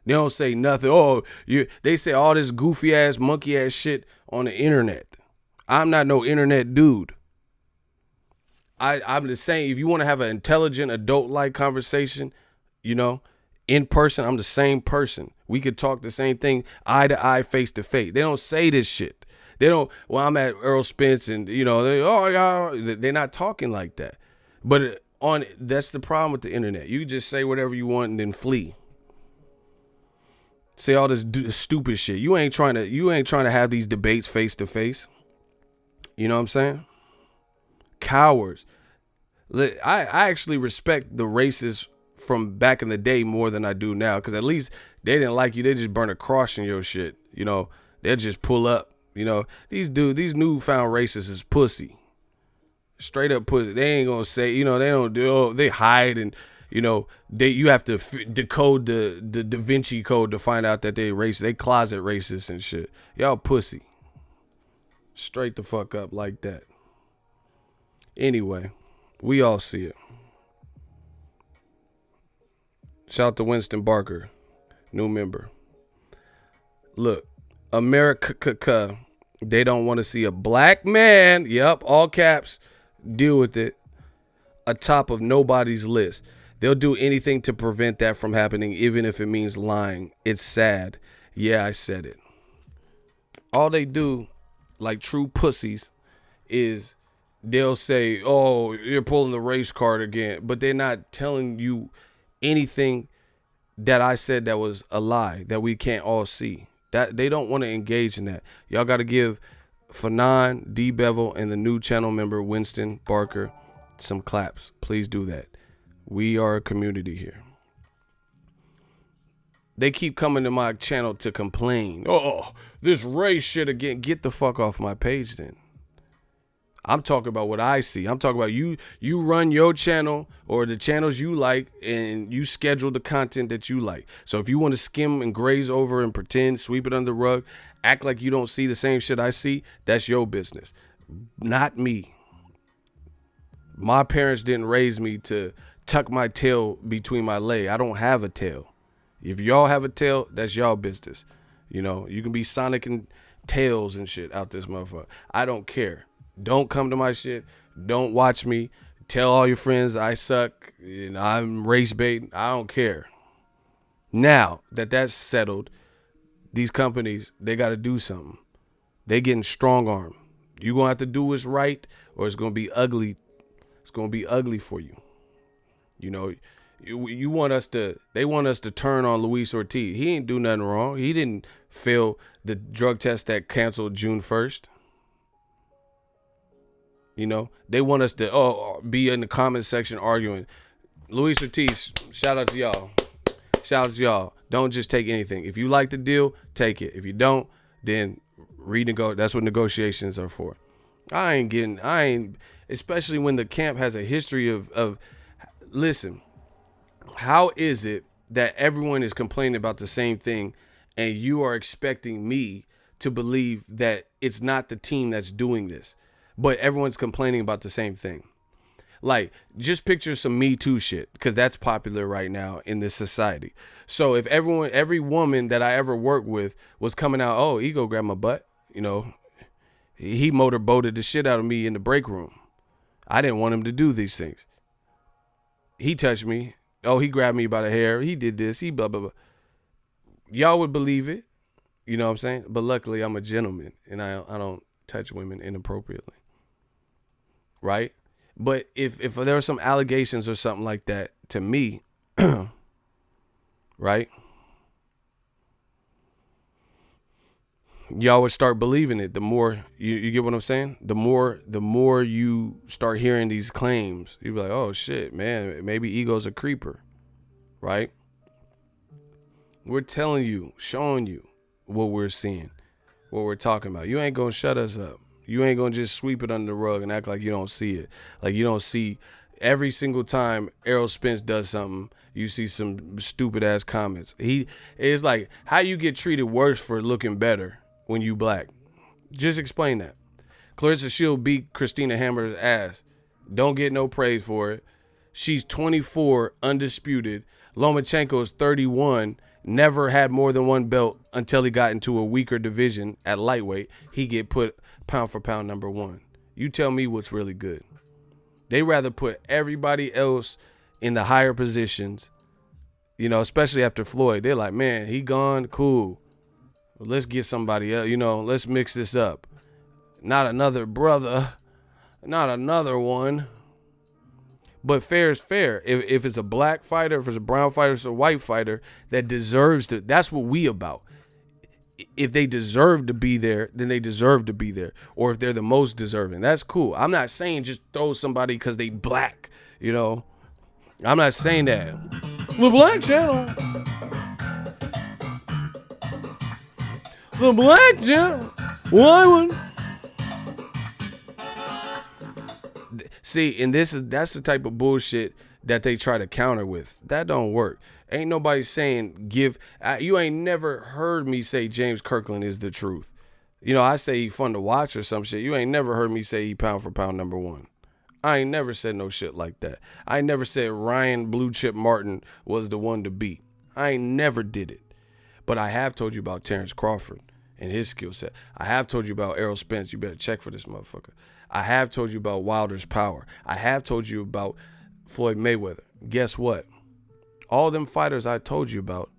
They don't say nothing. They say all this goofy ass, monkey ass shit on the internet. I'm not no internet dude. I'm the same. If you want to have an intelligent, adult-like conversation, in person, I'm the same person. We could talk the same thing, eye to eye, face to face. They don't say this shit. They don't. Well, I'm at Earl Spence, and they're not talking like that. But that's the problem with the internet. You just say whatever you want and then flee. Say all this stupid shit. You ain't trying to have these debates face to face. You know what I'm saying? Cowards. I actually respect the racists from back in the day more than I do now, because at least they didn't like you. They just burn a cross in your shit. They'll just pull up. These newfound racists is pussy. Straight up pussy. They ain't gonna say, they don't do. They hide, and you have to decode the Da Vinci Code to find out that they racist. They closet racists and shit. Y'all pussy. Straight the fuck up like that. Anyway, we all see it. Shout out to Winston Barker, new member. Look, America, they don't want to see a black man, yep, all caps, deal with it, atop of nobody's list. They'll do anything to prevent that from happening, even if it means lying. It's sad. Yeah, I said it. All they do, like true pussies, is they'll say, oh, you're pulling the race card again. But they're not telling you anything that I said that was a lie, that we can't all see. That they don't want to engage in that. Y'all got to give Fanon, D. Bevel, and the new channel member, Winston Barker, some claps. Please do that. We are a community here. They keep coming to my channel to complain. Oh, this race shit again. Get the fuck off my page then. I'm talking about what I see. I'm talking about you run your channel or the channels you like, and you schedule the content that you like. So if you want to skim and graze over and pretend, sweep it under the rug, act like you don't see the same shit I see, that's your business. Not me. My parents didn't raise me to tuck my tail between my legs. I don't have a tail. If y'all have a tail, that's y'all business. You can be Sonic and Tails and shit out this motherfucker. I don't care. Don't come to my shit. Don't watch me. Tell all your friends I suck and I'm race bait. I don't care. Now that that's settled, these companies, they got to do something. They getting strong arm. You going to have to do what's right, or it's going to be ugly. It's going to be ugly for you. You want us to, they want us to turn on Luis Ortiz. He ain't do nothing wrong. He didn't fail the drug test that canceled June 1st. They want us to be in the comment section arguing. Luis Ortiz, shout out to y'all. Shout out to y'all. Don't just take anything. If you like the deal, take it. If you don't, then renegotiate. That's what negotiations are for. I ain't, especially when the camp has a history of listen, how is it that everyone is complaining about the same thing and you are expecting me to believe that it's not the team that's doing this, but everyone's complaining about the same thing? Like, just picture some Me Too shit, because that's popular right now in this society. So if every woman that I ever worked with was coming out, oh, Ego grabbed my butt, he motorboated the shit out of me in the break room. I didn't want him to do these things. He touched me. Oh, he grabbed me by the hair. He did this. He blah, blah, blah. Y'all would believe it. You know what I'm saying? But luckily, I'm a gentleman, and I don't touch women inappropriately. Right? But if there were some allegations or something like that to me, right? Y'all would start believing it. The more you get what I'm saying? The more you start hearing these claims, you'd be like, oh shit, man, maybe ego's a creeper. Right? We're telling you, showing you what we're seeing, what we're talking about. You ain't gonna shut us up. You ain't gonna just sweep it under the rug and act like you don't see it. Like you don't see every single time Errol Spence does something, you see some stupid ass comments. It's like how you get treated worse for looking better when you black. Just explain that. Clarissa Shield beat Christina Hammer's ass. Don't get no praise for it. She's 24, undisputed. Lomachenko is 31. Never had more than one belt until he got into a weaker division at lightweight. He get put pound for pound number 1. You tell me what's really good. They rather put everybody else in the higher positions, you know, especially after Floyd. They're like, man, he gone, cool. Let's get somebody else, you know, let's mix this up. Not another brother, not another one. But fair is fair. If it's a black fighter, if it's a brown fighter, if it's a white fighter that deserves to, that's what we about. If they deserve to be there, then they deserve to be there. Or if they're the most deserving, that's cool. I'm not saying just throw somebody because they black, you know. I'm not saying that. The Black Channel. The Black Channel. Why would... See, and that's the type of bullshit that they try to counter with. That don't work. Ain't nobody saying you ain't never heard me say James Kirkland is the truth. You know, I say he fun to watch or some shit. You ain't never heard me say he pound for pound number 1. I ain't never said no shit like that. I ain't never said Ryan Blue Chip Martin was the one to beat. I ain't never did it. But I have told you about Terrence Crawford and his skill set. I have told you about Errol Spence. You better check for this motherfucker. I have told you about Wilder's power. I have told you about Floyd Mayweather. Guess what? All them fighters I told you about,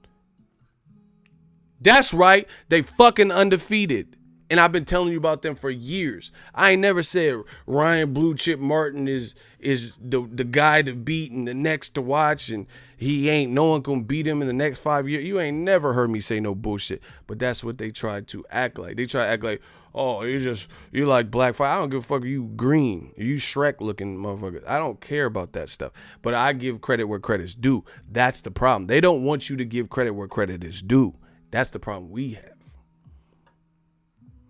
that's right, they fucking undefeated. And I've been telling you about them for years. I ain't never said Ryan Blue Chip Martin is the guy to beat and the next to watch, and no one gonna beat him in the next 5 years. You ain't never heard me say no bullshit. But that's what they tried to act like. They try to act like, oh, you like black fight. I don't give a fuck. You green. You Shrek looking motherfucker. I don't care about that stuff. But I give credit where credit's due. That's the problem. They don't want you to give credit where credit is due. That's the problem we have.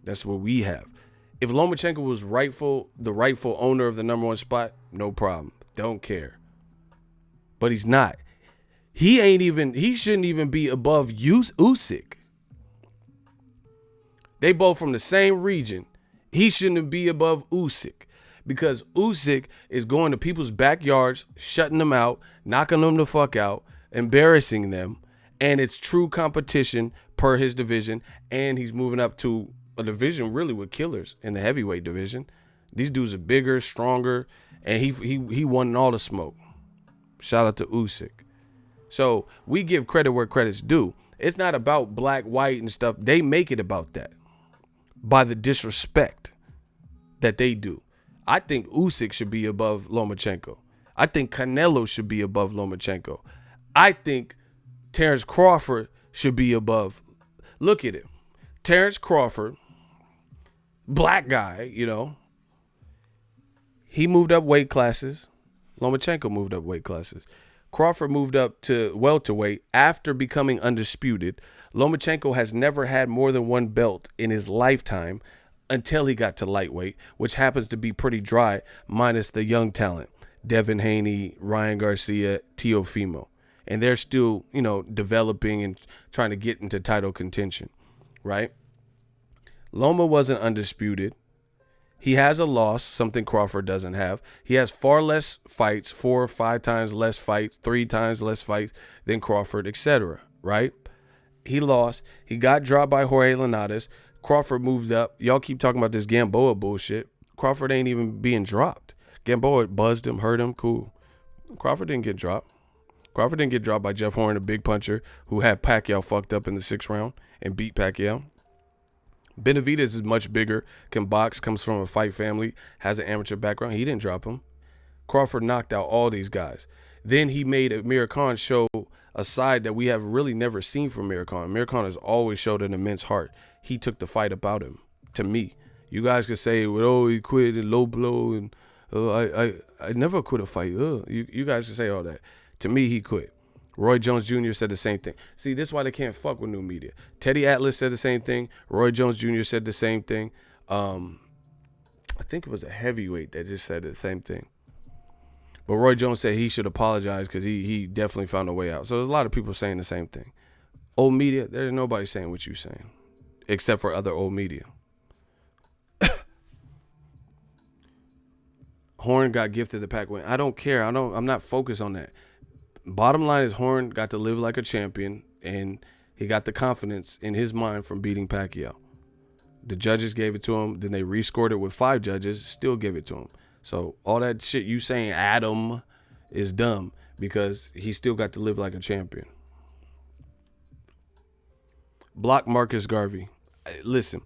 That's what we have. If Lomachenko was the rightful owner of the number 1 spot, no problem. Don't care. But he's not. He shouldn't even be above Usyk. They both from the same region. He shouldn't be above Usyk because Usyk is going to people's backyards, shutting them out, knocking them the fuck out, embarrassing them, and it's true competition per his division, and he's moving up to a division really with killers in the heavyweight division. These dudes are bigger, stronger, and he won all the smoke. Shout out to Usyk. So we give credit where credit's due. It's not about black, white, and stuff. They make it about that by the disrespect that they do. I think Usyk should be above Lomachenko. I think Canelo should be above Lomachenko. I think Terrence Crawford should be above. Look at it. Terrence Crawford, black guy, you know, he moved up weight classes. Lomachenko moved up weight classes. Crawford moved up to welterweight after becoming undisputed. Lomachenko has never had more than one belt in his lifetime until he got to lightweight, which happens to be pretty dry, minus the young talent, Devin Haney, Ryan Garcia, Teofimo. And they're still, you know, developing and trying to get into title contention, right? Loma wasn't undisputed. He has a loss, something Crawford doesn't have. He has far less fights, 4 or 5 times less fights, 3 times less fights than Crawford, etc., right? He lost. He got dropped by Jorge Linares. Crawford moved up. Y'all keep talking about this Gamboa bullshit. Crawford ain't even being dropped. Gamboa buzzed him, hurt him, cool. Crawford didn't get dropped. Crawford didn't get dropped by Jeff Horn, a big puncher who had Pacquiao fucked up in the 6th round and beat Pacquiao. Benavidez is much bigger, can box, comes from a fight family, has an amateur background. He didn't drop him. Crawford knocked out all these guys. Then he made Amir Khan show a side that we have really never seen from Amir Khan. Amir Khan has always showed an immense heart. He took the fight about him, to me. You guys could say, well, oh, he quit and low blow and I never quit a fight. You guys could say all that. To me, he quit. Roy Jones Jr. said the same thing. See, this is why they can't fuck with new media. Teddy Atlas said the same thing. Roy Jones Jr. said the same thing. I think it was a heavyweight that just said the same thing. But Roy Jones said he should apologize because he definitely found a way out. So there's a lot of people saying the same thing. Old media, there's nobody saying what you're saying, except for other old media. Horn got gifted the Pac win. I don't care. I'm not focused on that. Bottom line is Horn got to live like a champion, and he got the confidence in his mind from beating Pacquiao. The judges gave it to him. Then they rescored it with 5 judges, still gave it to him. So all that shit you saying Adam is dumb because he still got to live like a champion. Block Marcus Garvey. Listen,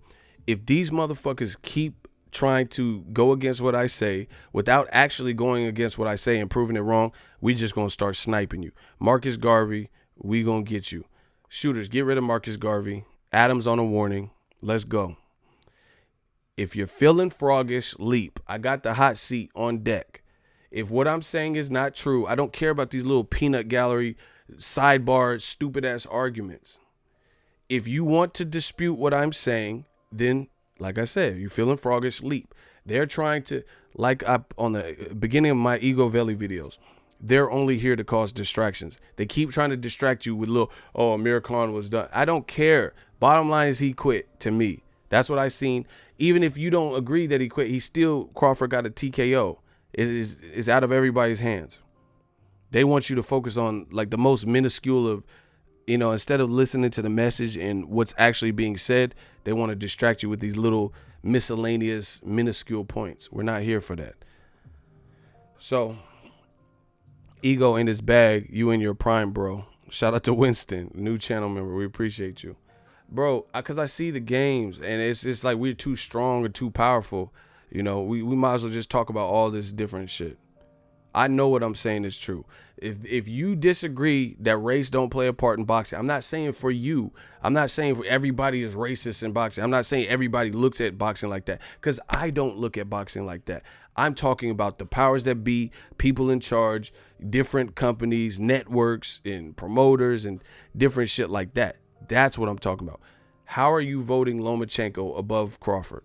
if these motherfuckers keep trying to go against what I say without actually going against what I say and proving it wrong, we just going to start sniping you. Marcus Garvey, we going to get you. Shooters, get rid of Marcus Garvey. Adams on a warning. Let's go. If you're feeling froggish, leap. I got the hot seat on deck. If what I'm saying is not true, I don't care about these little peanut gallery, sidebar, stupid-ass arguments. If you want to dispute what I'm saying, then, like I said, you're feeling froggish, leap. They're trying to, like on the beginning of my Ego Valley videos, they're only here to cause distractions. They keep trying to distract you with little, oh, Amir Khan was done. I don't care. Bottom line is he quit to me. That's what I seen. Even if you don't agree that he quit, he still, Crawford got a TKO. It's out of everybody's hands. They want you to focus on like the most minuscule of, instead of listening to the message and what's actually being said, they want to distract you with these little miscellaneous, minuscule points. We're not here for that. So, Ego in his bag, you in your prime, bro. Shout out to Winston, new channel member. We appreciate you. Bro, because I see the games, and it's just like we're too strong or too powerful. We might as well just talk about all this different shit. I know what I'm saying is true. If you disagree that race don't play a part in boxing, I'm not saying for you. I'm not saying for everybody is racist in boxing. I'm not saying everybody looks at boxing like that, because I don't look at boxing like that. I'm talking about the powers that be, people in charge, different companies, networks, and promoters, and different shit like that. That's what I'm talking about. How are you voting Lomachenko above Crawford?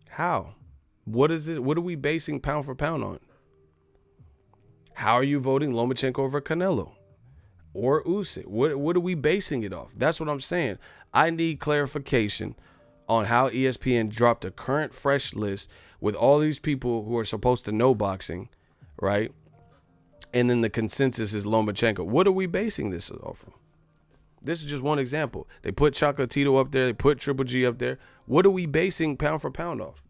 How? What is it? What are we basing pound for pound on? How are you voting Lomachenko over Canelo or Usyk? What are we basing it off? That's what I'm saying. I need clarification on how ESPN dropped a current fresh list with all these people who are supposed to know boxing, right? And then the consensus is Lomachenko. What are we basing this off of? This is just one example. They put Chocolatito up there. They put Triple G up there. What are we basing pound for pound off?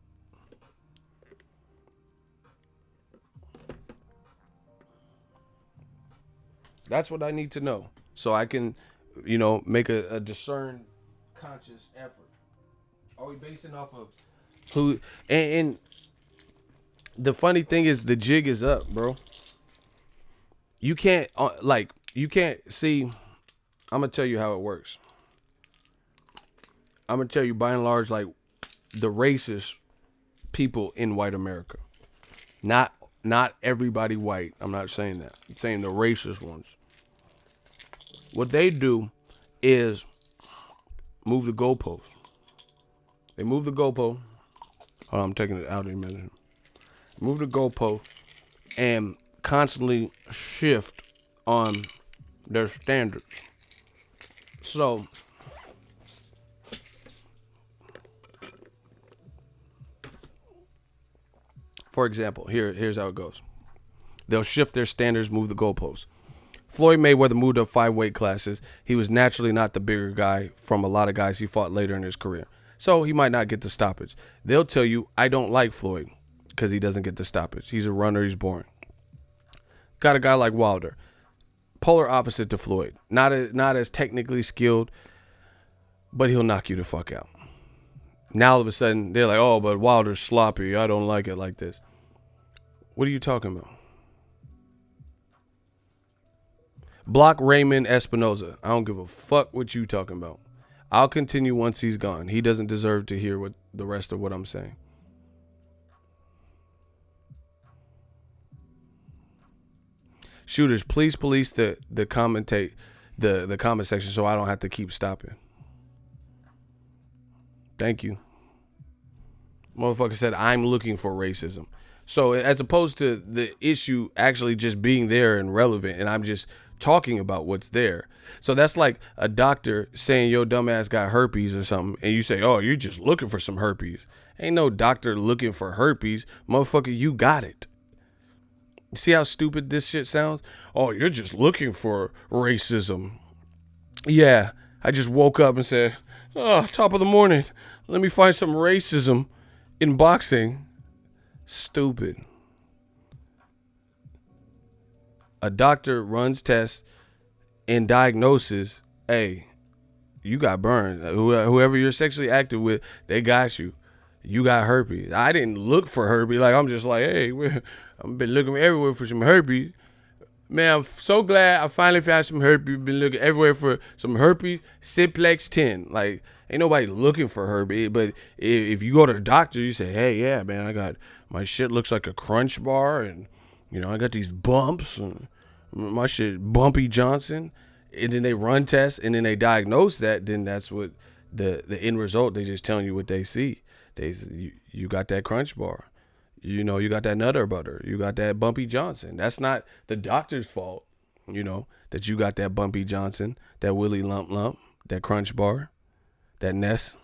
That's what I need to know, so I can, make a discerned, conscious effort. Are we basing off of who? And the funny thing is, the jig is up, bro. You can't see. I'm gonna tell you how it works. I'm gonna tell you by and large, like the racist people in white America, not everybody white. I'm not saying that. I'm saying the racist ones. What they do is move the goalpost. They move the goalpost. Hold on, I'm taking it out of your minute. Move the goalpost and constantly shift on their standards. So, for example, here's how it goes. They'll shift their standards, move the goalposts. Floyd Mayweather moved up 5 weight classes. He was naturally not the bigger guy from a lot of guys he fought later in his career. So he might not get the stoppage. They'll tell you, I don't like Floyd. because he doesn't get the stoppage. He's a runner. He's boring. Got a guy like Wilder, polar opposite to Floyd. Not as technically skilled, but he'll knock you the fuck out. Now all of a sudden they're like, oh, but Wilder's sloppy. I don't like it like this. What are you talking about? Block Raymond Espinoza. I don't give a fuck what you talking about. I'll continue once he's gone. He doesn't deserve to hear what the rest of what I'm saying. Shooters, please police the comment section so I don't have to keep stopping. Thank you. Motherfucker said I'm looking for racism. So as opposed to the issue actually just being there and relevant, and I'm just talking about what's there. So that's like a doctor saying your dumbass got herpes or something, and you say, oh, you're just looking for some herpes. Ain't no doctor looking for herpes. Motherfucker, you got it. See how stupid this shit sounds? Oh, you're just looking for racism. Yeah, I just woke up and said, oh, top of the morning, let me find some racism in boxing. Stupid. A doctor runs tests and diagnoses, hey, you got burned. Whoever you're sexually active with, they got you. You got herpes. I didn't look for herpes. Like, I'm just like, hey, I've been looking everywhere for some herpes. Man, I'm so glad I finally found some herpes. Been looking everywhere for some herpes simplex 10. Like, ain't nobody looking for herpes. But if you go to the doctor, you say, hey, yeah, man, I got, my shit looks like a Crunch Bar. And, you know, I got these bumps. And my shit, Bumpy Johnson. And then they run tests and then they diagnose that. Then that's what the end result, they just telling you what they see. You got that Crunch Bar. You know, you got that Nutter Butter. You got that Bumpy Johnson. That's not the doctor's fault, you know, that you got that Bumpy Johnson, that Willy Lump Lump, that Crunch Bar, that Nest,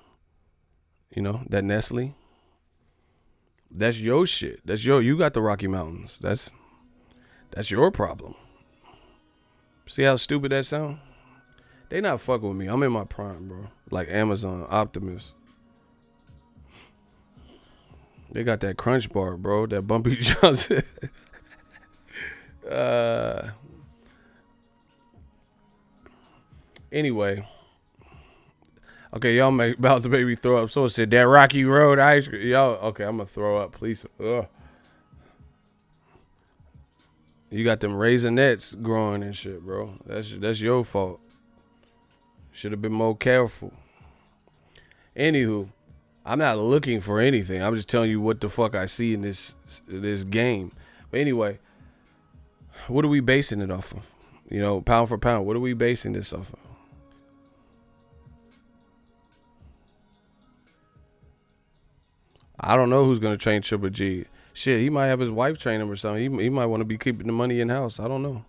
you know, that Nestle. That's your shit. You got the Rocky Mountains. That's your problem. See how stupid that sound? They not fucking with me. I'm in my prime, bro. Like Amazon, Optimus. They got that Crunch Bar, bro. That Bumpy Johnson. Anyway. Okay, y'all about to make me throw up. Someone said that Rocky Road ice cream. Y'all, okay, I'm going to throw up. Please. Ugh. You got them raisinets growing and shit, bro. That's your fault. Should have been more careful. Anywho. I'm not looking for anything. I'm just telling you what the fuck I see in this game. But anyway, what are we basing it off of? You know, pound for pound, what are we basing this off of? I don't know who's going to train Triple G. Shit, he might have his wife train him or something. He might want to be keeping the money in-house. I don't know.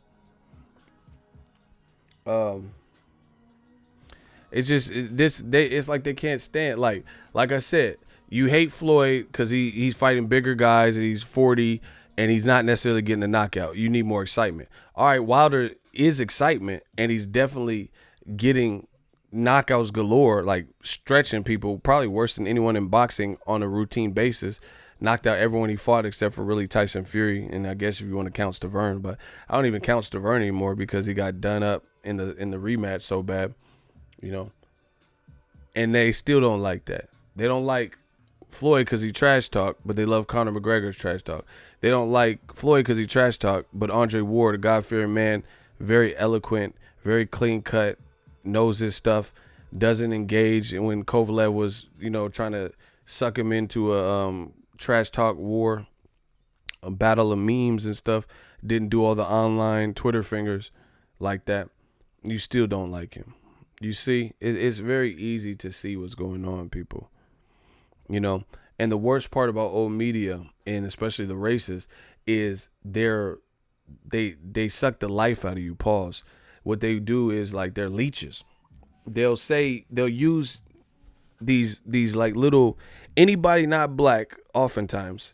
It's just it's like they can't stand. Like I said, you hate Floyd because he's fighting bigger guys and he's 40 and he's not necessarily getting a knockout. You need more excitement. All right, Wilder is excitement and he's definitely getting knockouts galore, like stretching people, probably worse than anyone in boxing on a routine basis. Knocked out everyone he fought except for really Tyson Fury, and I guess if you want to count Stavern, but I don't even count Stavern anymore because he got done up in the rematch so bad. You know, and they still don't like that. They don't like Floyd because he trash talk, but they love Conor McGregor's trash talk. They don't like Floyd because he trash talk, but Andre Ward, a God-fearing man, very eloquent, very clean cut, knows his stuff, doesn't engage. And when Kovalev was, you know, trying to suck him into a trash talk war, a battle of memes and stuff, didn't do all the online Twitter fingers like that. You still don't like him. You see, it's very easy to see what's going on, people. You know, and the worst part about old media, and especially the racists, is they suck the life out of you. Pause. What they do is like they're leeches. They'll use these like little anybody not black. Oftentimes,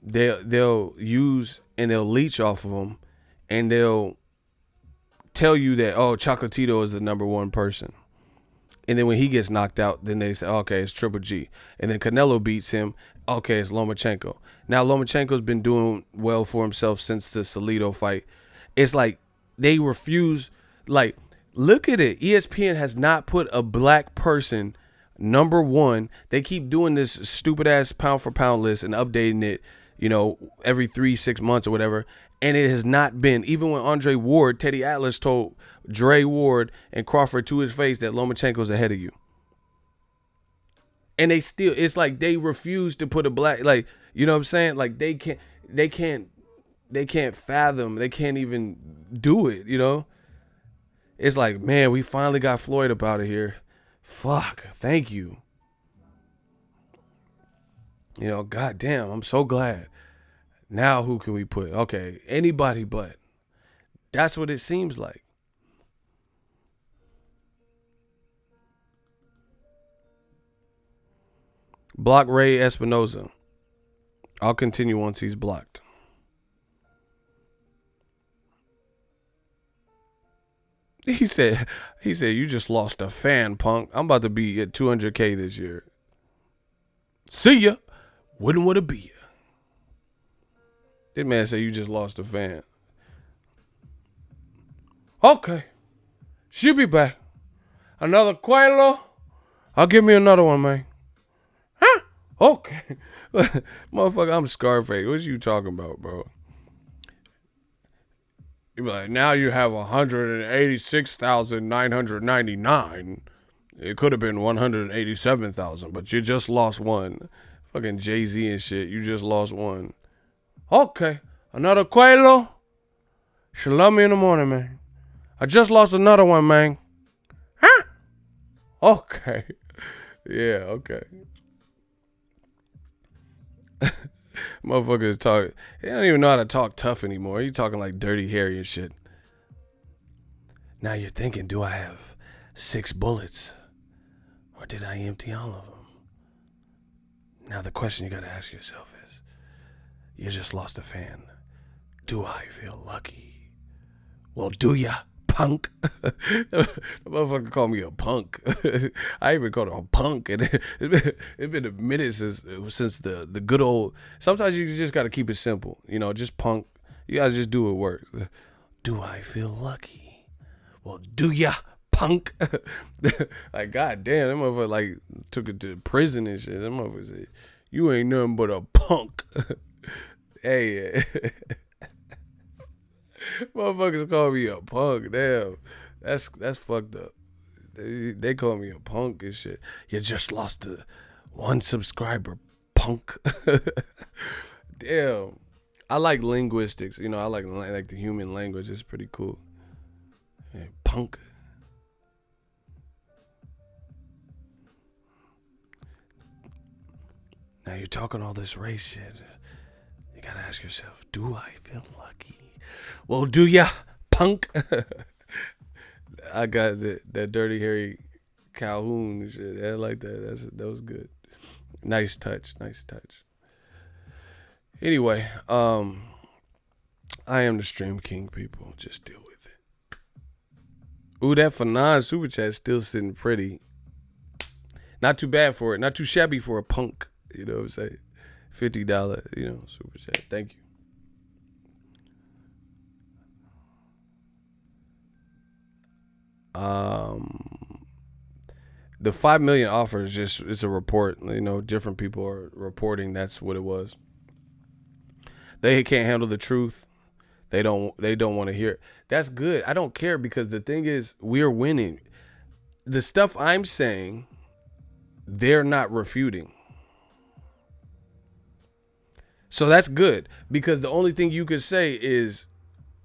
they'll use and they'll leech off of them, and they'll tell you that, oh, Chocolatito is the number one person. And then when he gets knocked out, then they say, okay, it's Triple G. And then Canelo beats him. Okay, it's Lomachenko. Now Lomachenko's been doing well for himself since the Salido fight. It's like they refuse. Like, look at it. ESPN has not put a black person number one. They keep doing this stupid ass pound for pound list and updating it, every 3-6 months or whatever. And it has not been. Even when Andre Ward, Teddy Atlas told Dre Ward and Crawford to his face that Lomachenko's ahead of you. And they still, it's like they refuse to put a black, like, you know what I'm saying? Like they can't fathom, they can't even do it, It's like, man, we finally got Floyd up out of here. Fuck, thank you. Goddamn, I'm so glad. Now who can we put? Okay, anybody but. That's what it seems like. Block Ray Espinoza. I'll continue once he's blocked. He said, you just lost a fan, punk. I'm about to be at 200K this year. See ya. Wouldn't want to be ya. This man said you just lost a fan. Okay. She'll be back. Another Quelo? I'll give me another one, man. Huh? Okay. Motherfucker, I'm Scarface. What you talking about, bro? You be like, now you have 186,999. It could have been 187,000, but you just lost one. Fucking Jay-Z and shit. You just lost one. Okay. Another Quelo? She'll love me in the morning, man. I just lost another one, man. Huh? Okay. Yeah, okay. Motherfuckers talk. They don't even know how to talk tough anymore. You talking like Dirty Harry and shit. Now you're thinking, do I have 6 bullets? Or did I empty all of them? Now the question you gotta ask yourself is, you just lost a fan. Do I feel lucky? Well, do ya, punk? The motherfucker called me a punk. I even called him a punk. And it's been a minute since the good old. Sometimes you just gotta keep it simple. Just punk. You gotta just do what works. Do I feel lucky? Well, do ya, punk? Like, goddamn, that motherfucker like took it to prison and shit. That motherfucker said, you ain't nothing but a punk. Hey, motherfuckers call me a punk. Damn, that's fucked up. They call me a punk and shit. You just lost one subscriber, punk. Damn, I like linguistics. I like the human language. It's pretty cool. Yeah, punk. Now you're talking all this race shit. You gotta ask yourself, do I feel lucky? Well, do ya, punk? I got that Dirty Harry Calhoun and shit. I like that. That was good. Nice touch. Anyway, I am the Stream King, people. Just deal with it. Ooh, that Fanon super chat still sitting pretty. Not too bad for it. Not too shabby for a punk. You know what I'm saying? $50, super chat. Thank you. The 5 million offer is it's a report. Different people are reporting that's what it was. They can't handle the truth. They don't want to hear it. That's good. I don't care, because the thing is, we're winning. The stuff I'm saying, they're not refuting. So that's good, because the only thing you could say is,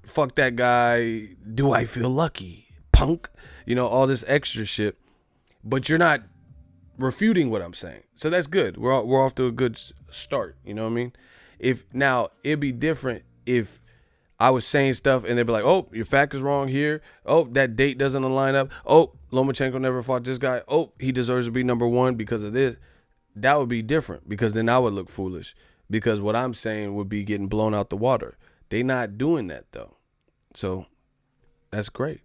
fuck that guy, do I feel lucky, punk, all this extra shit, but you're not refuting what I'm saying. So that's good. We're off to a good start. You know what I mean? It'd be different if I was saying stuff and they'd be like, oh, your fact is wrong here. Oh, that date doesn't align up. Oh, Lomachenko never fought this guy. Oh, he deserves to be number one because of this. That would be different, because then I would look foolish, because what I'm saying would be getting blown out the water. They not doing that though. So that's great.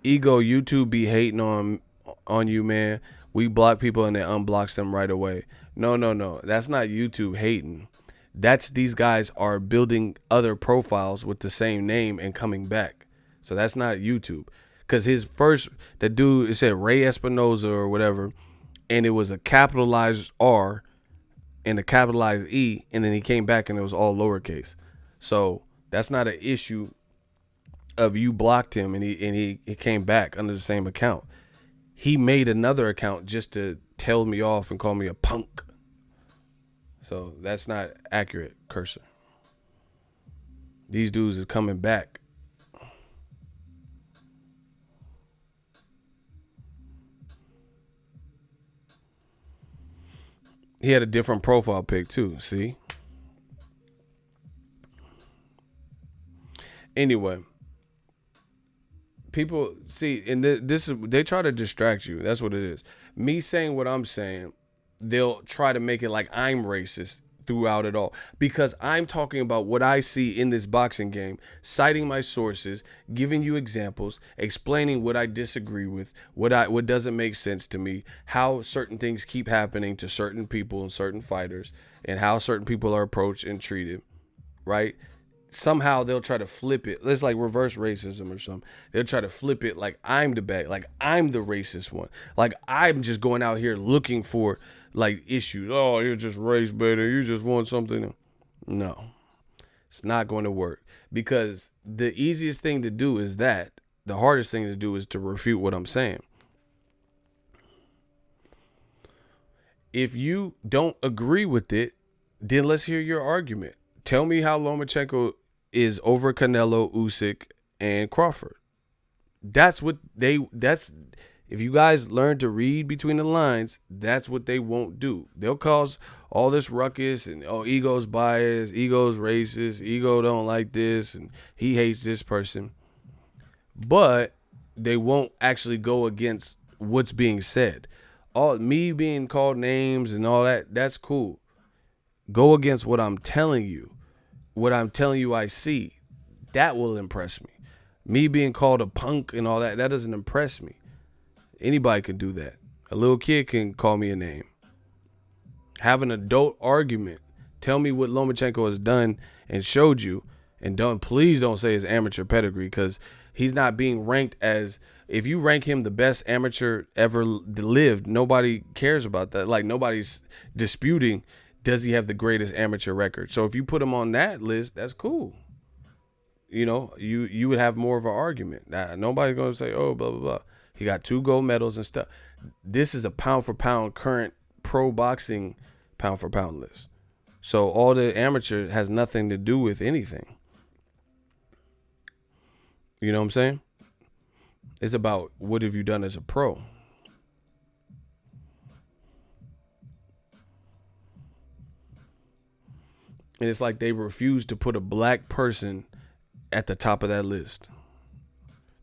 Ego, YouTube be hating on you, man. We block people and it unblocks them right away. No. That's not YouTube hating. That's these guys are building other profiles with the same name and coming back. So that's not YouTube. Because the dude, it said Ray Espinoza or whatever, and it was a capitalized R and a capitalized E, and then he came back and it was all lowercase. So that's not an issue of you blocked him and he came back under the same account. He made another account just to tell me off and call me a punk. So that's not accurate, Cursor. These dudes is coming back. He had a different profile pic too, see? Anyway, people see, and this is, they try to distract you. That's what it is. Me saying what I'm saying, they'll try to make it like I'm racist throughout it all, because I'm talking about what I see in this boxing game, citing my sources, giving you examples, explaining what I disagree with, what doesn't make sense to me, how certain things keep happening to certain people and certain fighters, and how certain people are approached and treated, right? Somehow they'll try to flip it. It's like reverse racism or something. They'll try to flip it like I'm the bad, like I'm the racist one. Like I'm just going out here looking for like issues. Oh, you're just race baiting. You just want something. No, it's not going to work, because the easiest thing to do is that. The hardest thing to do is to refute what I'm saying. If you don't agree with it, then let's hear your argument. Tell me how Lomachenko is over Canelo, Usyk, and Crawford. That's if you guys learn to read between the lines, that's what they won't do. They'll cause all this ruckus and, oh, ego's biased, ego's racist, ego don't like this, and he hates this person. But they won't actually go against what's being said. All me being called names and all that, that's cool. Go against what I'm telling you. What I'm telling you I see. That will impress me. Me being called a punk and all that doesn't impress me. Anybody can do that. A little kid can call me a name. Have an adult argument. Tell me what Lomachenko has done and showed you. And please don't say his amateur pedigree, because he's not being ranked as, if you rank him the best amateur ever lived, nobody cares about that. Like, nobody's disputing, does he have the greatest amateur record? So if you put him on that list, that's cool. You know, you would have more of an argument. Nobody's going to say, oh, blah, blah, blah. He got 2 gold medals and stuff. This is a pound for pound current pro boxing pound for pound list. So all the amateur has nothing to do with anything. You know what I'm saying? It's about what have you done as a pro. And it's like they refuse to put a black person at the top of that list.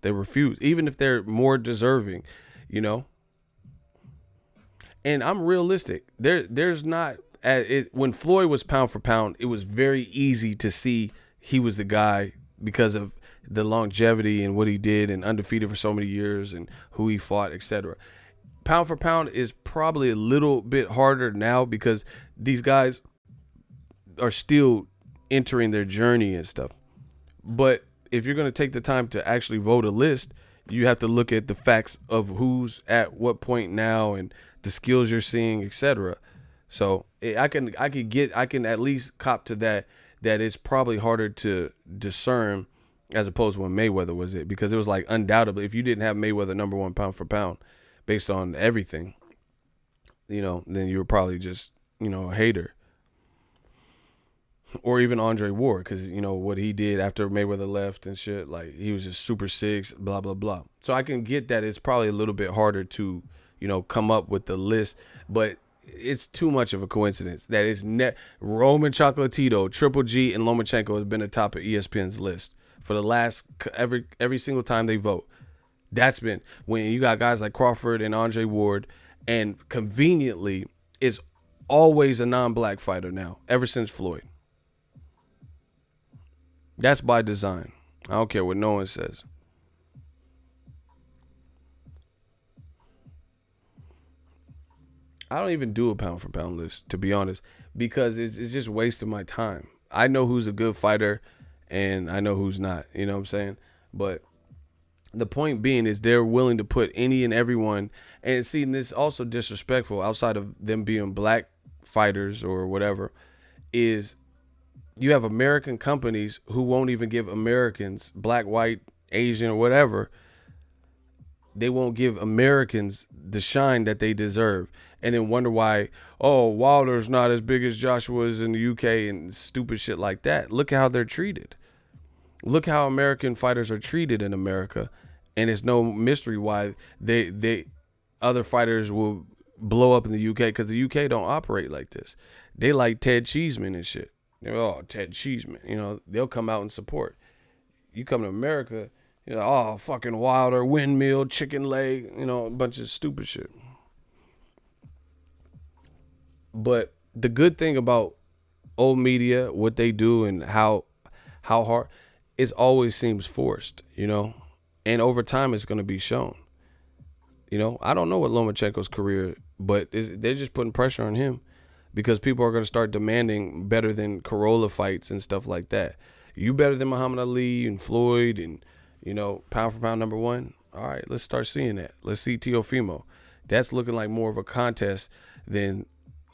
They refuse, even if they're more deserving, you know. And I'm realistic. There's not, when Floyd was pound for pound, it was very easy to see he was the guy because of the longevity and what he did and undefeated for so many years and who he fought, etc. Pound for pound is probably a little bit harder now because these guys are still entering their journey and stuff. But if you're going to take the time to actually vote a list, you have to look at the facts of who's at what point now and the skills you're seeing, etc. So I can at least cop to that it's probably harder to discern as opposed to when Mayweather was it, because it was like undoubtedly if you didn't have Mayweather #1 pound for pound based on everything, you know, then you were probably just, you know, a hater. Or even Andre Ward, because, you know, what he did after Mayweather left and shit, like he was just Super 6, blah, blah, blah. So I can get that it's probably a little bit harder to, you know, come up with the list, but it's too much of a coincidence that it's Roman Chocolatito, Triple G, and Lomachenko has been atop of ESPN's list for the last every single time they vote. That's been when you got guys like Crawford and Andre Ward, and conveniently it's always a non-black fighter now, ever since Floyd. That's by design. I don't care what no one says. I don't even do a pound for pound list, to be honest, because it's just wasting my time. I know who's a good fighter and I know who's not, you know what I'm saying? But the point being is they're willing to put any and everyone, and see, this also disrespectful outside of them being black fighters or whatever, is you have American companies who won't even give Americans, black, white, Asian, or whatever, they won't give Americans the shine that they deserve, and then wonder why, oh, Wilder's not as big as Joshua's in the UK and stupid shit like that. Look how they're treated. Look how American fighters are treated in America, and it's no mystery why they other fighters will blow up in the UK, because the UK don't operate like this. They like Ted Cheeseman and shit. They're, oh, Ted Cheeseman, you know, they'll come out and support. You come to America, you know, oh, fucking Wilder, windmill, chicken leg, you know, a bunch of stupid shit. But the good thing about old media, what they do and how hard, it always seems forced, you know, and over time it's going to be shown. You know, I don't know what Lomachenko's career, but they're just putting pressure on him because people are going to start demanding better than Corolla fights and stuff like that. You better than Muhammad Ali and Floyd and, you know, pound for pound number one. All right, let's start seeing that. Let's see Teofimo. That's looking like more of a contest than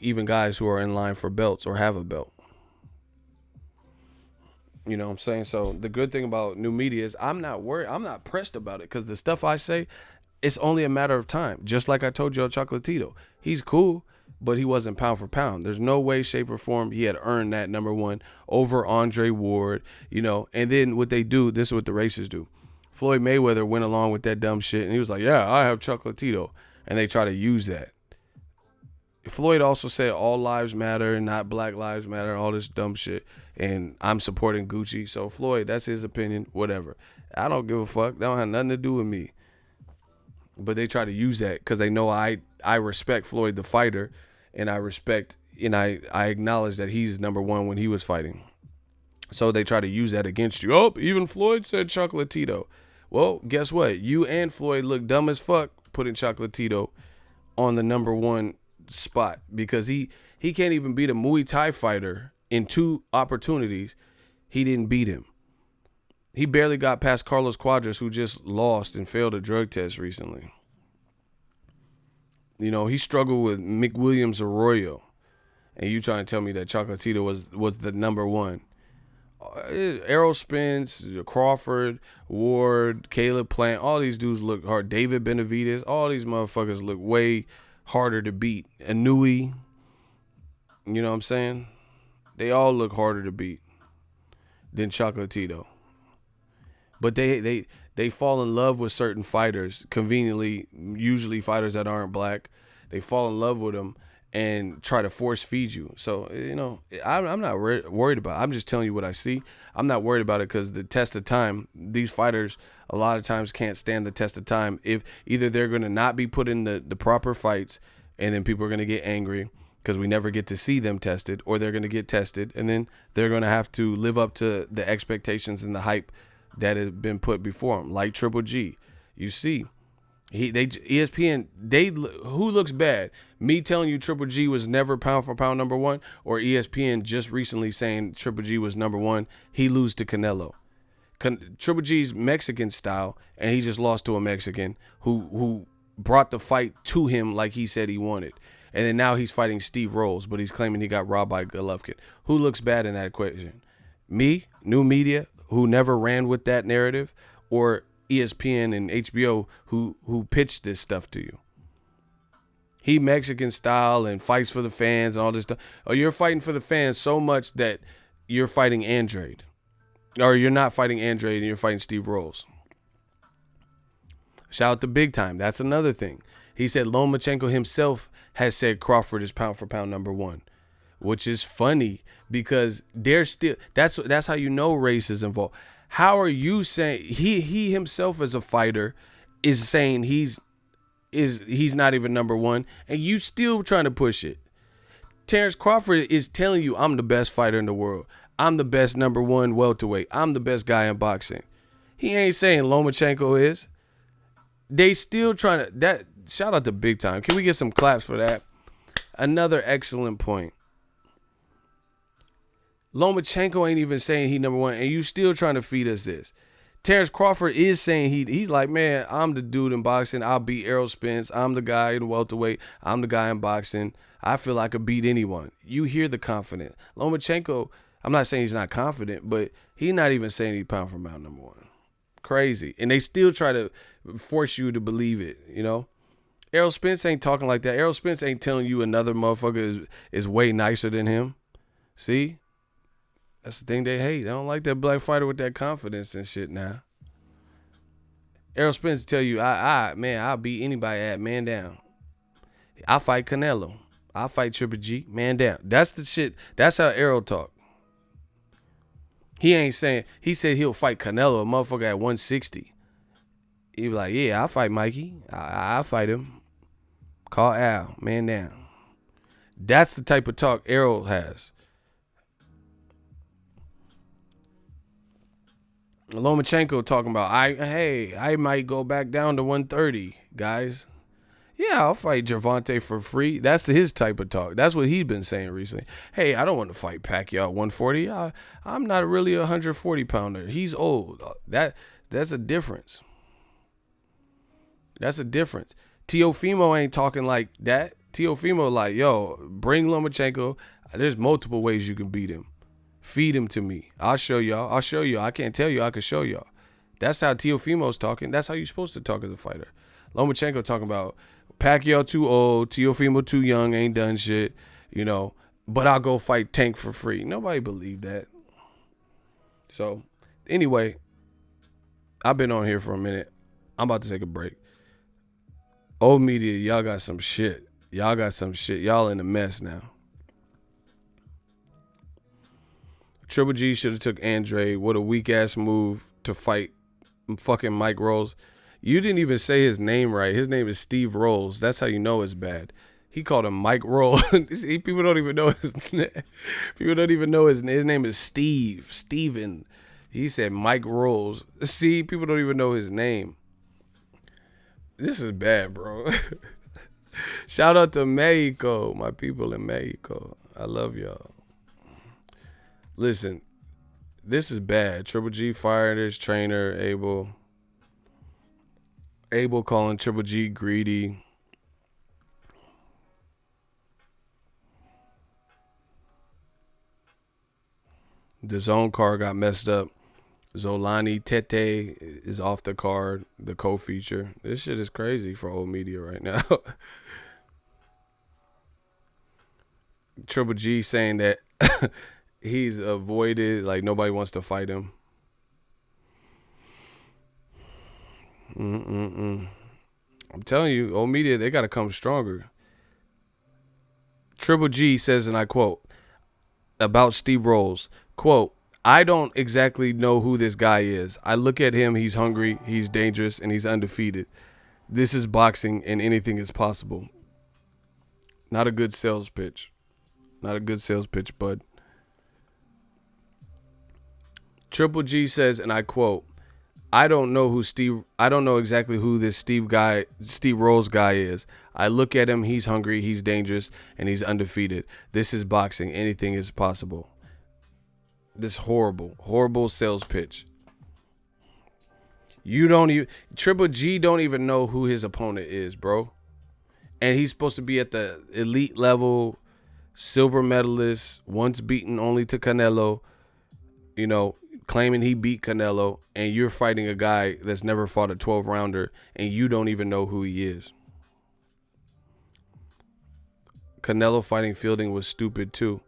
even guys who are in line for belts or have a belt. You know what I'm saying? So the good thing about new media is I'm not worried. I'm not pressed about it because the stuff I say, it's only a matter of time. Just like I told you, Chocolatito, he's cool, but he wasn't pound for pound. There's no way, shape, or form he had earned that number one over Andre Ward, you know. And then what they do, this is what the racists do. Floyd Mayweather went along with that dumb shit, and he was like, yeah, I have Chocolatito. And they try to use that. Floyd also said all lives matter and not black lives matter, all this dumb shit. And I'm supporting Gucci. So Floyd, that's his opinion, whatever. I don't give a fuck. That don't have nothing to do with me. But they try to use that because they know I respect Floyd the fighter, and I respect and I acknowledge that he's number one when he was fighting. So they try to use that against you. Oh, even Floyd said Chocolatito. Well, guess what? You and Floyd look dumb as fuck putting Chocolatito on the number one spot because he can't even beat a Muay Thai fighter in 2 opportunities. He didn't beat him. He barely got past Carlos Cuadras, who just lost and failed a drug test recently. You know, he struggled with McWilliams Arroyo. And you trying to tell me that Chocolatito was the number one. Errol Spence, Crawford, Ward, Caleb Plant, all these dudes look hard. David Benavidez, all these motherfuckers look way harder to beat. Anui, you know what I'm saying? They all look harder to beat than Chocolatito. But they fall in love with certain fighters, conveniently, usually fighters that aren't black. They fall in love with them and try to force feed you. So, you know, I'm not worried about it. I'm just telling you what I see. I'm not worried about it because the test of time, these fighters a lot of times can't stand the test of time. If either they're going to not be put in the proper fights and then people are going to get angry because we never get to see them tested, or they're going to get tested and then they're going to have to live up to the expectations and the hype that has been put before them, like Triple G. You see, ESPN, who looks bad? Me telling you Triple G was never pound for pound number one, or ESPN just recently saying Triple G was number one, he lose to Canelo. Triple G's Mexican style, and he just lost to a Mexican who brought the fight to him like he said he wanted. And then now he's fighting Steve Rolls, but he's claiming he got robbed by Golovkin. Who looks bad in that equation? Me, new media, who never ran with that narrative, or ESPN and HBO who pitched this stuff to you? He Mexican style and fights for the fans and all this stuff. Oh, you're fighting for the fans so much that you're fighting Andrade. Or you're not fighting Andrade and you're fighting Steve Rolls. Shout out to Big Time. That's another thing. He said Lomachenko himself has said Crawford is pound for pound number one, which is funny because they're still, that's how you know race is involved. How are you saying he himself as a fighter is saying he's not even number one, and you still trying to push it? Terrence Crawford is telling you, I'm the best fighter in the world. I'm the best number one welterweight. I'm the best guy in boxing. He ain't saying Lomachenko is. They still trying to, that shout out to Big Time. Can we get some claps for that? Another excellent point. Lomachenko ain't even saying he number one, and you still trying to feed us this. Terrence Crawford is saying he's like, man, I'm the dude in boxing. I'll beat Errol Spence. I'm the guy in welterweight. I'm the guy in boxing. I feel I could beat anyone. You hear the confidence. Lomachenko, I'm not saying he's not confident, but he's not even saying he's pound for pound number one. Crazy. And they still try to force you to believe it, you know? Errol Spence ain't talking like that. Errol Spence ain't telling you another motherfucker is way nicer than him. See? That's the thing they hate. They don't like that black fighter with that confidence and shit now. Errol Spence tell you, I'll beat anybody at man down. I fight Canelo. I fight Triple G, man down. That's the shit. That's how Errol talk. He ain't saying, he said he'll fight Canelo, a motherfucker at 160. He be like, yeah, I'll fight Mikey. I'll fight him. Call Al, man down. That's the type of talk Errol has. Lomachenko talking about, I might go back down to 130, guys. Yeah, I'll fight Gervonta for free. That's his type of talk. That's what he's been saying recently. Hey, I don't want to fight Pacquiao at 140. I'm not really a 140-pounder. He's old. That's a difference. That's a difference. Teofimo ain't talking like that. Teofimo like, yo, bring Lomachenko. There's multiple ways you can beat him. Feed him to me. I'll show y'all. I can't tell you. I can show y'all. That's how Teofimo's talking. That's how you're supposed to talk as a fighter. Lomachenko talking about Pacquiao too old, Teofimo too young, ain't done shit, you know, but I'll go fight Tank for free. Nobody believed that. So, anyway, I've been on here for a minute. I'm about to take a break. Old media, y'all got some shit. Y'all in a mess now. Triple G should have took Andre. What a weak-ass move to fight fucking Mike Rolls. You didn't even say his name right. His name is Steve Rolls. That's how you know it's bad. He called him Mike Rolls. People don't even know his name. People don't even know his name. His name is Steve. Steven. He said Mike Rolls. See, people don't even know his name. This is bad, bro. Shout out to Mexico, my people in Mexico. I love y'all. Listen, this is bad. Triple G fired his trainer, Abel. Abel calling Triple G greedy. The zone card got messed up. Zolani Tete is off the card, the co-feature. This shit is crazy for old media right now. Triple G saying that he's avoided, like nobody wants to fight him. I'm telling you, old media, they got to come stronger. Triple G says, and I quote, about Steve Rolls, quote, I don't exactly know who this guy is. I look at him, he's hungry, he's dangerous, and he's undefeated. This is boxing, and anything is possible. Not a good sales pitch. Not a good sales pitch, bud. Triple G says, and I quote, I don't know exactly who this Steve Rolls guy is. I look at him, he's hungry, he's dangerous, and he's undefeated. This is boxing. Anything is possible. This horrible sales pitch. Triple G don't even know who his opponent is, bro. And he's supposed to be at the elite level, silver medalist, once beaten only to Canelo, you know, claiming he beat Canelo, and you're fighting a guy that's never fought a 12-rounder, and you don't even know who he is. Canelo fighting Fielding was stupid too.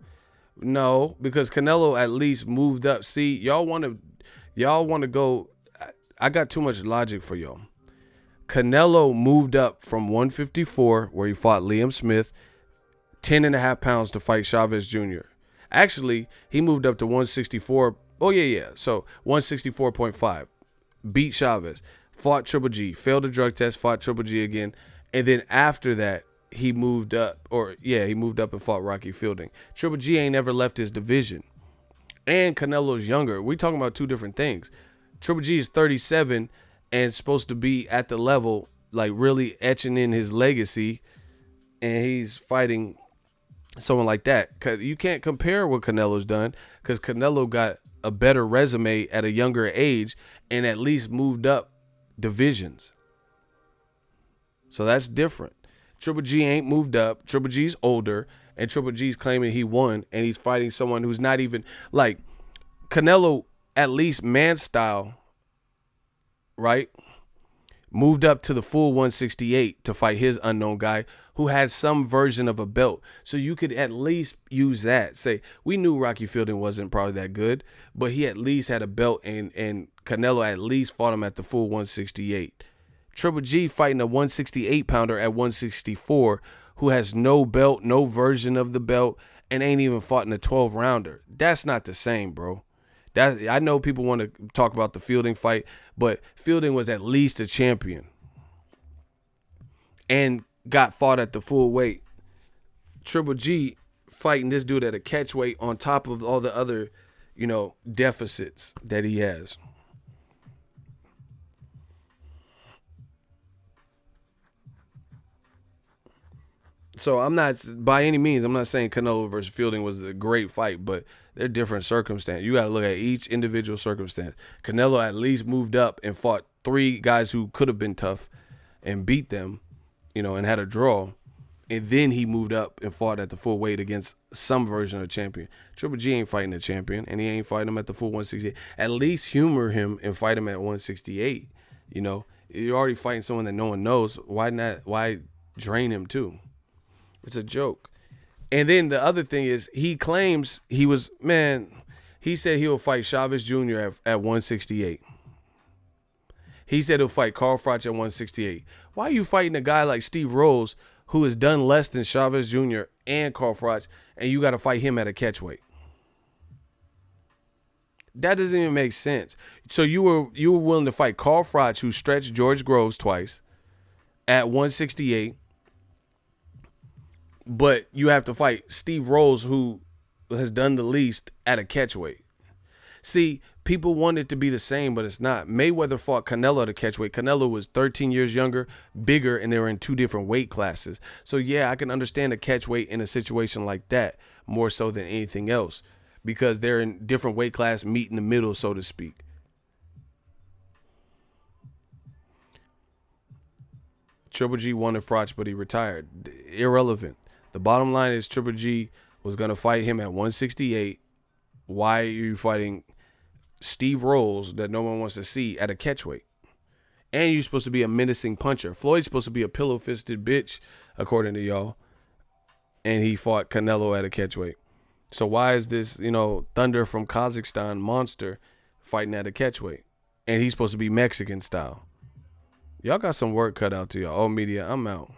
No, because Canelo at least moved up. See, y'all want to go. I got too much logic for y'all. Canelo moved up from 154, where he fought Liam Smith, 10.5 pounds to fight Chavez Jr. Actually, he moved up to 164. Oh, yeah. So 164.5. Beat Chavez. Fought Triple G. Failed the drug test. Fought Triple G again. And then after that, he moved up. He moved up and fought Rocky Fielding. Triple G ain't never left his division. And Canelo's younger. We talking about two different things. Triple G is 37 and supposed to be at the level, like really etching in his legacy. And he's fighting someone like that. 'Cause you can't compare what Canelo's done because Canelo got a better resume at a younger age and at least moved up divisions. So that's different. Triple G ain't moved up. Triple G's older, and Triple G's claiming he won, and he's fighting someone who's not even like Canelo. At least man style, right? Moved up to the full 168 to fight his unknown guy who has some version of a belt. So you could at least use that. Say, we knew Rocky Fielding wasn't probably that good, but he at least had a belt, and Canelo at least fought him at the full 168. Triple G fighting a 168 pounder at 164 who has no belt, no version of the belt, and ain't even fought in a 12 rounder. That's not the same, bro. I know people want to talk about the Fielding fight, but Fielding was at least a champion and got fought at the full weight. Triple G fighting this dude at a catch weight on top of all the other, deficits that he has. So I'm not, by any means, I'm not saying Canelo versus Fielding was a great fight, but they're different circumstances. You got to look at each individual circumstance. Canelo at least moved up and fought 3 guys who could have been tough and beat them, and had a draw. And then he moved up and fought at the full weight against some version of a champion. Triple G ain't fighting a champion, and he ain't fighting him at the full 168. At least humor him and fight him at 168. You're already fighting someone that no one knows. Why not? Why drain him too? It's a joke. And then the other thing is he claims he said he'll fight Chavez Jr. at 168. He said he'll fight Carl Froch at 168. Why are you fighting a guy like Steve Rolls who has done less than Chavez Jr. and Carl Froch, and you got to fight him at a catchweight? That doesn't even make sense. So you were willing to fight Carl Froch, who stretched George Groves twice, at 168, but you have to fight Steve Rolls, who has done the least, at a catchweight. See, people want it to be the same, but it's not. Mayweather fought Canelo at a catchweight. Canelo was 13 years younger, bigger, and they were in 2 different weight classes. So, yeah, I can understand a catchweight in a situation like that more so than anything else because they're in different weight class, meet in the middle, so to speak. Triple G won at Froch, but he retired. Irrelevant. The bottom line is Triple G was going to fight him at 168. Why are you fighting Steve Rolls that no one wants to see at a catchweight? And you're supposed to be a menacing puncher. Floyd's supposed to be a pillow-fisted bitch, according to y'all. And he fought Canelo at a catchweight. So why is this, Thunder from Kazakhstan monster fighting at a catchweight? And he's supposed to be Mexican style. Y'all got some work cut out to y'all. Oh, media, I'm out.